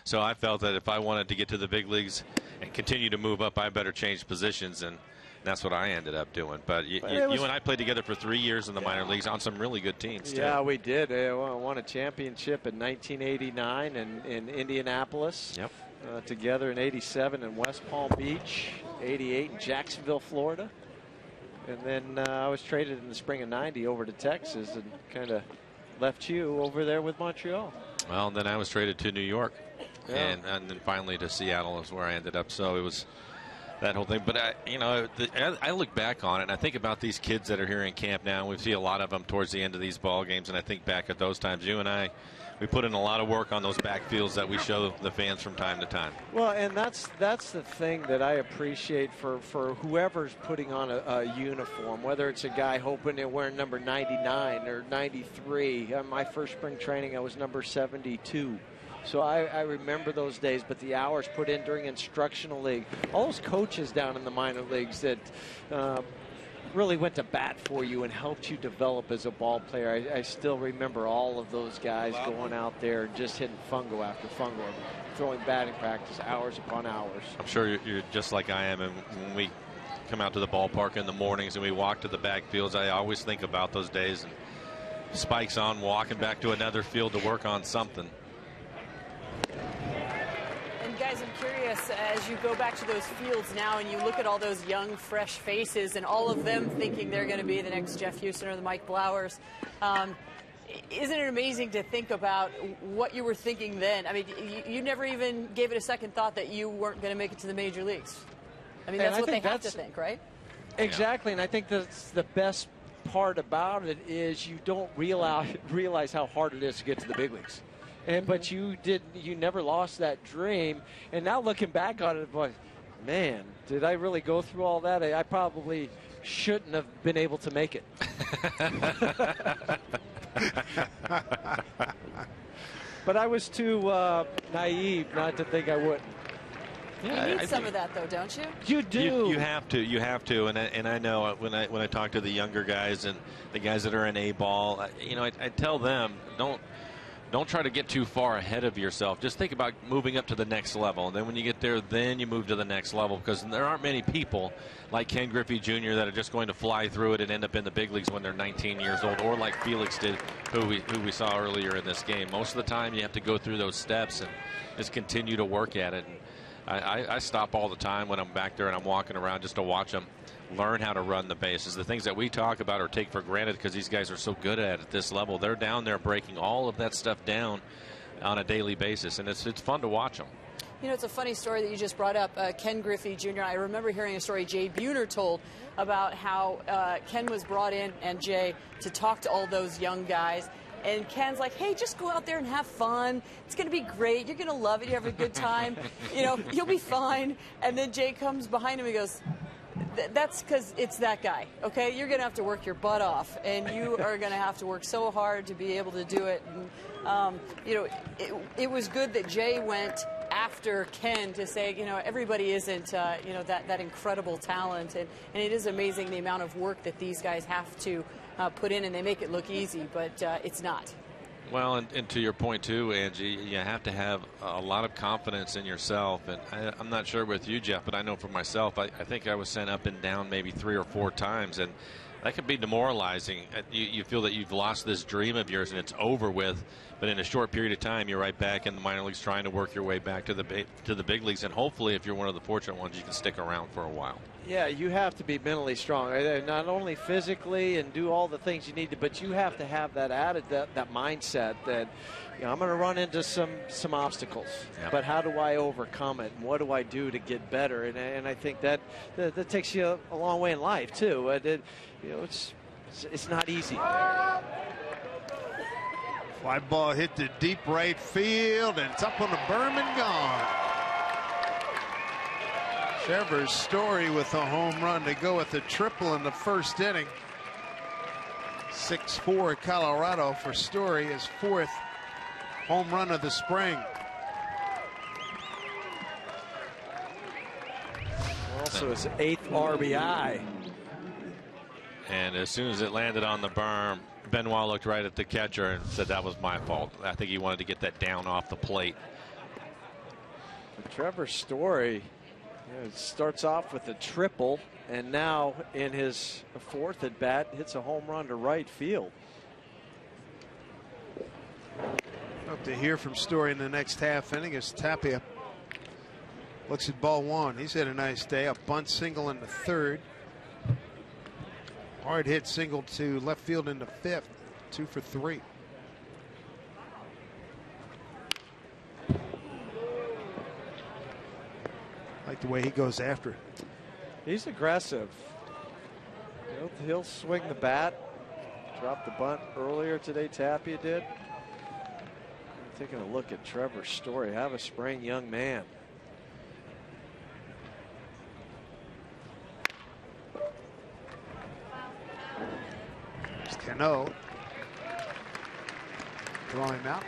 So I felt that if I wanted to get to the big leagues and continue to move up, I better change positions, and that's what I ended up doing. But you and I played together for 3 years in the minor leagues on some really good teams, too. Yeah, we did. We won a championship in 1989 in Indianapolis. Yep. Together in 87 in West Palm Beach, 88 in Jacksonville, Florida. And then I was traded in the spring of 90 over to Texas and kind of left you over there with Montreal. Well, and then I was traded to New York. Yeah. And then finally to Seattle is where I ended up. So it was that whole thing. But, I look back on it, and I think about these kids that are here in camp now. We see a lot of them towards the end of these ball games, and I think back at those times. You and I, we put in a lot of work on those backfields that we show the fans from time to time. Well, and that's the thing that I appreciate for whoever's putting on a uniform, whether it's a guy hoping they're wearing number 99 or 93. My first spring training, I was number 72. So I remember those days, but the hours put in during instructional league, all those coaches down in the minor leagues that really went to bat for you and helped you develop as a ball player. I still remember all of those guys going out there and just hitting fungo after fungo, throwing batting practice hours upon hours. I'm sure you're just like I am, and when we come out to the ballpark in the mornings and we walk to the backfields, I always think about those days and spikes on, walking back to another field to work on something. And guys, I'm curious, as you go back to those fields now and you look at all those young, fresh faces and all of them thinking they're going to be the next Jeff Houston or the Mike Blowers, isn't it amazing to think about what you were thinking then? I mean, you never even gave it a second thought that you weren't going to make it to the major leagues. I mean, that's what they have to think, right? Exactly, and I think that's the best part about it is you don't realize how hard it is to get to the big leagues. But you never lost that dream. And now looking back on it, boy, man, did I really go through all that? I probably shouldn't have been able to make it. But I was too naive not to think I wouldn't. Yeah, you need some of that, though, don't you? You do. You have to. And I know when I talk to the younger guys and the guys that are in A-ball, I tell them, don't try to get too far ahead of yourself. Just think about moving up to the next level. And then when you get there, then you move to the next level, because there aren't many people like Ken Griffey Jr. that are just going to fly through it and end up in the big leagues when they're 19 years old, or like Felix did, who we saw earlier in this game. Most of the time you have to go through those steps and just continue to work at it. And I stop all the time when I'm back there and I'm walking around just to watch them learn how to run the bases. The things that we talk about or take for granted because these guys are so good at this level, they're down there breaking all of that stuff down on a daily basis, and it's fun to watch them. You know, it's a funny story that you just brought up, Ken Griffey Jr. I remember hearing a story Jay Buhner told about how Ken was brought in, and Jay, to talk to all those young guys. And Ken's like, hey, just go out there and have fun. It's going to be great. You're going to love it. You have a good time. You'll be fine. And then Jay comes behind him and goes, that's because it's that guy, okay? You're going to have to work your butt off, and you are going to have to work so hard to be able to do it. And, it was good that Jay went after Ken to say, everybody isn't, that incredible talent. And it is amazing the amount of work that these guys have to put in, and they make it look easy, but it's not. Well, and to your point, too, Angie, you have to have a lot of confidence in yourself. And I'm not sure with you, Jeff, but I know for myself, I think I was sent up and down maybe 3 or 4 times. And that could be demoralizing. You feel that you've lost this dream of yours and it's over with. But in a short period of time, you're right back in the minor leagues trying to work your way back to the big leagues. And hopefully, if you're one of the fortunate ones, you can stick around for a while. Yeah, you have to be mentally strong. Not only physically and do all the things you need to, but you have to have that that mindset that, you know, I'm going to run into some obstacles, but how do I overcome it, and what do I do to get better? And I think that takes you a long way in life too. You know, it's not easy. Fly ball hit to deep right field, and it's up on the berm and gone. Trevor Story with a home run to go with a triple in the first inning. 6-4 Colorado for Story, his 4th home run of the spring. Also his 8th RBI. And as soon as it landed on the berm, Benoit looked right at the catcher and said that was my fault. I think he wanted to get that down off the plate. Trevor Story, it starts off with a triple, and now in his 4th at bat hits a home run to right field. Hope to hear from Story in the next half inning as Tapia looks at ball 1. He's had a nice day. A bunt single in the 3rd. Hard hit single to left field in the 5th. 2 for 3. Like the way he goes after it. He's aggressive. He'll swing the bat. Dropped the bunt earlier today, Tapia did. Taking a look at Trevor Story. Have a spring young man. There's Cano. Throw him out.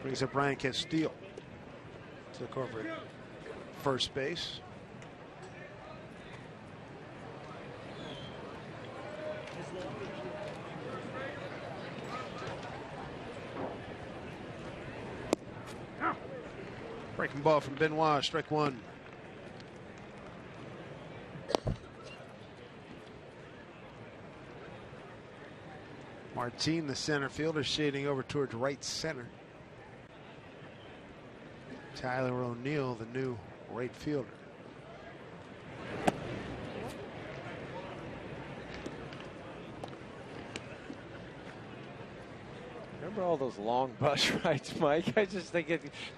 Brings up Ryan Castillo. Took over at first base. Breaking ball from Benoit, strike 1. Martin, the center fielder, shading over towards right center. Tyler O'Neill, the new right fielder. Remember all those long bus rides, Mike? I just think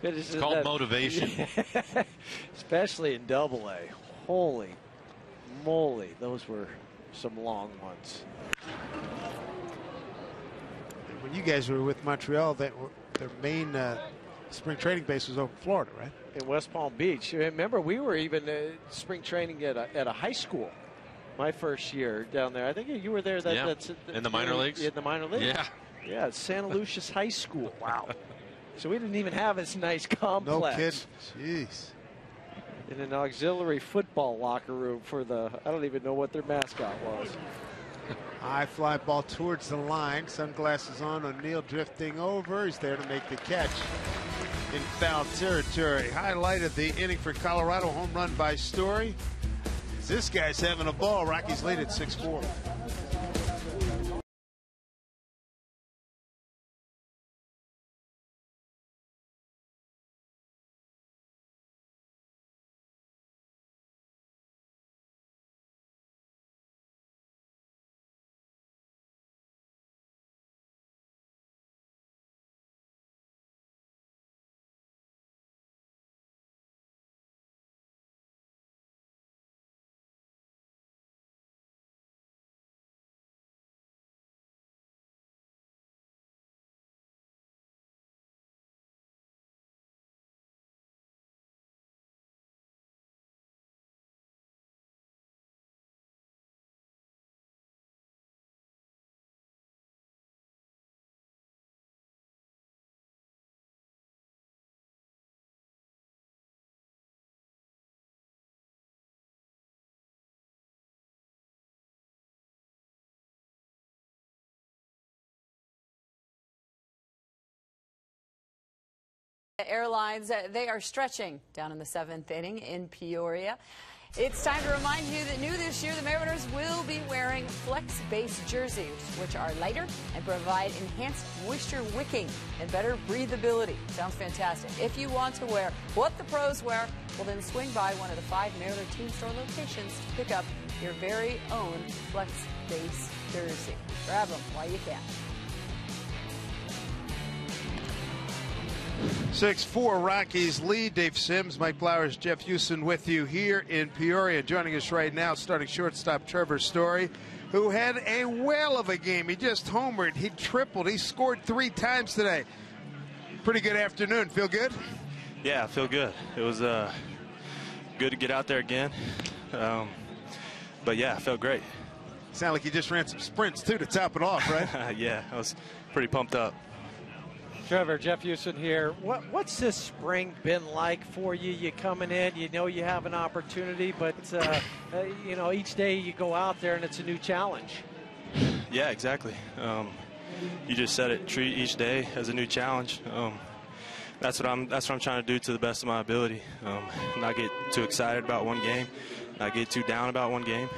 it's called motivation. Especially in Double-A. Holy moly, those were some long ones. When you guys were with Montreal, their main spring training base was over in Florida, right? In West Palm Beach. Remember, we were even spring training at a high school. My first year down there. I think you were there. That's in the minor leagues. In the minor leagues. Yeah. Yeah, Santa Lucia's High School. Wow. So we didn't even have this nice complex. No kidding. Jeez. In an auxiliary football locker room for I don't even know what their mascot was. High fly ball towards the line. Sunglasses on. O'Neill drifting over. He's there to make the catch in foul territory. Highlight of the inning for Colorado. Home run by Story. This guy's having a ball. Rockies lead at 6-4. Airlines, they are stretching down in the 7th inning in Peoria. It's time to remind you that new this year, the Mariners will be wearing flex-based jerseys, which are lighter and provide enhanced moisture wicking and better breathability. Sounds fantastic. If you want to wear what the pros wear, well, then swing by one of the 5 Mariner team store locations to pick up your very own flex-based jersey. Grab them while you can. 6-4 Rockies lead. Dave Sims, Mike Flowers, Jeff Houston with you here in Peoria. Joining us right now, starting shortstop Trevor Story, who had a whale of a game. He just homered. He tripled. He scored 3 times today. Pretty good afternoon. Feel good? Yeah, I feel good. It was good to get out there again. But yeah, I felt great. Sound like you just ran some sprints too to top it off, right? Yeah, I was pretty pumped up. Trevor, Jeff Houston here. What's this spring been like for you? You coming in, you know you have an opportunity, but you know, each day you go out there and it's a new challenge. Yeah, exactly. You just said it. Treat each day as a new challenge. That's what I'm trying to do to the best of my ability. Not get too excited about one game, not get too down about one game.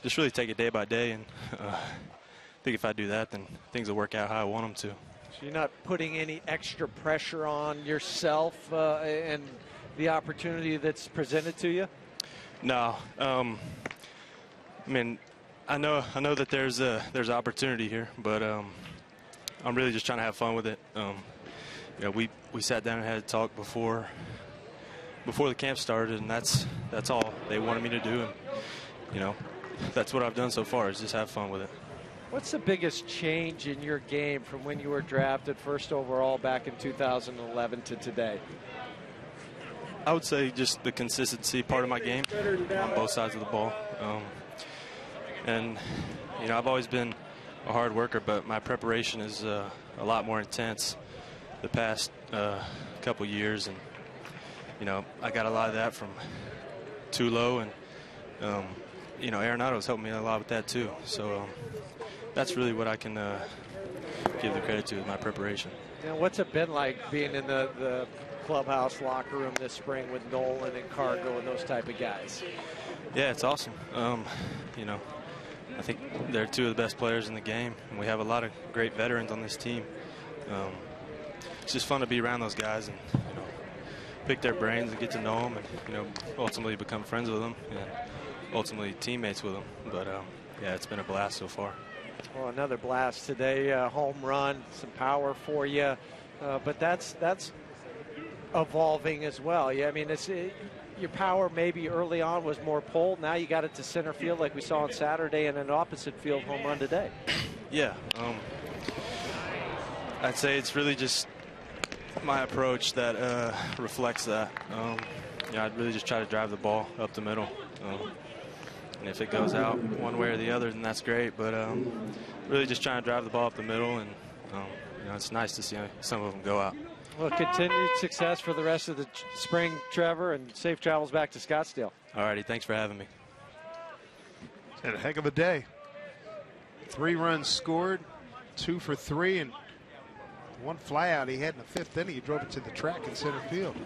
Just really take it day by day, and I think if I do that, then things will work out how I want them to. So you're not putting any extra pressure on yourself and the opportunity that's presented to you? No. I mean, I know that there's opportunity here, but I'm really just trying to have fun with it. You know, we sat down and had a talk before the camp started, and that's all they wanted me to do, and you know, that's what I've done so far, is just have fun with it. What's the biggest change in your game from when you were drafted first overall back in 2011 to today? I would say just the consistency part of my game on both sides of the ball. And, you know, I've always been a hard worker, but my preparation is a lot more intense the past couple years. And, you know, I got a lot of that from Tulo, and, you know, Arenado's helped me a lot with that too. So that's really what I can give the credit to, is my preparation. Now, what's it been like being in the clubhouse locker room this spring with Nolan and Cargo and those type of guys? Yeah, it's awesome. You know, I think they're 2 of the best players in the game, and we have a lot of great veterans on this team. It's just fun to be around those guys and, you know, pick their brains and get to know them, and, you know, ultimately become friends with them and ultimately teammates with them. But yeah, it's been a blast so far. Well, another blast today, home run, some power for you, but that's evolving as well. Yeah, I mean, your power maybe early on was more pull. Now you got it to center field like we saw on Saturday, and an opposite field home run today. Yeah, I'd say it's really just my approach that reflects that. You know, I'd really just try to drive the ball up the middle. And if it goes out one way or the other, then that's great. But really just trying to drive the ball up the middle, and you know, it's nice to see some of them go out. Well, continued success for the rest of the spring, Trevor, and safe travels back to Scottsdale. All righty, thanks for having me. Had a heck of a day. 3 runs scored, 2 for 3, and 1 flyout he had in the 5th inning. He drove it to the track in center field.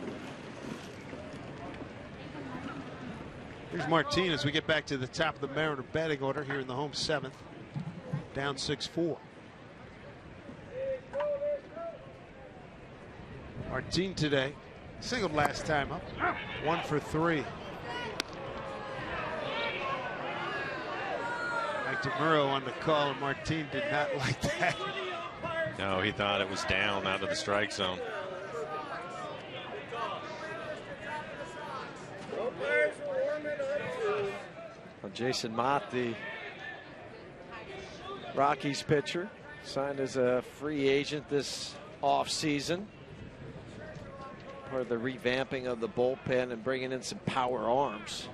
Here's Martin as we get back to the top of the Mariner batting order here in the home 7th. Down 6-4. Martin today singled last time up. 1 for 3. Mike DeMuro on the call, and Martin did not like that. No, he thought it was down out of the strike zone. Well, Jason Mott, the Rockies pitcher, signed as a free agent this offseason. Part of the revamping of the bullpen and bringing in some power arms.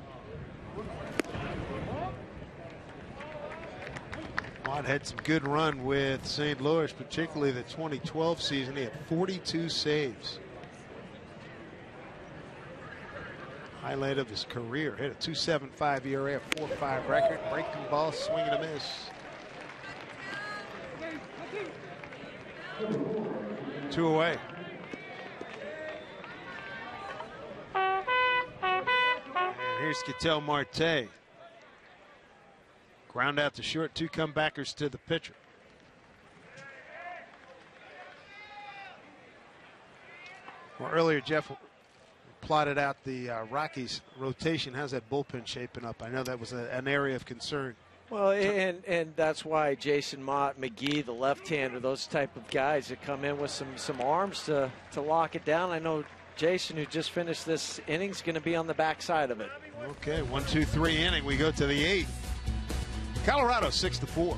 Mott had some good run with St. Louis, particularly the 2012 season. He had 42 saves. Highlight of his career. Hit a 2.75 ERA, a 4.5 record. Breaking ball, swing and a miss. Two away. Here's Ketel Marte. Ground out to short, 2 comebackers to the pitcher. Well, earlier, Jeff plotted out the Rockies rotation. How's that bullpen shaping up? I know that was an area of concern. Well, and that's why Jason Mott, McGee, the left-hander, those type of guys that come in with some arms to lock it down. I know Jason, who just finished this inning, is going to be on the backside of it. Okay, 1-2-3 inning. We go to the 8th. Colorado 6-4.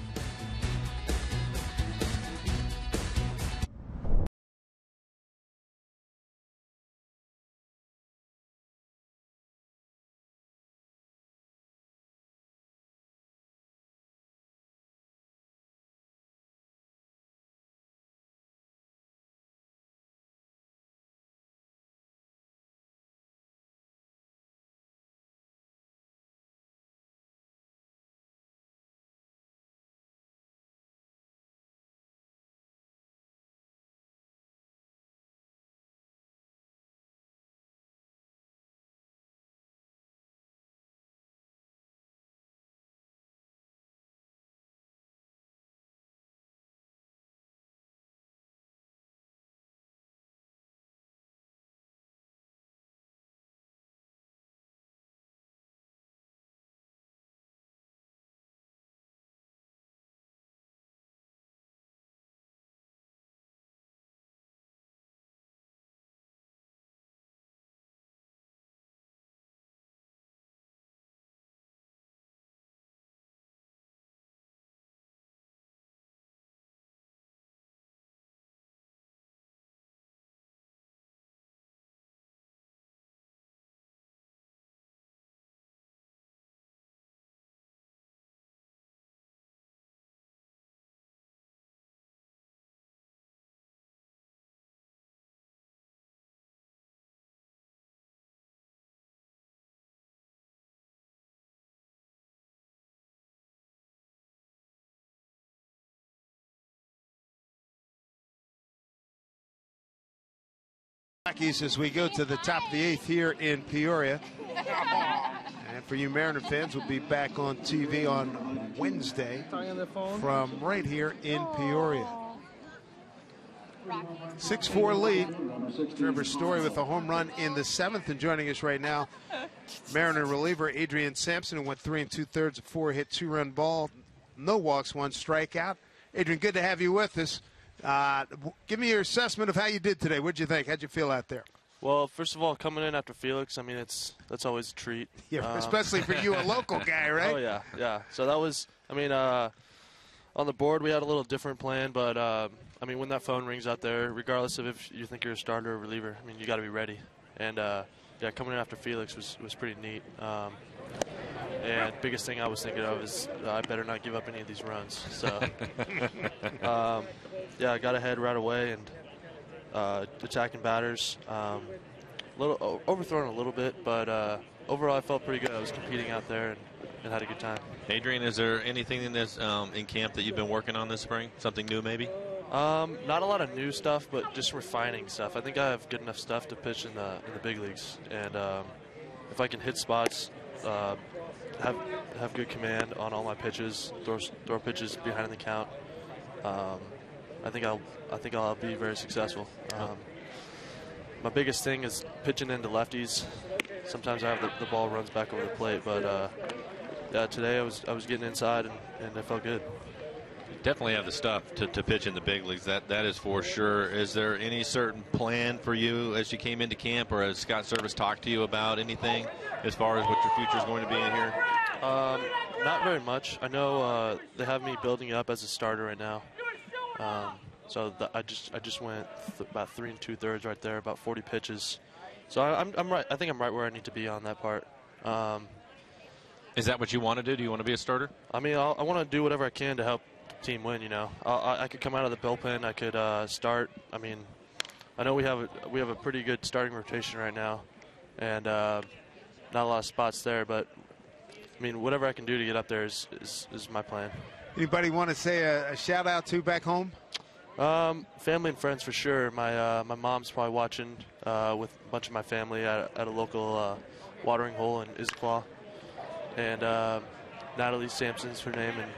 Rockies as we go to the top of the 8th here in Peoria. And for you Mariner fans, we'll be back on TV on Wednesday from right here in Peoria. 6-4 lead. Trevor Story with a home run in the 7th, and joining us right now, Mariner reliever Adrian Sampson, who went 3 2/3 of 4, hit 2-run ball, no walks, 1 strikeout. Adrian, good to have you with us. Give me your assessment of how you did today. What'd you think? How'd you feel out there? Well, first of all, coming in after Felix, I mean, that's always a treat. Yeah, especially for you, a local guy, right? Oh, yeah. So that was, I mean, on the board we had a little different plan, but, I mean, when that phone rings out there, regardless of if you think you're a starter or reliever, I mean, you got to be ready. And, yeah, coming in after Felix was pretty neat. And biggest thing I was thinking of is I better not give up any of these runs. So, yeah, I got ahead right away and attacking batters. Little overthrown a little bit, but overall I felt pretty good. I was competing out there and had a good time. Adrian, is there anything in this in camp that you've been working on this spring? Something new, maybe? Not a lot of new stuff, but just refining stuff. I think I have good enough stuff to pitch in the big leagues, and if I can hit spots, have good command on all my pitches, throw pitches behind the count, I think I'll be very successful. My biggest thing is pitching into lefties. Sometimes I have the ball runs back over the plate, but yeah, today I was getting inside and it felt good. Definitely have the stuff to pitch in the big leagues. That is for sure. Is there any certain plan for you as you came into camp, or has Scott Service talked to you about anything as far as what your future is going to be in here? Not very much. I know they have me building up as a starter right now. So I just went about 3 2/3 right there, about 40 pitches. So I'm right. I think I'm right where I need to be on that part. Is that what you want to do? Do you want to be a starter? I mean, I want to do whatever I can to help the team win. You know, I could come out of the bullpen. I could start. I mean, I know we have a pretty good starting rotation right now, and not a lot of spots there. But I mean, whatever I can do to get up there is my plan. Anybody want to say a shout out to back home? Family and friends for sure. My mom's probably watching with a bunch of my family at a local watering hole in Issaquah. And Natalie Sampson's her name, and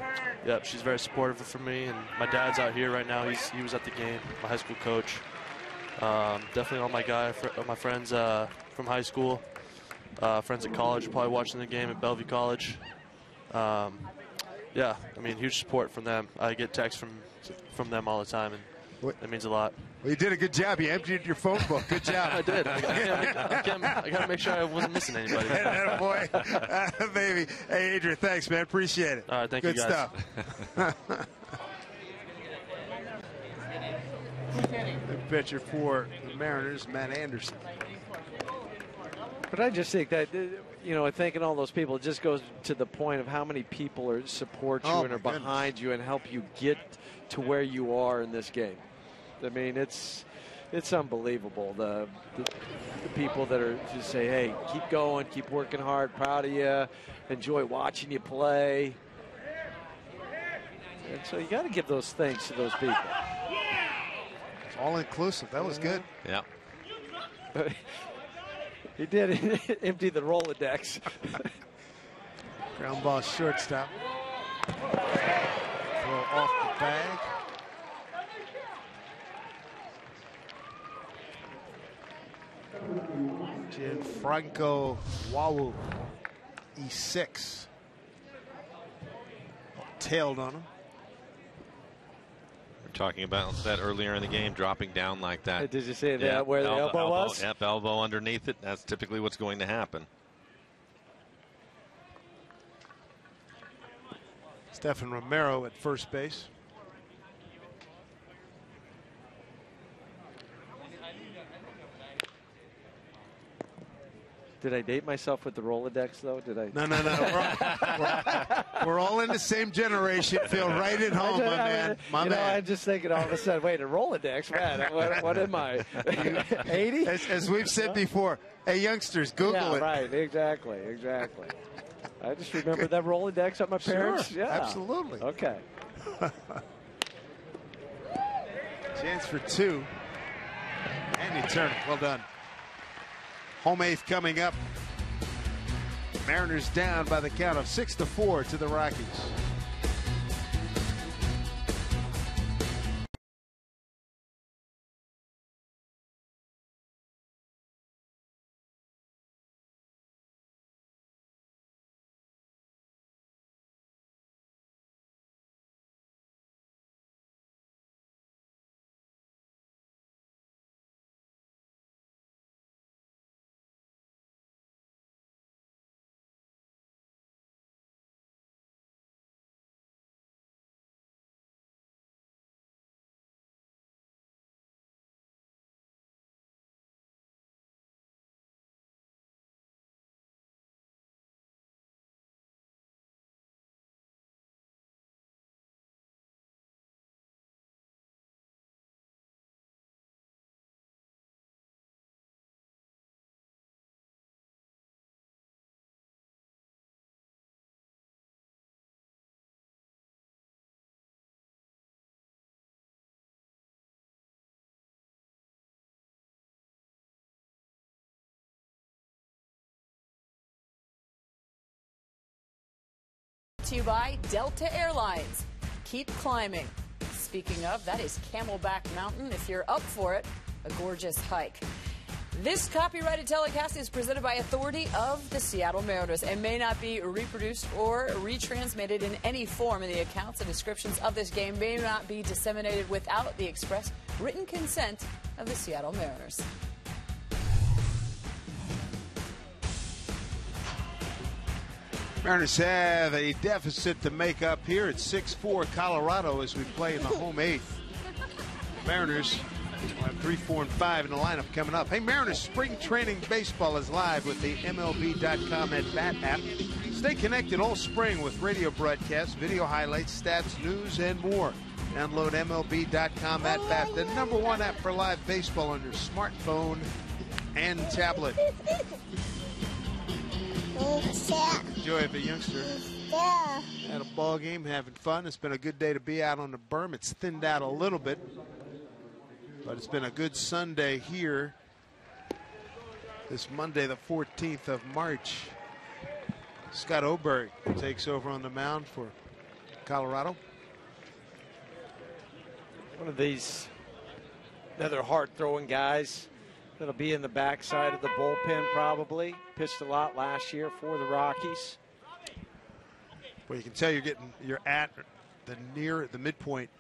yep, she's very supportive for me. And my dad's out here right now. He was at the game, my high school coach. Definitely all my friends from high school, friends at college, probably watching the game at Bellevue College. Yeah, I mean, huge support from them. I get texts from them all the time, and it means a lot. Well, you did a good job. You emptied your phone book. Good job. I did. I got to make sure I wasn't missing anybody. Boy, baby. Hey, Adrian, thanks, man. Appreciate it. All right, thank you, guys. Good stuff. The pitcher for the Mariners, Matt Anderson. But I just think that, you know, thanking all those people, it just goes to the point of how many people support you and are behind you and help you get to where you are in this game. I mean, it's unbelievable. The people that are just say, hey, keep going, keep working hard, proud of you, enjoy watching you play. And so you got to give those thanks to those people. It's all inclusive. That was good. Yeah. He did empty the Rolodex. Ground ball shortstop. Throw off the bag. Gianfranco Wawu, E6. Tailed on him. We're talking about that earlier in the game, dropping down like that. Did you see that where the elbow was? Yep, elbow underneath it. That's typically what's going to happen. Stephen Romero at first base. Did I date myself with the Rolodex, though? Did I? No. We're all in the same generation. Feel right at home, my man. My man. I'm just thinking all of a sudden, wait, a Rolodex? Man, what am I? 80? As we've said before, hey, youngsters, Google it. Right, exactly. I just remember that Rolodex at my parents'. Sure, absolutely. Okay. Chance for two. And he turned it. Well done. Home eighth coming up. Mariners down by the count of 6-4 to the Rockies. To you by Delta Airlines. Keep climbing. Speaking of, that is Camelback Mountain. If you're up for it, a gorgeous hike. This copyrighted telecast is presented by authority of the Seattle Mariners and may not be reproduced or retransmitted in any form. And the accounts and descriptions of this game may not be disseminated without the express written consent of the Seattle Mariners. Mariners have a deficit to make up here at 6-4 Colorado as we play in the home eighth. Mariners will have 3, 4, and 5 in the lineup coming up. Hey, Mariners spring training baseball is live with the MLB.com at Bat app. Stay connected all spring with radio broadcasts, video highlights, stats, news, and more. Download MLB.com at Bat, the #1 app for live baseball on your smartphone and tablet. Enjoy it, the youngster. Had a ball game, having fun. It's been a good day to be out on the berm. It's thinned out a little bit, but it's been a good Sunday here this Monday, the 14th of March. Scott Oberg takes over on the mound for Colorado. One of these another hard-throwing guys that'll be in the backside of the bullpen probably. Pitched a lot last year for the Rockies. Well, you can tell you're at the midpoint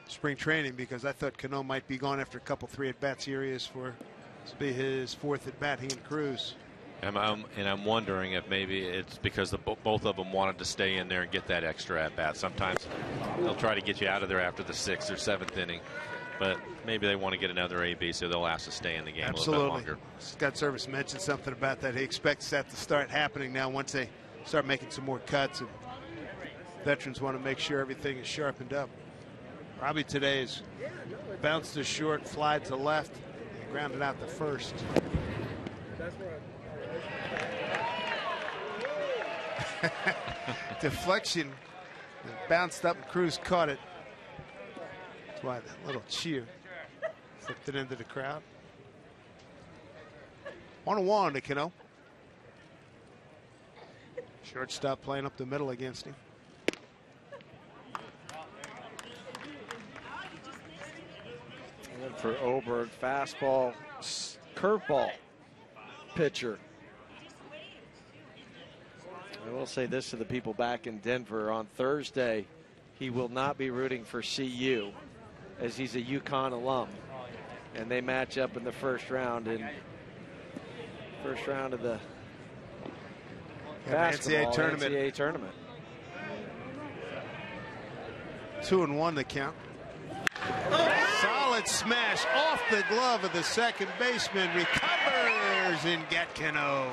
spring training, because I thought Cano might be gone after a couple 3 at-bats. Here he is for this will be his 4th at-bat, he and Cruz. And I'm wondering if maybe it's because both of them wanted to stay in there and get that extra at-bat. Sometimes they'll try to get you out of there after the 6th or 7th inning. But maybe they want to get another AB, so they'll ask to stay in the game a little bit longer. Scott Service mentioned something about that. He expects that to start happening now once they start making some more cuts. And veterans want to make sure everything is sharpened up. Robbie today is bounced to short, fly to left, and grounded out to first. Deflection, bounced up, and Cruz caught it. That's why the little cheer flipped it into the crowd. 1-1 to Cano. Shortstop playing up the middle against him. And for Oberg, fastball, curveball pitcher. I will say this to the people back in Denver on Thursday. He will not be rooting for CU, as he's a UConn alum. And they match up in the first round of the basketball NCAA tournament. 2-1 the count. Solid smash off the glove of the second baseman. Recovers and get Cano.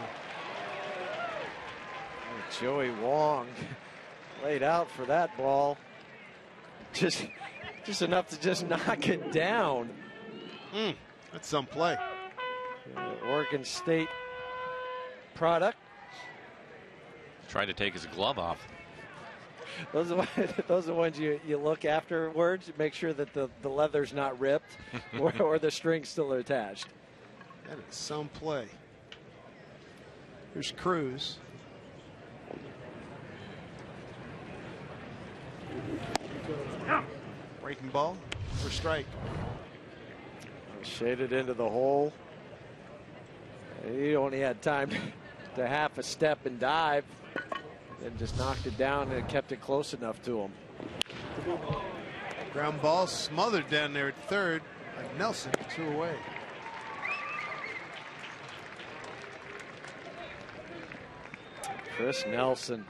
Joey Wong laid out for that ball. Just enough to just knock it down. That's some play. Oregon State product. Tried to take his glove off. Those are the ones you look afterwards, make sure that the leather's not ripped or the string's still attached. That is some play. Here's Cruz. Breaking ball for strike. Shaded into the hole. He only had time to half a step and dive, and just knocked it down and kept it close enough to him. Ground ball smothered down there at third by Nelson, 2 away. Chris Nelson,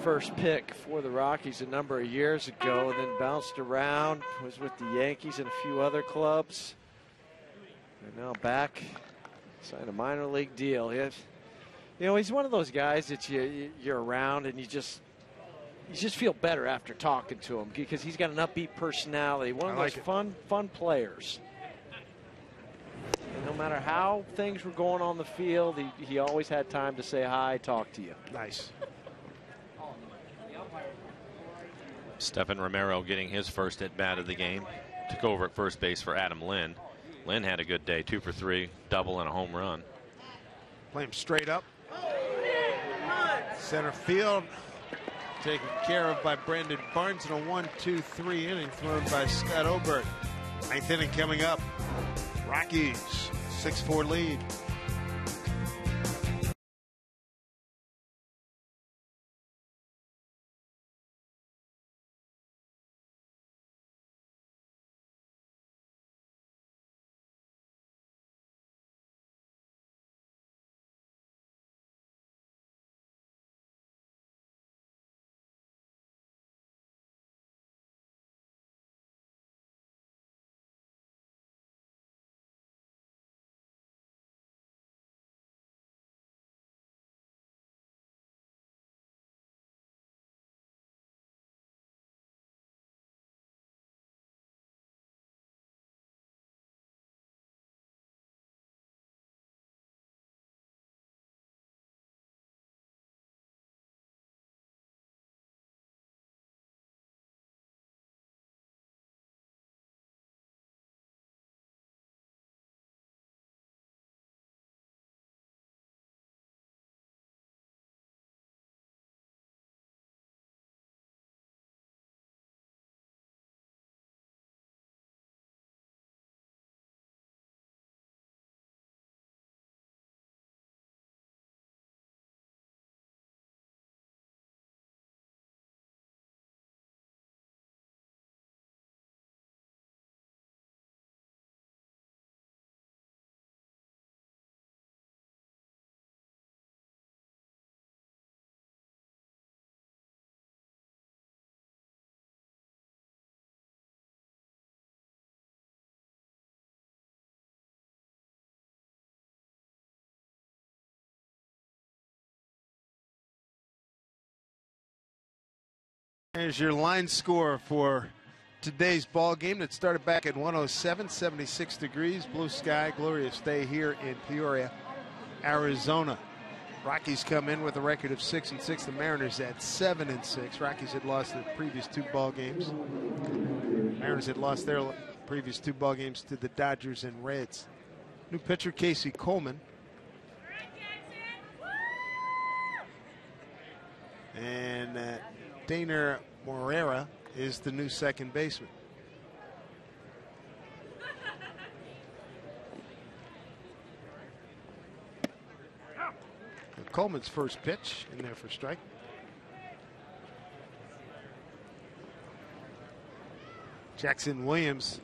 first pick for the Rockies a number of years ago, and then bounced around, was with the Yankees and a few other clubs, and now back, signed a minor league deal. He's one of those guys that you're around and you just feel better after talking to him, because he's got an upbeat personality, one of those fun players. And no matter how things were going on the field, he always had time to say hi, talk to you. Nice. Stephen Romero getting his first at bat of the game. Took over at first base for Adam Lynn. Lynn had a good day, 2 for 3, double and a home run. Play him straight up. Center field taken care of by Brandon Barnes in a 1-2-3 inning thrown by Scott Oberg. 9th inning coming up. Rockies 6-4 lead. There's your line score for today's ball game that started back at 107, 76 degrees, blue sky, glorious day here in Peoria, Arizona. Rockies come in with a record of 6-6. The Mariners at 7-6. Rockies had lost the previous 2 ball games. Mariners had lost their previous 2 ball games to the Dodgers and Reds. New pitcher Casey Coleman. And Daner Morera is the new second baseman. Coleman's first pitch in there for strike. Jackson Williams,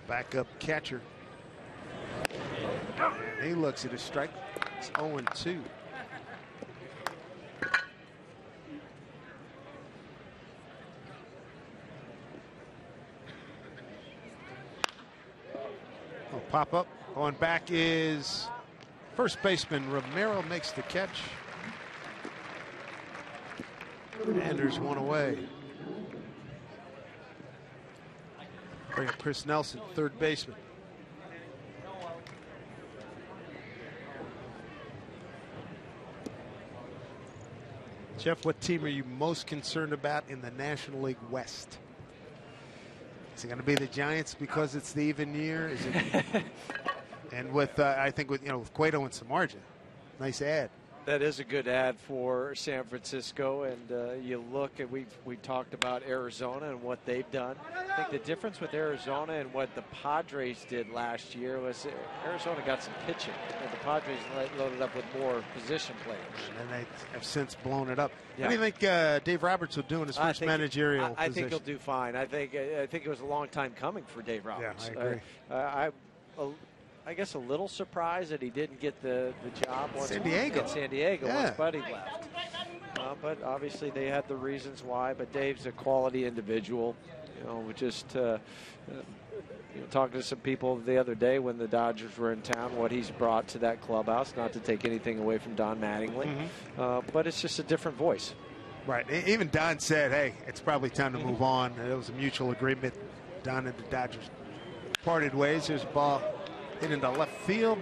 backup catcher. He looks at a strike. It's 0-2. Pop up. Going back is first baseman Romero, makes the catch. And there's one away. Bring up Chris Nelson, third baseman. Jeff, what team are you most concerned about in the National League West? Is it going to be the Giants because it's the even year? Is it? And with I think with with Cueto and Samardzija, nice ad. That is a good ad for San Francisco, and you look at we talked about Arizona and what they've done. I think the difference with Arizona and what the Padres did last year was Arizona got some pitching, and the Padres loaded up with more position players. And they have since blown it up. Yeah. What do you think Dave Roberts will do in his first managerial I position? think he'll do fine. I think it was a long time coming for Dave Roberts. Yeah, I agree. I guess a little surprised that he didn't get the job once San Diego. Once Buddy left. But obviously they had the reasons why. But Dave's a quality individual. Just talking to some people the other day when the Dodgers were in town, what he's brought to that clubhouse. Not to take anything away from Don Mattingly, but it's just a different voice. Right. Even Don said, "Hey, it's probably time to move on." It was a mutual agreement. Don and the Dodgers parted ways. There's a ball hit into left field.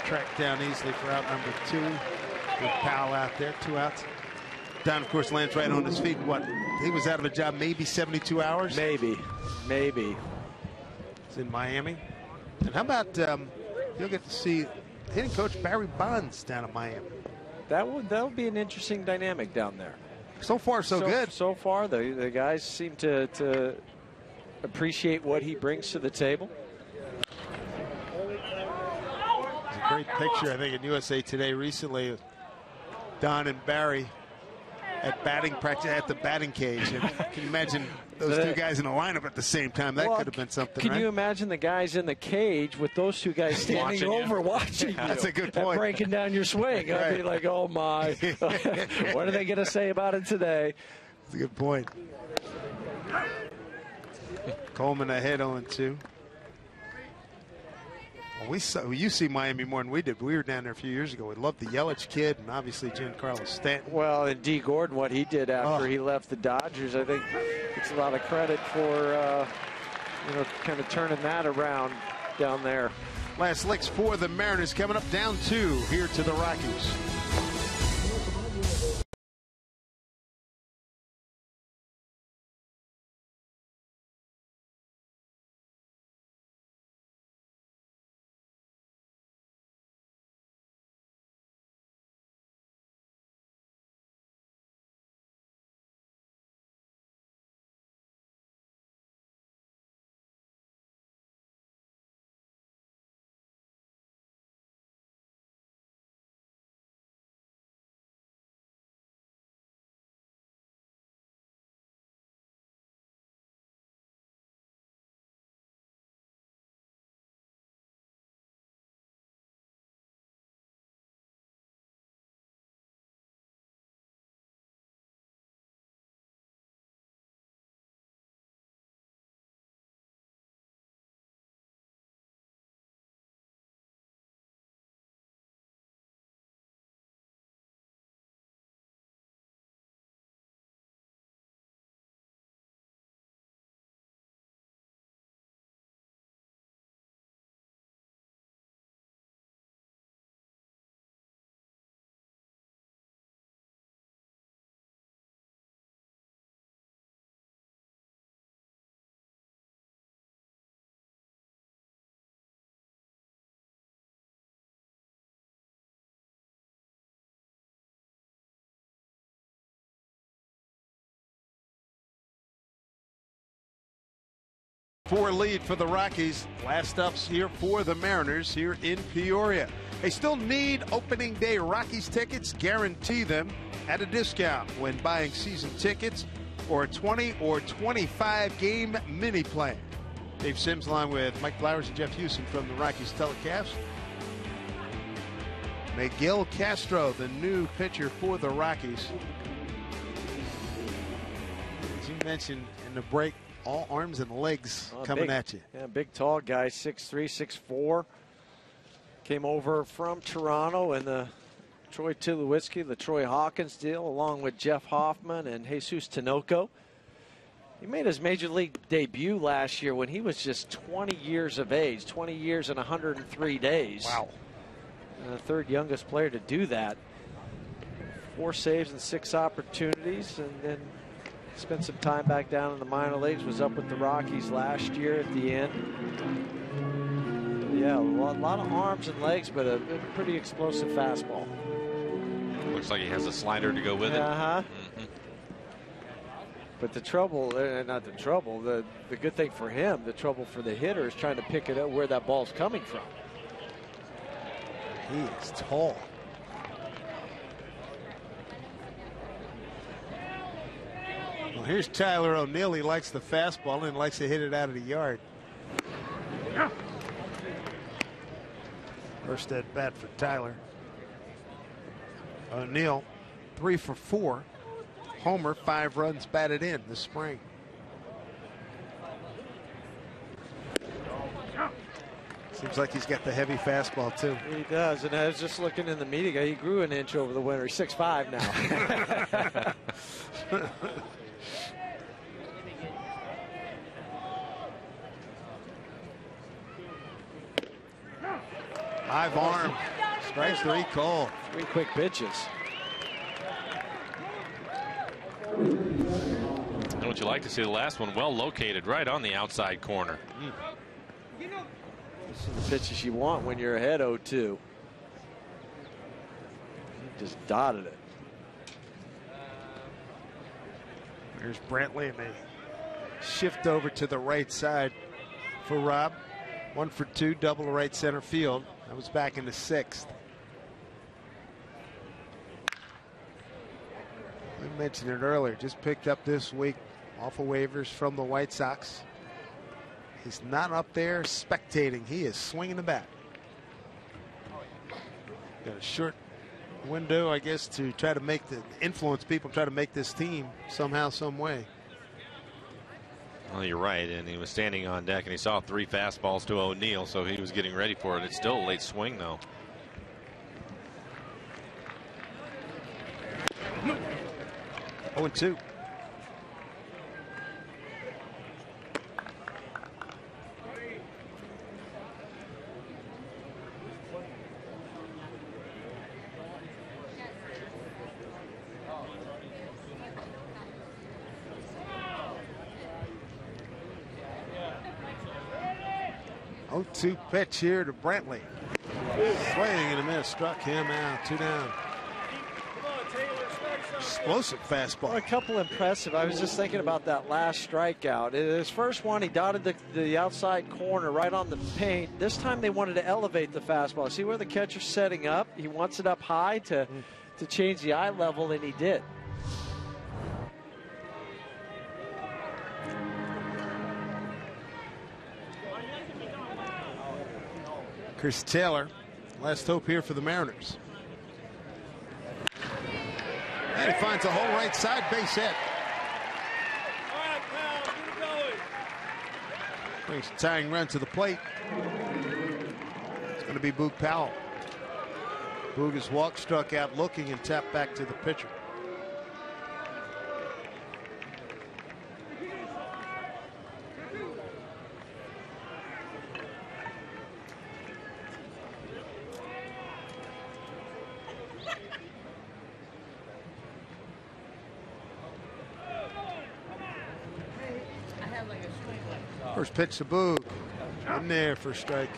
Tracked down easily for out number 2. Good Powell out there, 2 outs. Don, of course, lands right on his feet. What? He was out of a job maybe 72 hours? Maybe. It's in Miami. And how about you'll get to see hitting coach Barry Bonds down in Miami. That would be an interesting dynamic down there. So far, so good. So far, the guys seem to appreciate what he brings to the table. It's a great picture, I think, in USA Today recently. Don and Barry at batting practice at the batting cage. And can you imagine those 2 guys in a lineup at the same time? That could have been something. Can you imagine the guys in the cage with those 2 guys standing watching you? That's a good point. And breaking down your swing. Right. I'd be like, oh my, what are they going to say about it today? That's a good point. Coleman ahead 0-2. Well, you see Miami more than we did. We were down there a few years ago. We loved the Yelich kid and obviously Giancarlo Stanton. Well, and D. Gordon, what he did after he left the Dodgers, I think it's a lot of credit for kind of turning that around down there. Last licks for the Mariners coming up, down 2 here to the Rockies. 4 lead for the Rockies. Last ups here for the Mariners here in Peoria. They still need opening day Rockies tickets. Guarantee them at a discount when buying season tickets or a 20 or 25 game mini plan. Dave Sims along with Mike Flowers and Jeff Houston from the Rockies telecast. Miguel Castro, the new pitcher for the Rockies. As you mentioned in the break, all arms and legs coming at you. Yeah, big, tall guy, 6'3", 6'4". Came over from Toronto in the Troy Tulowitzki, the Troy Hawkins deal, along with Jeff Hoffman and Jesus Tinoco. He made his major league debut last year when he was just 20 years of age, 20 years and 103 days. Wow. The third youngest player to do that. 4 saves and 6 opportunities, and then spent some time back down in the minor leagues. Was up with the Rockies last year at the end. Yeah, a lot of arms and legs, but a pretty explosive fastball. Looks like he has a slider to go with it. But the trouble, not the trouble, the good thing for him, the trouble for the hitter is trying to pick it up where that ball's coming from. He is tall. Well, here's Tyler O'Neill. He likes the fastball and likes to hit it out of the yard. First at bat for Tyler. O'Neill, 3 for 4. Homer, 5 runs batted in this spring. Seems like he's got the heavy fastball too. He does, and I was just looking in the meeting. He grew an inch over the winter. He's 6'5" now. Live arm. Strike 3 call. 3 quick pitches. And what you like to see, the last one well located right on the outside corner. This is the pitches you want when you're ahead 0-2. He just dotted it. Here's Brantley, and they shift over to the right side for Rob. 1 for 2, double to right center field. That was back in the 6th. I mentioned it earlier. Just picked up this week off of waivers from the White Sox. He's not up there spectating. He is swinging the bat. Got a short window, I guess, to try to make influence people, try to make this team somehow, some way. Well, you're right, and he was standing on deck, and he saw 3 fastballs to O'Neill, so he was getting ready for it. It's still a late swing, though. Oh, and 2. Oh, 2 pitch here to Brantley. Swing and a miss, struck him out. 2 down. Explosive fastball. Well, a couple impressive. I was just thinking about that last strikeout. His first one, he dotted the outside corner right on the paint. This time they wanted to elevate the fastball. See where the catcher's setting up? He wants it up high to change the eye level, and he did. Chris Taylor, last hope here for the Mariners. And he finds a hole right side, base hit. Brings a tying run to the plate. It's going to be Boog Powell. Boog is walked, struck out, looking, and tapped back to the pitcher. First pitch to Boog. In there for a strike.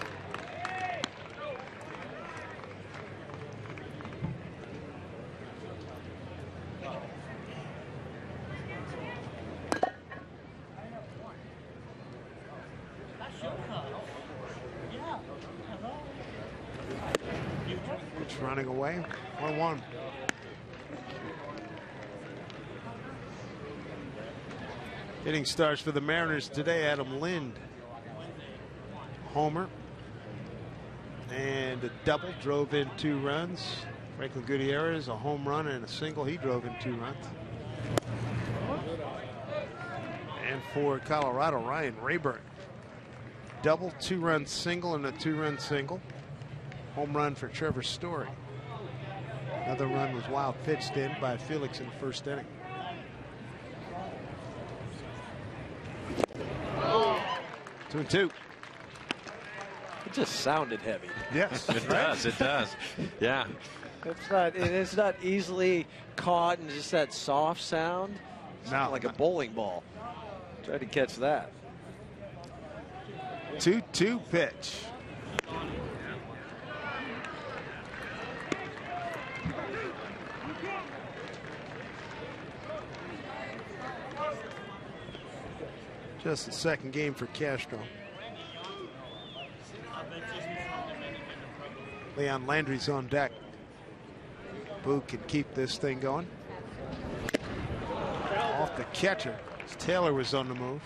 Pitch running away. 1-1. Hitting stars for the Mariners today. Adam Lind, homer, and a double, drove in 2 runs. Franklin Gutierrez, a home run and a single. He drove in 2 runs. And for Colorado, Ryan Rayburn, double, 2-run single, and a 2-run single. Home run for Trevor Story. Another run was wild pitched in by Felix in the first inning. Two and two. It just sounded heavy. Yes, it does. It does. Yeah. It's not easily caught and just that soft sound. It's like a bowling ball. Try to catch that. 2-2 pitch. Just the second game for Castro. Leon Landry's on deck. Boo can keep this thing going. Off the catcher. Taylor was on the move.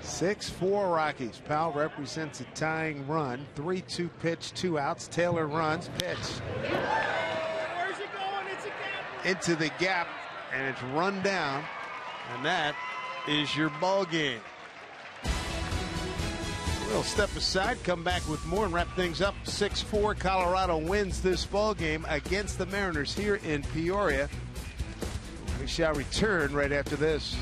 (6-4) Rockies. Powell represents a tying run. 3-2 pitch, 2 outs. Taylor runs, pitch. Where's it going? It's a gap. Into the gap, and it's run down, and that is your ball game. We'll step aside, come back with more, and wrap things up. 6-4. Colorado wins this ball game against the Mariners here in Peoria. We shall return right after this.